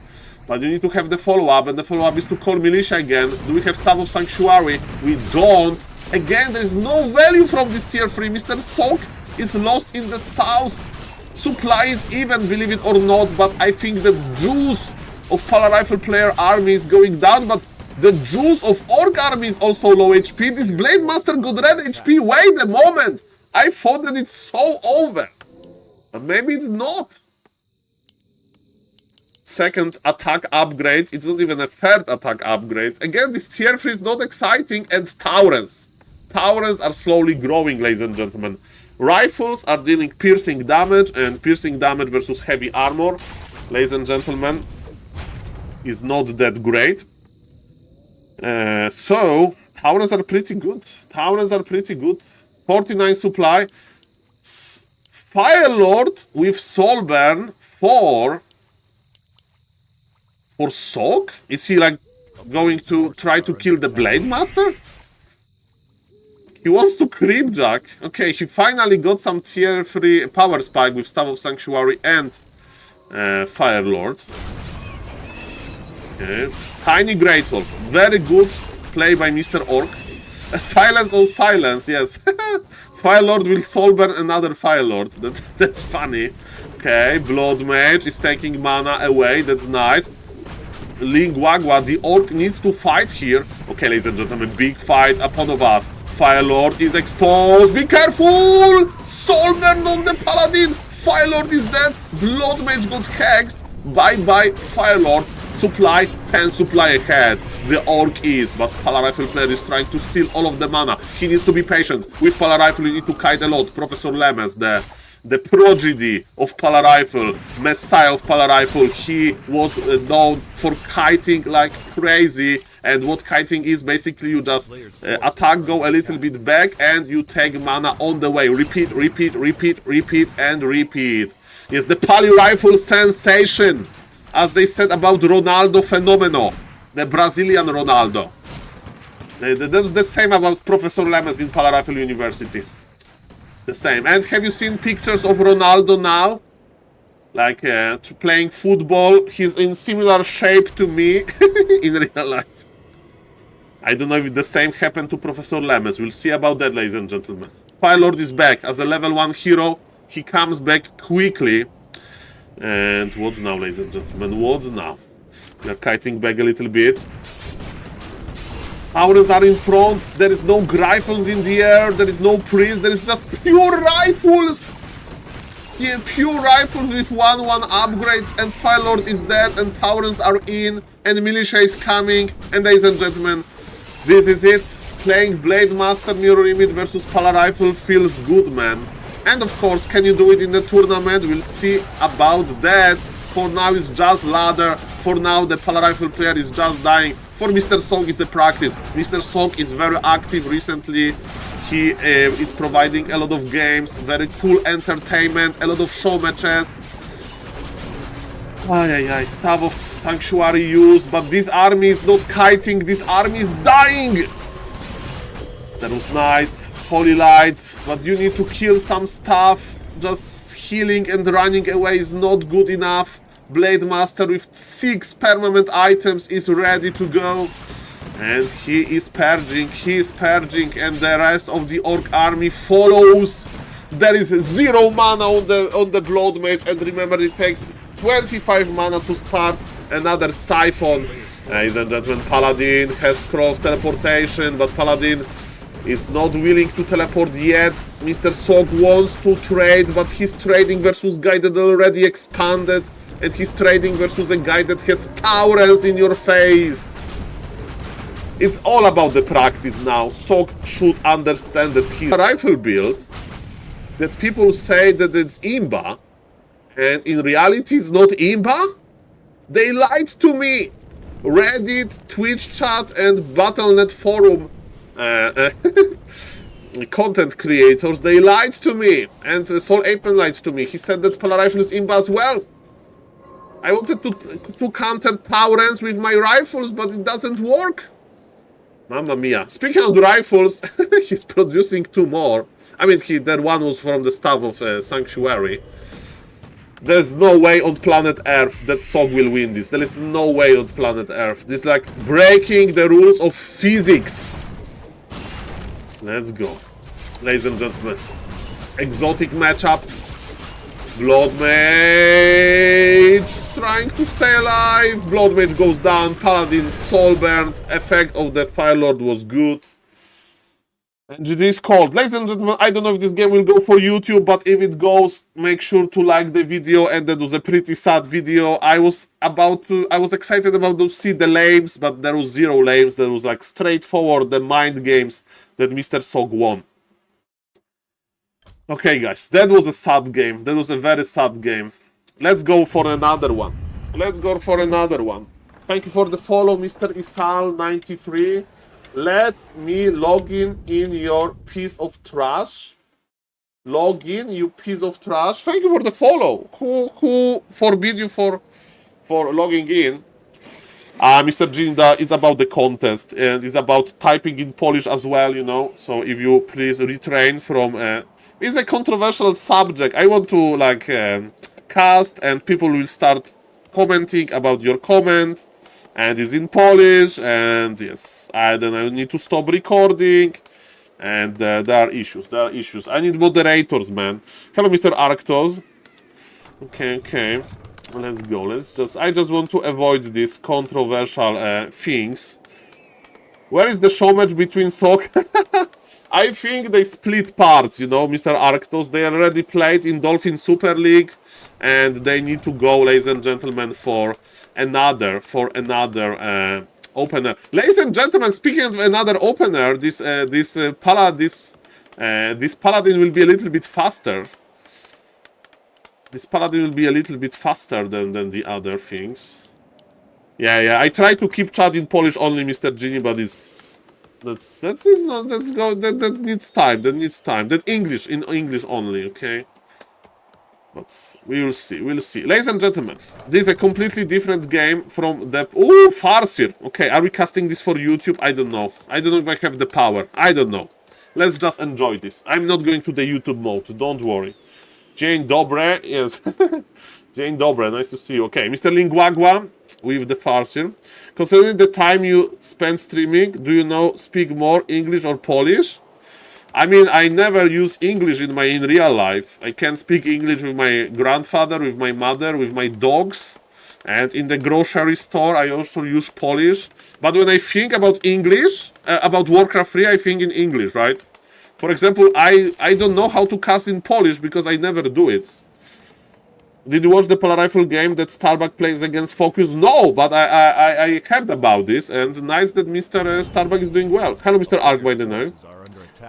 But you need to have the follow-up, and the follow-up is to call Militia again. Do we have Staff of Sanctuary? We don't. Again, there is no value from this Tier 3. Mr. Sok is lost in the south. Supply is even, believe it or not, but I think the juice of Pala Rifle player army is going down, but the juice of Orc army is also low HP. This Blade Master got red HP. Wait a moment. I thought that it's so over. But maybe it's not. Second attack upgrade. It's not even a third attack upgrade. Again, this Tier 3 is not exciting. And Taurens. Taurens are slowly growing, ladies and gentlemen. Rifles are dealing piercing damage. And piercing damage versus heavy armor, ladies and gentlemen, is not that great. So, Taurens are pretty good. Taurens are pretty good. 49 supply. Fire Lord with Soulburn for Sok? Is he like going to try to kill the Blade Master? He wants to creepjack. Okay, he finally got some tier 3 power spike with Staff of Sanctuary and Firelord. Okay. Tiny Great Wolf. Very good play by Mr. Orc. A silence on silence, yes. Firelord will soul burn another Firelord. That's funny. Okay, Blood Mage is taking mana away. That's nice. Linguagua, the Orc needs to fight here. Okay, ladies and gentlemen, big fight upon of us. Firelord is exposed. Be careful! Soul burn on the Paladin. Firelord is dead. Blood Mage got hexed. Bye-bye, Firelord. Supply, 10 supply ahead. The Orc is, but Palarifle player is trying to steal all of the mana. He needs to be patient. With Palarifle, you need to kite a lot. Professor Lemons, the prodigy of Palarifle, messiah of Palarifle, he was known for kiting like crazy. And what kiting is, basically you just attack, go a little bit back, and you take mana on the way. Repeat, repeat, repeat, repeat, and repeat. Yes, the Pali Rifle sensation, as they said about Ronaldo Fenomeno, the Brazilian Ronaldo. That's the same about Professor Lemons in Pala Rifle University. The same. And have you seen pictures of Ronaldo now? Like playing football. He's in similar shape to me in real life. I don't know if the same happened to Professor Lemons. We'll see about that, ladies and gentlemen. Firelord is back as a level 1 hero. He comes back quickly. And what's now, ladies and gentlemen? What's now? We are kiting back a little bit. Aurens are in front. There is no rifles in the air. There is no priest. There is just pure rifles. Yeah, pure rifles with 1-1 upgrades. And Firelord is dead. And Taurens are in. And Militia is coming. And ladies and gentlemen, this is it. Playing Blade Master Mirror Image versus Pala Rifle feels good, man. And of course, can you do it in the tournament? We'll see about that. For now, it's just ladder. For now, the Pala Rifle player is just dying. For Mr. Song, it's a practice. Mr. Song is very active recently. He is providing a lot of games, very cool entertainment, a lot of show matches. Staff of Sanctuary use, but this army is not kiting, this army is dying! That was nice. Holy Light, but you need to kill some stuff. Just healing and running away is not good enough. Blade Master with 6 permanent items is ready to go. And he is purging, and the rest of the Orc army follows. There is 0 mana on the Blood Mage, and remember it takes 25 mana to start another Siphon. Ladies and gentlemen, Paladin has cross teleportation, but Paladin is not willing to teleport yet. Mr. Sog wants to trade, but his trading versus guy that already expanded, and he's trading versus a guy that has Taurens in your face. It's all about the practice now. Sog should understand that his rifle build, that people say that it's Imba, and in reality it's not Imba. They lied to me. Reddit, Twitch chat, and Battle.net forum content creators, they lied to me. And SaulApeMan lied to me. He said that Pala Rifle is Imba as well. I wanted to counter Taurens with my rifles, but it doesn't work. Mamma mia. Speaking of rifles, he's producing 2 more. I mean, that one was from the Staff of Sanctuary. There's no way on planet Earth that Sog will win this. There is no way on planet Earth. This is like breaking the rules of physics. Let's go. Ladies and gentlemen. Exotic matchup. Blood Mage trying to stay alive. Blood Mage goes down. Paladin soul burned. Effect of the Firelord was good. And it is cold. Ladies and gentlemen, I don't know if this game will go for YouTube, but if it goes, make sure to like the video. And that was a pretty sad video. I was excited about to see the lames, but there was 0 lames. There was like straightforward the mind games that Mr. Sog won. Okay, guys, that was a sad game. That was a very sad game. Let's go for another one. Thank you for the follow, Mr. Isal93. Let me log in your piece of trash. Log in, you piece of trash. Thank you for the follow. Who forbid you for logging in? Mr. Ginda, it's about the contest and it's about typing in Polish as well, you know. So if you please retrain from, it's a controversial subject. I want to like cast and people will start commenting about your comment, and it's in Polish. And yes, then I need to stop recording. And there are issues. There are issues. I need moderators, man. Hello, Mr. Arctos. Okay, okay. Let's go. I just want to avoid these controversial things. Where is the show match between soccer? I think they split parts, you know, Mr. Arctos. They already played in Dolphin Super League, and they need to go, ladies and gentlemen, for another opener. Ladies and gentlemen, speaking of another opener, this paladin will be a little bit faster. This paladin will be a little bit faster than the other things. Yeah. I try to keep chat in Polish only, Mr. Genie, but that needs time. That needs time. That English in English only, okay? But we will see. We'll see. Ladies and gentlemen, this is a completely different game from the... Ooh, Farseer. Okay, are we casting this for YouTube? I don't know. I don't know if I have the power. I don't know. Let's just enjoy this. I'm not going to the YouTube mode. Don't worry. Dzień dobry. Yes. Dzień dobry. Nice to see you. Okay, Mr. Linguagua with the Farseer. Considering the time you spend streaming, do you speak more English or Polish? I mean, I never use English in real life. I can speak English with my grandfather, with my mother, with my dogs. And in the grocery store, I also use Polish. But when I think about English, about Warcraft 3, I think in English, right? For example, I don't know how to cast in Polish because I never do it. Did you watch the Polar Rifle game that Starbuck plays against Focus? No, but I heard about this, and nice that Mr. Starbuck is doing well. Hello, Mr. Ark, by the name.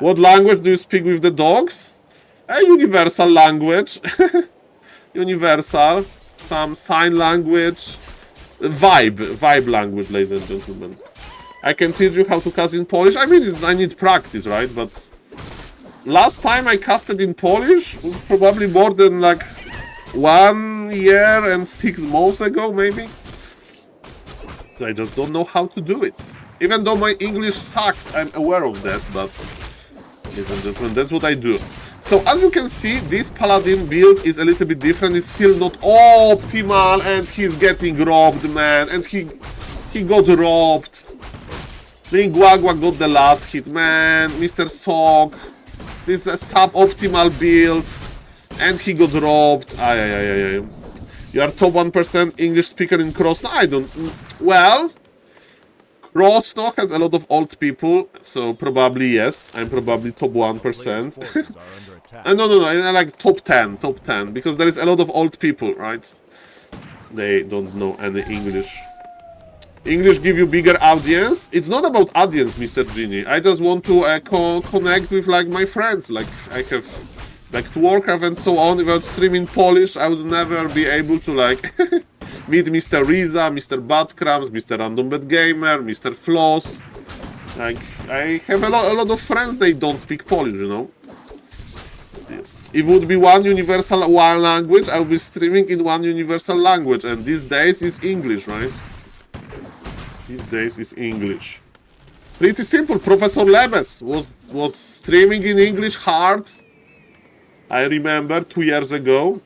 What language do you speak with the dogs? A universal language. Universal. Some sign language. Vibe language, ladies and gentlemen. I can teach you how to cast in Polish. I mean, I need practice, right? But last time I casted in Polish was probably more than like 1 year and 6 months ago, maybe. I just don't know how to do it. Even though my English sucks, I'm aware of that, but ladies and gentlemen, that's what I do. So as you can see, this paladin build is a little bit different. It's still not optimal, and he's getting robbed, man. And he got robbed. Linguagua got the last hit, man. Mr. Sog. This is a suboptimal build. And he got robbed. You are top 1% English speaker in Krosno? I don't... Well... Krosno has a lot of old people, so probably yes. I'm probably top 1%. No, like top 10, because there is a lot of old people, right? They don't know any English. English give you bigger audience? It's not about audience, Mr. Genie. I just want to connect with like my friends. Like I have like to Warcraft and so on. Without streaming Polish, I would never be able to like meet Mr. Riza, Mr. Badkrams, Mr. Random Bad Gamer, Mr. Floss. Like I have a lot of friends. They don't speak Polish, you know. Yes. If it would be one universal language, I would be streaming in one universal language, and these days is English, right? These days is English. Pretty simple. Professor Lebes was streaming in English hard. I remember 2 years ago.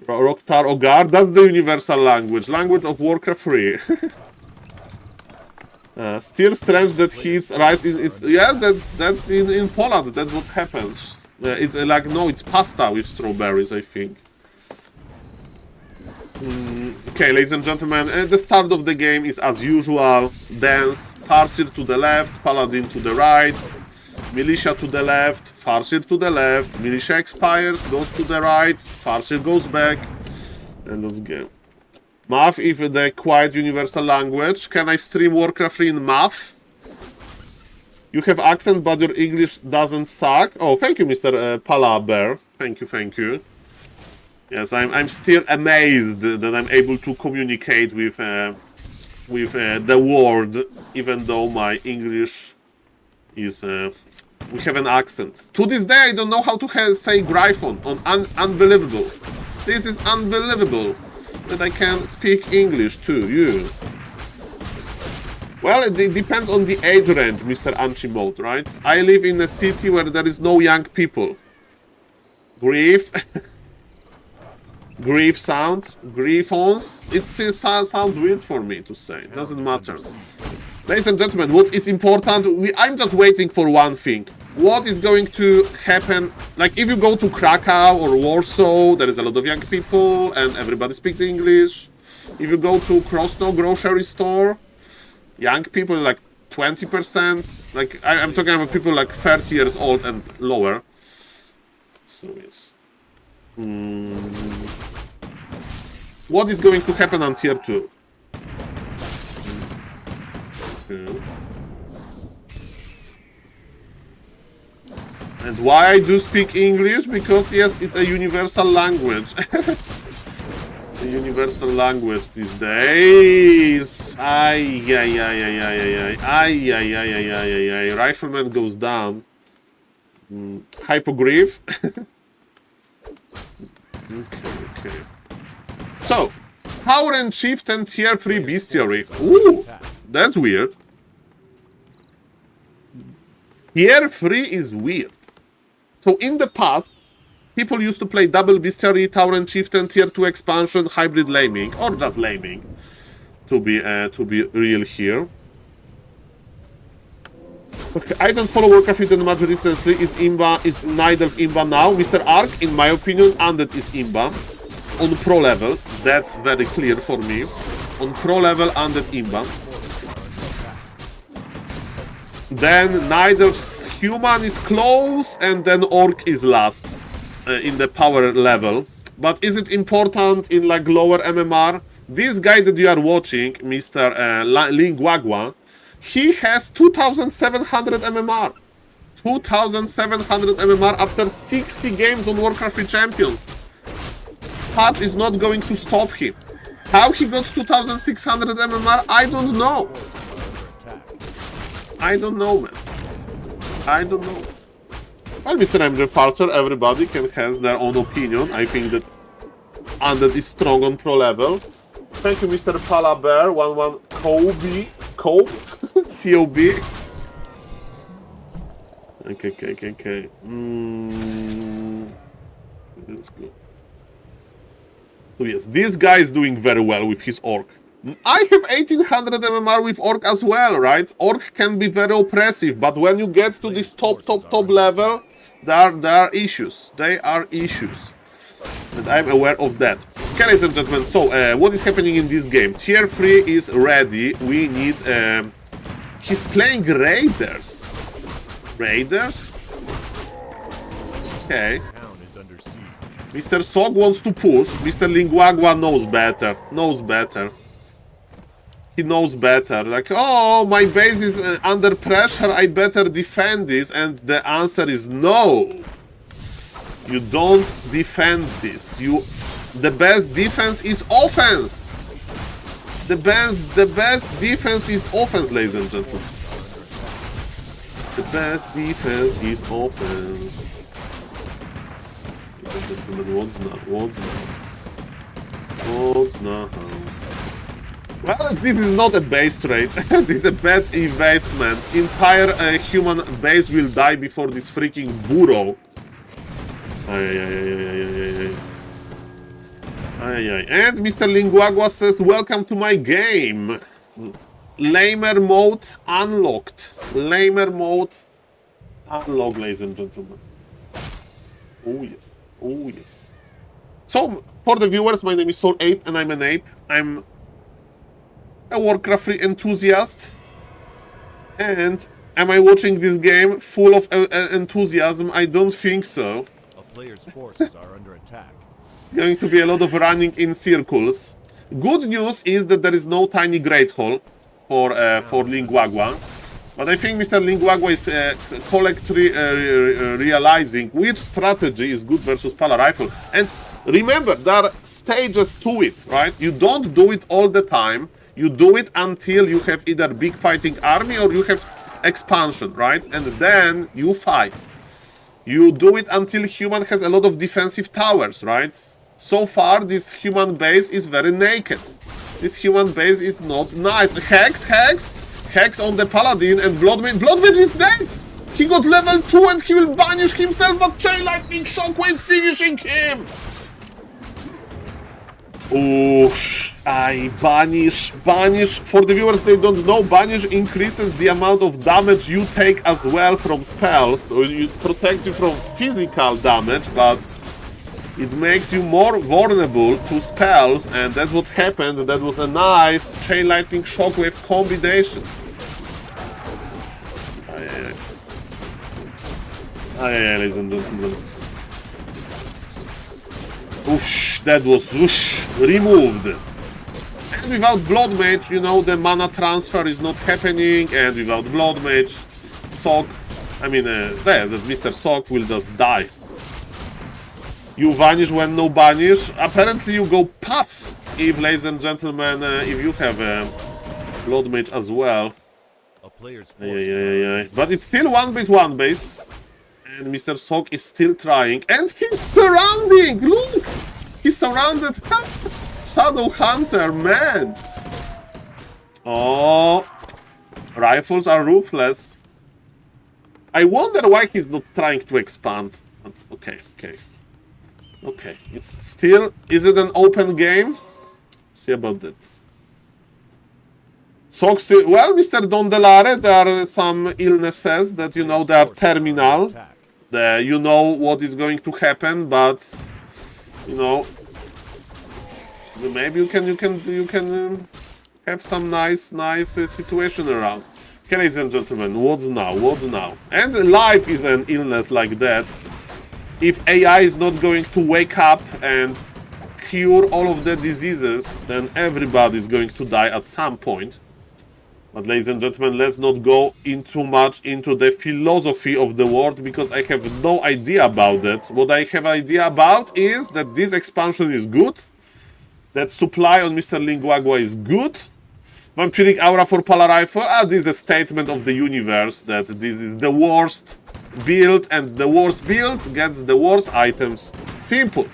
Rocktar Ogar, that's the universal language of Warcraft 3. Still strange that he's rice in it's yeah, that's in Poland. That's what happens. It's like no, it's pasta with strawberries, I think. Okay, ladies and gentlemen, the start of the game is as usual. Dance, Farseer to the left, Paladin to the right, Militia to the left, Farseer to the left, Militia expires, goes to the right, Farseer goes back, and let's go. Math is the quiet universal language. Can I stream Warcraft 3 in math? You have accent, but your English doesn't suck. Oh, thank you, Mr. Palabear. Thank you. Yes, I'm still amazed that I'm able to communicate with the world, even though my English is... we have an accent. To this day, I don't know how to say Gryphon. Unbelievable. This is unbelievable. that I can speak English to you. Well, it depends on the age range, Mr. Anchi-Mode, right? I live in a city where there is no young people. Grief. Grief sound. Griefons. It sounds weird for me to say. It doesn't matter. Ladies and gentlemen, what is important? I'm just waiting for one thing. What is going to happen? Like, if you go to Krakow or Warsaw, there is a lot of young people and everybody speaks English. If you go to Krosno grocery store, young people like 20%. Like, I'm talking about people like 30 years old and lower. So, yes. What is going to happen on tier 2? Okay. And why I do speak English? Because, yes, it's a universal language. It's a universal language these days. Ay. Rifleman goes down. Hypogriff. Okay. So, Power and Chieftain tier 3 bestiary. Ooh, that's weird. Tier 3 is weird. So in the past, people used to play double bestiary, Tower and Chieftain, tier 2 expansion, hybrid laming, or just laming, to be real here. Okay, I don't follow Warcraft in the majority 3 is Imba, is neither Imba now. Mr. Ark, in my opinion, Undead is Imba. On pro level, that's very clear for me. On pro level, Undead Imba. Then neither Human is close, and then Orc is last in the power level. But is it important in like lower MMR? This guy that you are watching, Mr. Lingwagwa, he has 2700 MMR. 2700 MMR after 60 games on Warcraft 3 Champions. Patch is not going to stop him. How he got 2600 MMR, I don't know. I don't know, man. I don't know. Well, Mr. MJ Farcher, everybody can have their own opinion. I think that Undead is strong on pro level. Thank you, Mr. Palabear. 1-1 Kobe. C-O-B. Okay. Let's go. So yes, this guy is doing very well with his Orc. I have 1800 MMR with Orc as well, right? Orc can be very oppressive, but when you get to this top level, there are issues. They are issues. And I'm aware of that. Okay, ladies and gentlemen, so what is happening in this game? Tier 3 is ready. We need... he's playing Raiders. Raiders? Okay. Mr. Sog wants to push. Mr. Lingwagwa knows better. He knows better. Like, oh, my base is under pressure. I better defend this. And the answer is no. You don't defend this. The best defense is offense. The best defense is offense, ladies and gentlemen. The best defense is offense. What's now? Well, this is not a base trade. This is a bad investment. Entire human base will die before this freaking burrow. And Mr. Lingwagwa says, welcome to my game. Lamer mode unlocked. Lamer mode unlocked, ladies and gentlemen. Oh yes. Oh yes. So, for the viewers, my name is SaulApe and I'm an ape. I'm a Warcraft 3 enthusiast. And am I watching this game full of enthusiasm? I don't think so. A player's forces are under attack. Going to be a lot of running in circles. Good news is that there is no tiny Great Hall for Lingwagwa. But I think Mr. Lingwagwa is collectively realizing which strategy is good versus Pala Rifle. And remember, there are stages to it, right? You don't do it all the time. You do it until you have either big fighting army or you have expansion, right? And then you fight. You do it until human has a lot of defensive towers, right? So far, this human base is very naked. This human base is not nice. Hex on the Paladin and Bloodmage. Bloodmage is dead! He got level 2 and he will banish himself, but Chain Lightning Shockwave finishing him! Oosh, I banish. For the viewers, they don't know, banish increases the amount of damage you take as well from spells. So it protects you from physical damage, but it makes you more vulnerable to spells, and that's what happened. That was a nice Chain Lightning Shockwave combination. Aye, ladies and gentlemen. Whoosh, that was whoosh, removed. And without Blood Mage, you know, the mana transfer is not happening, and without Blood Mage, Mr. Sock will just die. You vanish when no banish. Apparently you go puff if, ladies and gentlemen, if you have a Blood Mage as well. But it's still one base. And Mr. Sock is still trying. And he's surrounding! Look! He's surrounded. Shadow Hunter, man! Oh. Rifles are ruthless. I wonder why he's not trying to expand. But okay. Okay, it's still... Is it an open game? See about that. Sox... Well, Mr. Dondelare, there are some illnesses that, you know, they are terminal. You know what is going to happen, but... You know... Maybe you can have some nice situation around. Okay, ladies and gentlemen, what's now? And life is an illness like that. If AI is not going to wake up and cure all of the diseases, then everybody is going to die at some point. But ladies and gentlemen, let's not go too much into the philosophy of the world, because I have no idea about that. What I have idea about is that this expansion is good, that supply on Mr. Linguagua is good. Vampiric Aura for Palarifle, this is a statement of the universe that this is the worst build, and the worst build gets the worst items. Simple.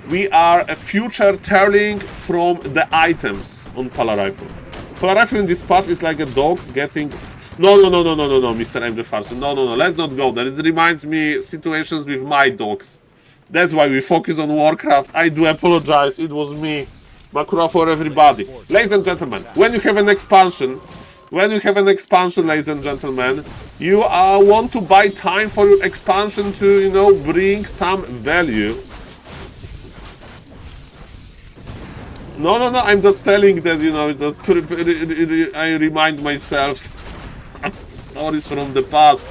We are a future telling from the items on Palarifle. Palarifle in this part is like a dog getting... No, Mr. MJ Farson. No, let's not go there. It reminds me situations with my dogs. That's why we focus on Warcraft. I do apologize, it was me. Makura for everybody. Ladies and gentlemen, when you have an expansion, ladies and gentlemen, you want to buy time for your expansion to, you know, bring some value. No, I'm just telling that, you know, just I remind myself stories from the past.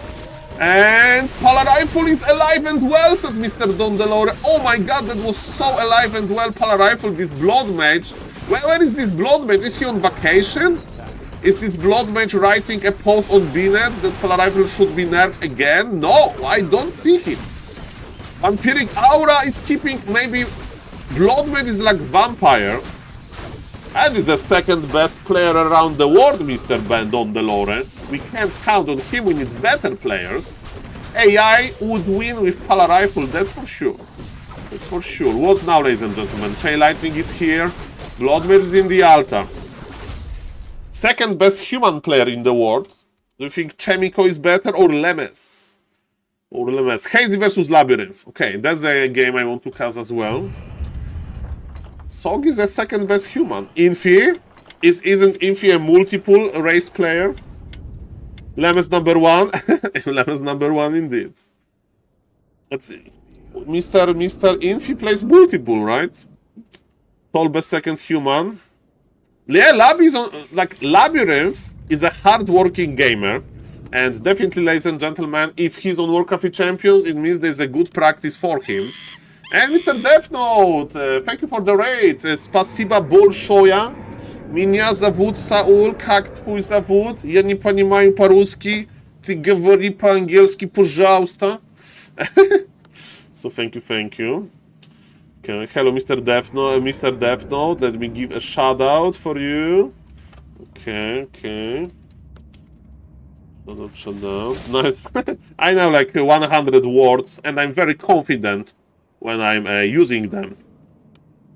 And Palarifle is alive and well, says Mr. Dondelore. Oh my god, that was so alive and well, Palarifle, this Blood Mage. Where is this Blood Mage? Is he on vacation? Is this Blood Mage writing a post on BNet that Palarifle should be nerfed again? No, I don't see him. Vampiric Aura is keeping, maybe Blood Mage is like Vampire. And is the second best player around the world, Mr. Ben Dondelore. We can't count on him, we need better players. AI would win with Palarifle, that's for sure. That's for sure. What's now, ladies and gentlemen? Chain Lightning is here. Blood Mage is in the altar. Second best human player in the world. Do you think Chemico is better or Lemes? Hazy versus Labyrinth. Okay, that's a game I want to cast as well. Sog is a second best human. Infi? Isn't Infi a multiple race player? Lemes number one. Lemes number one indeed. Let's see. Mr. Infi plays multiple, right? Soul best second human. Yeah, Labyrinth is a hard-working gamer. And definitely, ladies and gentlemen, if he's on Warcraft Champions, it means there's a good practice for him. And Mr. Death Note, thank you for the raid. Spasiba Bolshoya. Меня зовут Saul, как твой зовут? Я не понимаю по-русски. Ты говори по-английски, пожалуйста. So thank you. Okay, hello, Mr. Death Note. Let me give a shout out for you. Okay. Shut down. Nice. I know like 100 words, and I'm very confident when I'm using them.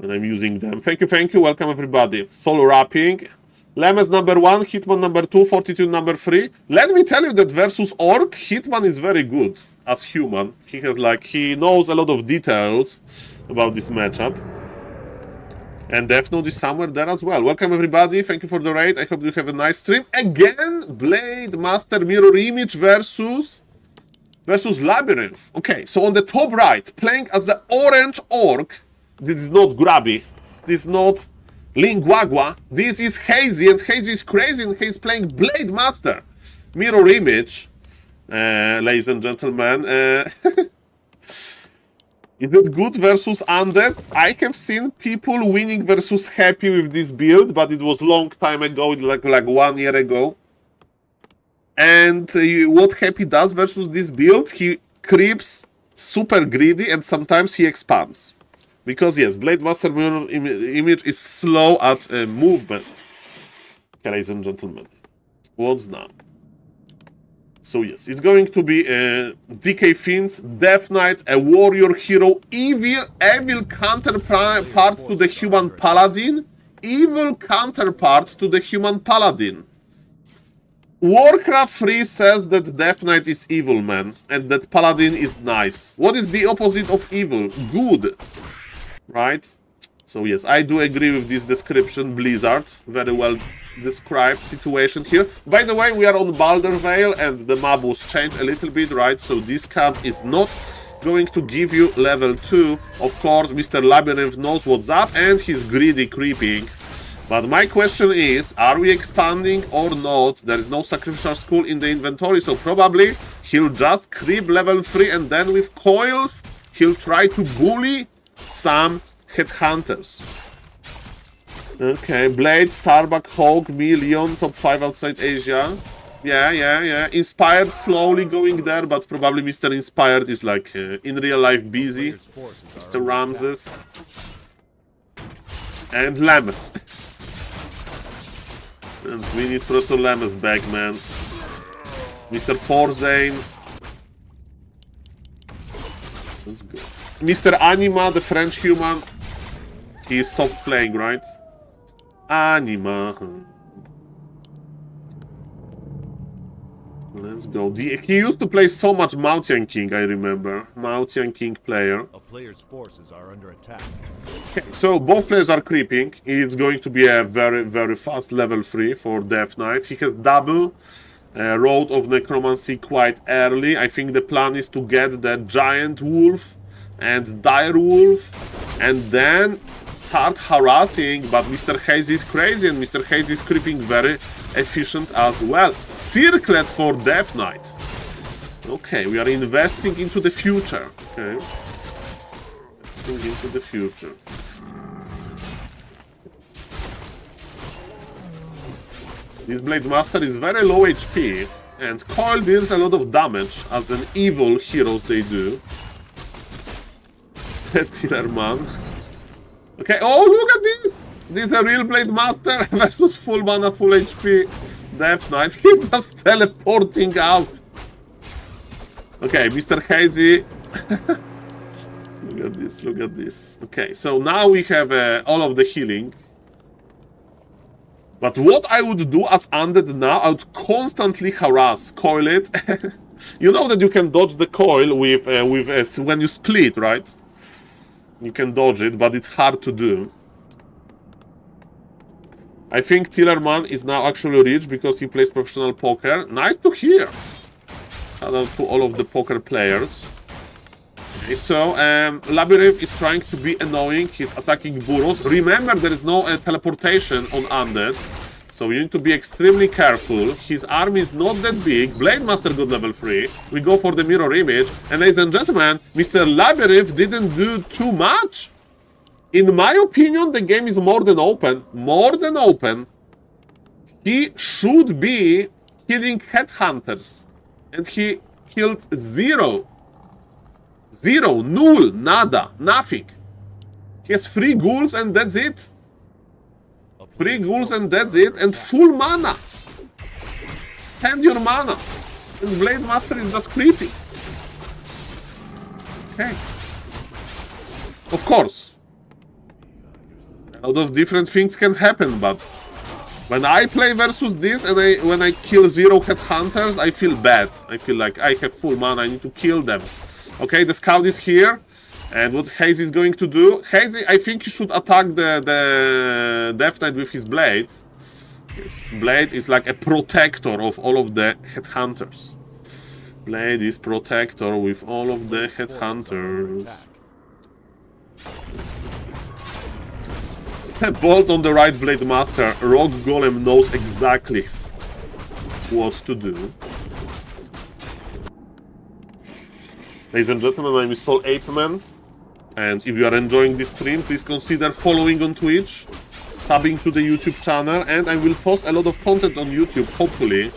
And I'm using them. Thank you, welcome everybody. Solo wrapping. Lemes number 1, Hitman number 2, Fortitude number 3. Let me tell you that versus Orc, Hitman is very good as human. He knows a lot of details about this matchup. And Death Note is somewhere there as well. Welcome everybody, thank you for the raid. I hope you have a nice stream. Again, Blade Master Mirror Image versus Labyrinth. Okay, so on the top right, playing as the orange Orc. This is not Grubby. This is not Linguagua. This is Hazy, and Hazy is crazy, and he's playing Blade Master. Mirror Image, ladies and gentlemen. Is it good versus Undead? I have seen people winning versus Happy with this build, but it was long time ago, like 1 year ago. And what Happy does versus this build, he creeps super greedy, and sometimes he expands. Because yes, Blade Master Mirror Image is slow at movement. Okay, ladies and gentlemen. What's now? So yes, it's going to be DK Fiends, Death Knight, a warrior hero, evil counterpart to the human paladin. Evil counterpart to the human paladin. Warcraft 3 says that Death Knight is evil, man, and that paladin is nice. What is the opposite of evil? Good. Right? So yes, I do agree with this description, Blizzard. Very well described situation here. By the way, we are on Balder Vale and the map was changed a little bit, right? So this camp is not going to give you level 2. Of course, Mr. Labyrinth knows what's up and he's greedy creeping. But my question is, are we expanding or not? There is no sacrificial skull in the inventory, so probably he'll just creep level 3 and then with coils, he'll try to bully some headhunters. Okay, Blade, Starbuck, Hawk, Million, top 5 outside Asia. Yeah. Inspired slowly going there, but probably Mr. Inspired is like in real life busy. Mr. Ramses. And Lamas. And we need Professor Lamas back, man. Mr. Forzane. Let's go. Mr. Anima, the French human, he stopped playing, right? Anima. Let's go. He used to play so much Mountain King, I remember. Mountain King player. A player's forces are under attack. Okay, so both players are creeping. It's going to be a very, very fast level 3 for Death Knight. He has double Road of Necromancy quite early. I think the plan is to get the Giant Wolf and Dire Wolf and then start harassing, but Mr. Hazy is crazy and Mr. Hazy is creeping very efficient as well. Circlet for Death Knight. Okay, we are investing into the future. Okay. Investing into the future. This Blade Master is very low HP and Coil deals a lot of damage as an evil heroes they do. Tillerman. Okay, oh look at this! This is a real Blade Master versus full mana, full HP Death Knight. He's just teleporting out. Okay, Mr. Hazy. Look at this. Okay, so now we have all of the healing. But what I would do as Undead now, I would constantly harass, coil it. You know that you can dodge the coil with when you split, right? You can dodge it, but it's hard to do. I think Tillerman is now actually rich because he plays professional poker. Nice to hear. Shout out to all of the poker players. Okay, so Labyrinth is trying to be annoying. He's attacking burrows. Remember, there is no teleportation on Undead. So you need to be extremely careful. His army is not that big. Blade Master got level 3. We go for the mirror image. And ladies and gentlemen, Mr. Labyrinth didn't do too much. In my opinion, the game is more than open. More than open. He should be killing headhunters. And he killed 0. 0, null, nada, nothing. He has 3 ghouls and that's it. 3 ghouls and that's it. And full mana. Spend your mana. And Blade Master is just creeping. Okay. Of course. A lot of different things can happen, but when I play versus this and when I kill 0 headhunters, I feel bad. I feel like I have full mana, I need to kill them. Okay, the scout is here. And what Hazy is going to do? Hazy, I think he should attack the Death Knight with his blade. His blade is like a protector of all of the headhunters. Blade is protector with all of the headhunters. Bolt on the right, Blade Master. Rogue Golem knows exactly what to do. Ladies and gentlemen, my name is SaulApeMan. And if you are enjoying this stream, please consider following on Twitch, subbing to the YouTube channel, and I will post a lot of content on YouTube, hopefully.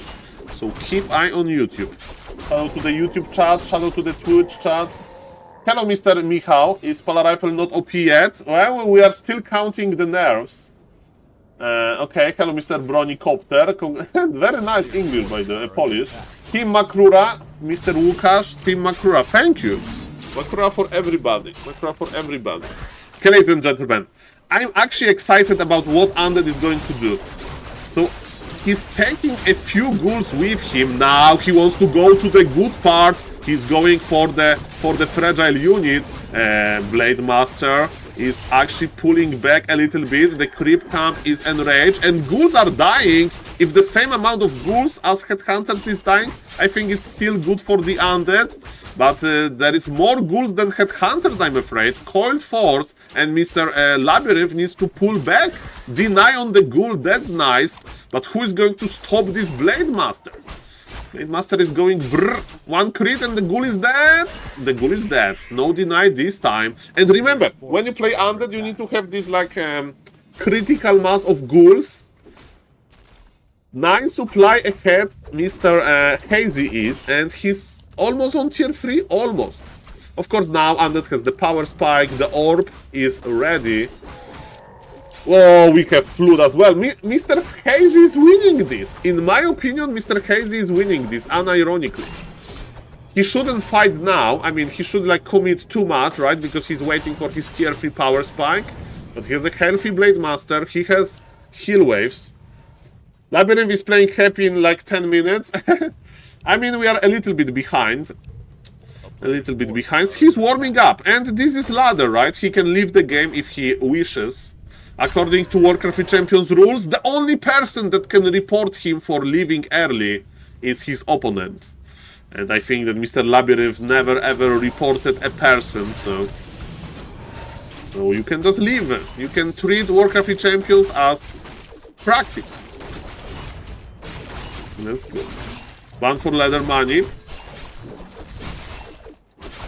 So keep eye on YouTube. Shout out to the YouTube chat, shout out to the Twitch chat. Hello, Mr. Michał. Is Pala Rifle not OP yet? Well, we are still counting the nerves. Okay, hello, Mr. Bronicopter. Very nice English, by the Polish. Team Makrura, Mr. Łukasz, Team Makrura. Thank you. Makrura for everybody. Makrura for everybody. Okay, ladies and gentlemen, I'm actually excited about what Undead is going to do. So, he's taking a few ghouls with him. Now he wants to go to the good part. He's going for the fragile unit. Blade Master is actually pulling back a little bit. The creep camp is enraged, and ghouls are dying. If the same amount of ghouls as headhunters is dying, I think it's still good for the undead. But there is more ghouls than headhunters, I'm afraid. Coiled Force and Mr. Labyrinth needs to pull back. Deny on the ghoul, that's nice. But who is going to stop this Blade Master? Blade Master is going brrr. One crit and the ghoul is dead. The ghoul is dead. No deny this time. And remember, when you play undead, you need to have this like critical mass of ghouls. 9 supply ahead Mr. Hazy is, and he's almost on tier 3, almost. Of course, now Undead has the power spike, the orb is ready. Oh, we have Flood as well. Mr. Hazy is winning this. In my opinion, Mr. Hazy is winning this, unironically. He shouldn't fight now. I mean, he should like commit too much, right? Because he's waiting for his tier 3 power spike. But he has a healthy Blade Master. He has heal waves. Labyrinth is playing happy in like 10 minutes. I mean, we are a little bit behind. A little bit behind. He's warming up. And this is ladder, right? He can leave the game if he wishes. According to Warcraft Champions rules, the only person that can report him for leaving early is his opponent. And I think that Mr. Labyrinth never ever reported a person, so you can just leave. You can treat Warcraft Champions as practice. That's good. One for leather money.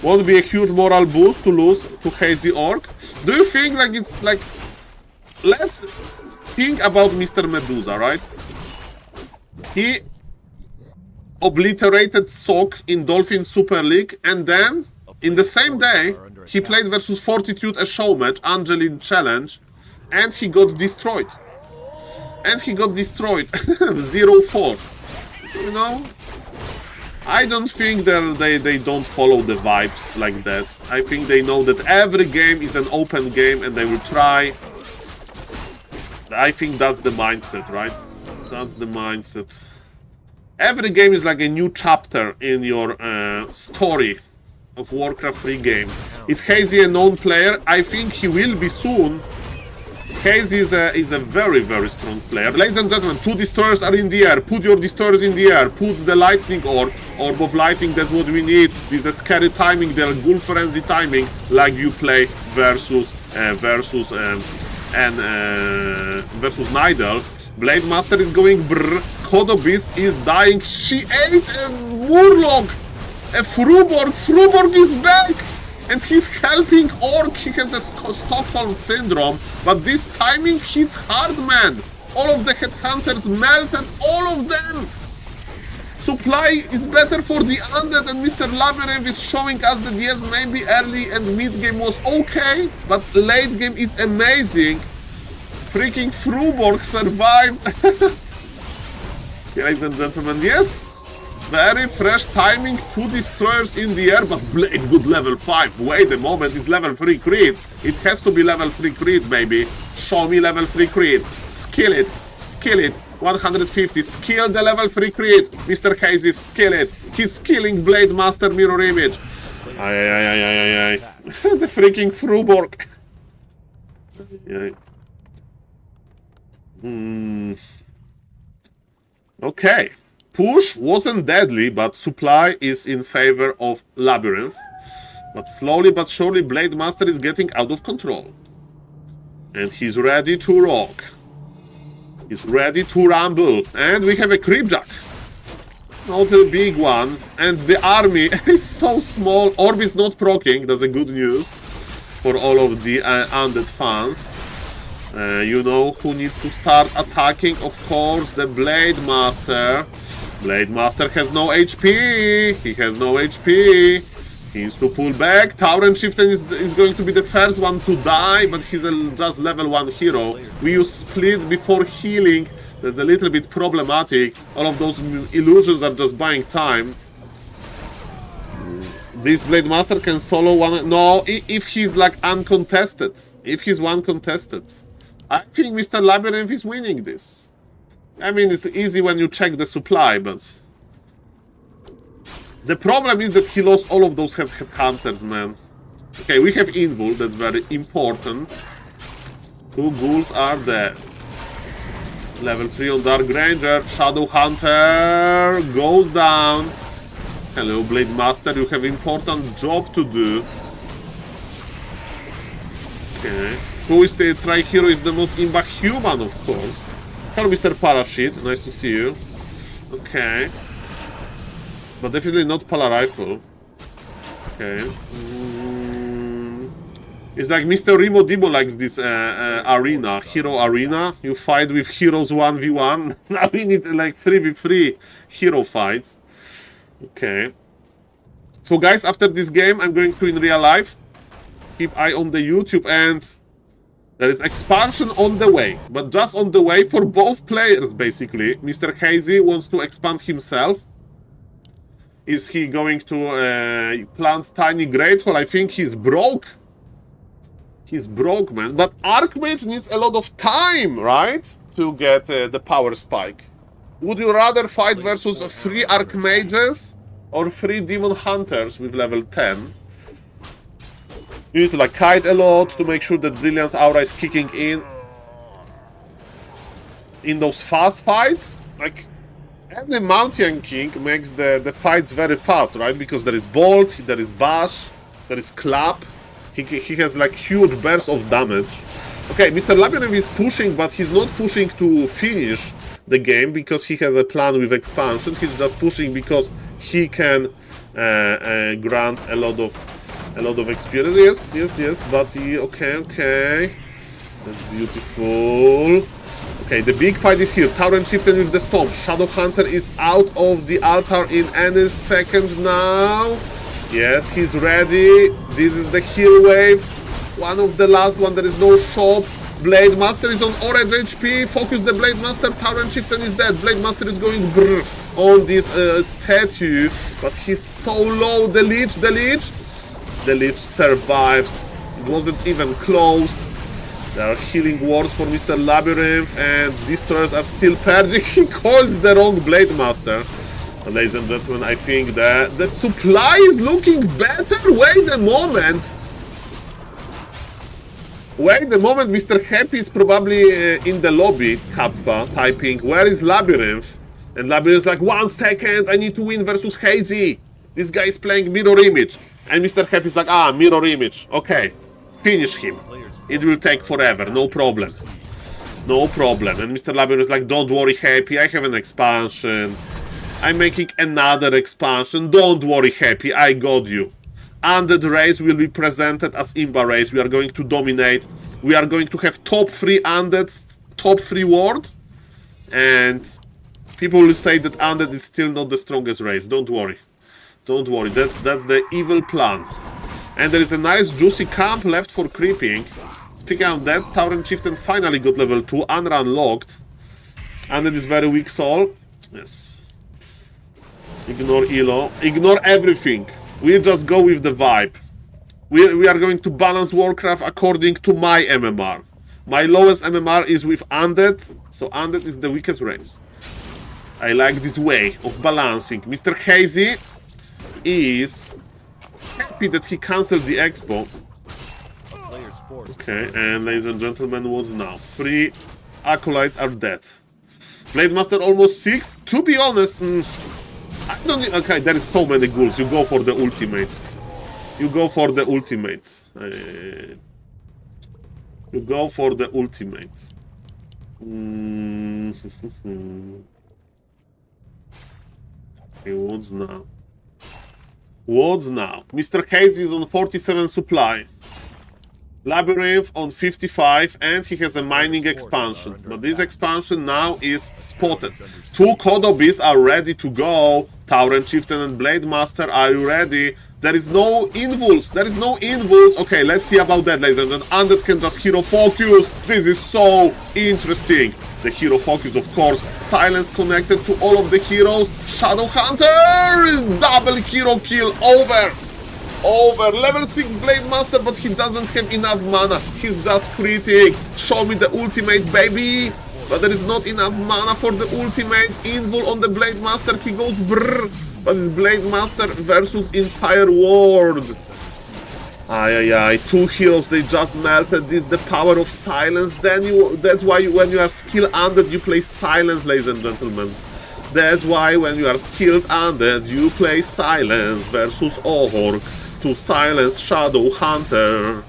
Won't be a huge moral boost to lose to Hazy Orc. Do you think like it's like... Let's think about Mr. Medusa, right? He obliterated Sok in Dolphin Super League, and then in the same day he played versus Fortitude a show match, Angeline Challenge, and he got destroyed. And he got destroyed. 0-4. So, you know, I don't think they don't follow the vibes like that. I think they know that every game is an open game and they will try. I think that's the mindset, right? That's the mindset. Every game is like a new chapter in your story of Warcraft 3 game. Is Hazy a known player? I think he will be soon. Hazy is a very, very strong player. Ladies and gentlemen, 2 destroyers are in the air. Put your destroyers in the air. Put the lightning orb of lightning, that's what we need. This is a scary timing, there are ghoul frenzy timing, like you play versus Night Elf. Blade Master is going brrr. Kodo Beast is dying. She ate a Murloc! A Fruborg! Fruborg is back! And he's helping Orc. He has a Stockholm Syndrome. But this timing hits hard, man. All of the headhunters melted. All of them! Supply is better for the undead, and Mr. Labyrinth is showing us that yes, maybe early and mid game was okay, but late game is amazing. Freaking Fruborg survived. Ladies and gentlemen, yes, Very fresh timing, 2 destroyers in the air, but Blade good level 5. Wait a moment, it's level 3 crit. It has to be level 3 crit, baby. Show me level 3 crit. Skill it, skill it. 150, skill the level 3 crit. Mr. Hazy, skill it. He's killing Blade Master mirror image. Ay. The freaking Fruborg. Okay. Push wasn't deadly, but supply is in favor of Labyrinth. But slowly but surely, Blade Master is getting out of control. And he's ready to rock. He's ready to rumble. And we have a Creepjack. Not a big one. And the army is so small. Orb is not proccing. That's a good news for all of the undead fans. You know who needs to start attacking? Of course, the Blade Master. Blade Master has no HP. He has no HP. He needs to pull back. Tauren Chieftain is going to be the first one to die, but he's just level 1 hero. We use Split before healing. That's a little bit problematic. All of those illusions are just buying time. This Blade Master can solo one. No, if he's like uncontested. If he's one contested. I think Mr. Labyrinth is winning this. I mean, it's easy when you check the supply, but... The problem is that he lost all of those headhunters, man. Okay, we have Invul, that's very important. 2 ghouls are dead. Level 3 on Dark Ranger. Shadow Hunter goes down. Hello, Blade Master, you have important job to do. Okay. Who is the Tri-Hero is the most imba human, of course. Hello, Mr. Parashit, nice to see you. Okay. But definitely not Pala Rifle. Okay. It's like Mr. Remo Demo likes this arena, hero arena. You fight with heroes 1v1. Now we need like 3v3 hero fights. Okay. So guys, after this game, I'm going to in real life keep eye on the YouTube, and there is expansion on the way, but just on the way for both players, basically. Mr. Hazy wants to expand himself. Is he going to plant Tiny Great Hall? I think he's broke. He's broke, man. But Archmage needs a lot of time, right? To get the power spike. Would you rather fight versus 3 Archmages or 3 Demon Hunters with level 10? You need to like kite a lot to make sure that Brilliance Aura is kicking in those fast fights. Like, and the Mountain King makes the fights very fast, right? Because there is Bolt, there is Bash, there is Clap. He has like huge bursts of damage. Okay, Mr. Labyrinth is pushing, but he's not pushing to finish the game because he has a plan with expansion. He's just pushing because he can grant a lot of experience. Yes. But he, okay. That's beautiful. Okay, the big fight is here. Tauren Chieftain with the Stomp. Shadow Hunter is out of the altar in any second now. Yes, he's ready. This is the heal wave. One of the last one. There is no shop. Blade Master is on orange HP. Focus the Blade Master. Tauren Chieftain is dead. Blade Master is going brr on this statue. But he's so low. The Leech. The Leech survives. It wasn't even close. There are healing wards for Mr. Labyrinth, and destroyers are still purging. He calls the wrong Blade Master. Ladies and gentlemen, I think that the supply is looking better. Wait a moment, Mr. Happy is probably in the lobby, Kappa, typing, where is Labyrinth? And Labyrinth is like, 1 second, I need to win versus Hazy. This guy is playing Mirror Image. And Mr. Happy is like, Mirror Image. Okay, finish him. It will take forever, no problem. No problem. And Mr. Labyrinth is like, don't worry, Happy, I have an expansion. I'm making another expansion. Don't worry, Happy, I got you. Undead race will be presented as Imba race. We are going to dominate. We are going to have top 3 undeads, top 3 ward. And people will say that undead is still not the strongest race. Don't worry. Don't worry, that's the evil plan. And there is a nice juicy camp left for creeping. Speaking of that, Tauren Chieftain finally got level 2, unlocked. And it is very weak soul. Yes. Ignore Elo. Ignore everything. We just go with the vibe. We are going to balance Warcraft according to my MMR. My lowest MMR is with Undead, so Undead is the weakest race. I like this way of balancing. Mr. Hazy is happy that he cancelled the expo. Okay, and ladies and gentlemen, what's now? 3 acolytes are dead. Blade Master almost 6. To be honest, I don't. Okay, there is so many ghouls. You go for the ultimates. You go for the ultimates. You go for the ultimate. Okay, what's now? What's now? Mr. Hazy is on 47 supply. Labyrinth on 55, and he has a mining expansion. But this expansion now is spotted. 2 Kodobis are ready to go. Tauren Chieftain and Blade Master, are you ready? There is no invulse. There is no invulse. Okay, let's see about that, ladies and gentlemen. Undead can just hero focus. This is so interesting. The hero focus, of course. Silence connected to all of the heroes. Shadow Hunter! Double hero kill over. Level 6 Blade Master, but he doesn't have enough mana. He's just critic. Show me the ultimate, baby. But there is not enough mana for the ultimate. Invul on the Blade Master, he goes brrr. But it's Blade Master versus entire world. Ay. 2 heroes, they just melted. This is the power of silence. That's why when you are skill Undead, you play silence, ladies and gentlemen. That's why when you are skilled Undead, you play silence versus Orc to silence Shadow Hunter.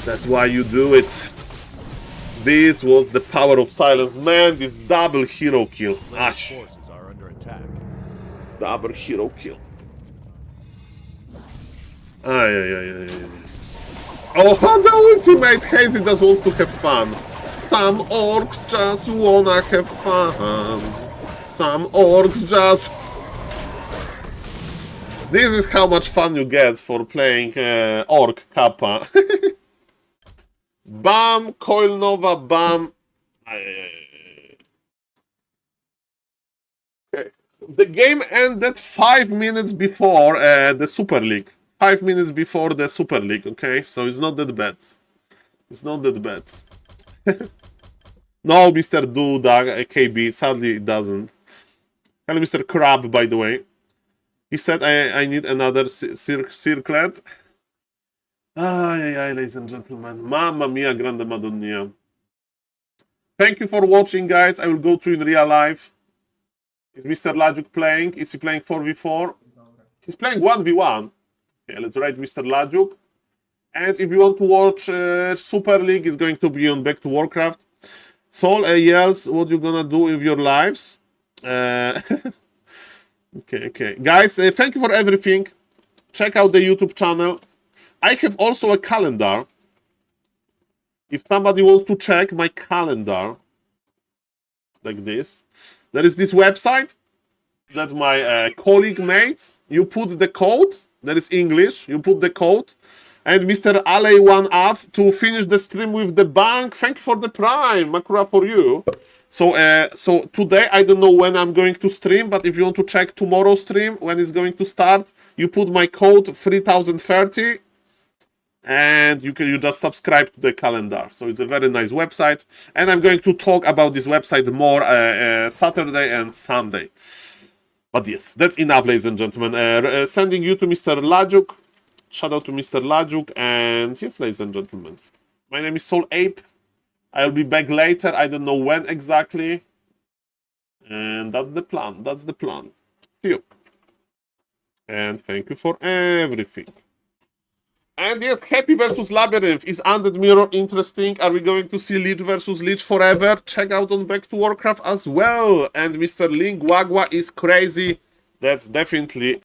That's why you do it. This was the power of silence. Man, this double hero kill. Ash. Double hero kill. Ay. Oh, the ultimate Hazy just wants to have fun. Some orcs just wanna have fun. Some orcs just... This is how much fun you get for playing Orc Kappa. Bam, Coil Nova, bam. Okay. The game ended 5 minutes before the Super League. 5 minutes before the Super League, okay? So it's not that bad. It's not that bad. No, Mr. Duda, KB, sadly it doesn't. Hello, Mr. Crab, by the way. He said I need another circlet. Ay, ladies and gentlemen. Mamma mia, grande madonna. Thank you for watching, guys. I will go to in real life. Is Mr. Lajuk playing? Is he playing 4v4? He's playing 1v1. Okay, let's write Mr. Lajuk. And if you want to watch Super League, it's going to be on Back to Warcraft. Saul yells, what you gonna do with your lives? Okay. Guys, thank you for everything. Check out the YouTube channel. I have also a calendar. If somebody wants to check my calendar, like this, there is this website that my colleague made. You put the code, that is English, you put the code, and Mr. Ale1Af to finish the stream with the bank. Thank you for the prime, Makura for you. So today, I don't know when I'm going to stream, but if you want to check tomorrow's stream, when it's going to start, you put my code 3030, and you just subscribe to the calendar. So it's a very nice website, and I'm going to talk about this website more Saturday and Sunday. But yes, that's enough, ladies and gentlemen. Sending you to Mr. Lajuk. Shout out to Mr. Lajuk, and yes, ladies and gentlemen, my name is SaulApe. I'll be back later. I don't know when exactly, and that's the plan. That's the plan. See you, and thank you for everything. And yes, Happy versus Labyrinth. Is Undead Mirror interesting? Are we going to see Lich versus Lich forever? Check out on Back to Warcraft as well. And Mr. Link Wagwa is crazy. That's definitely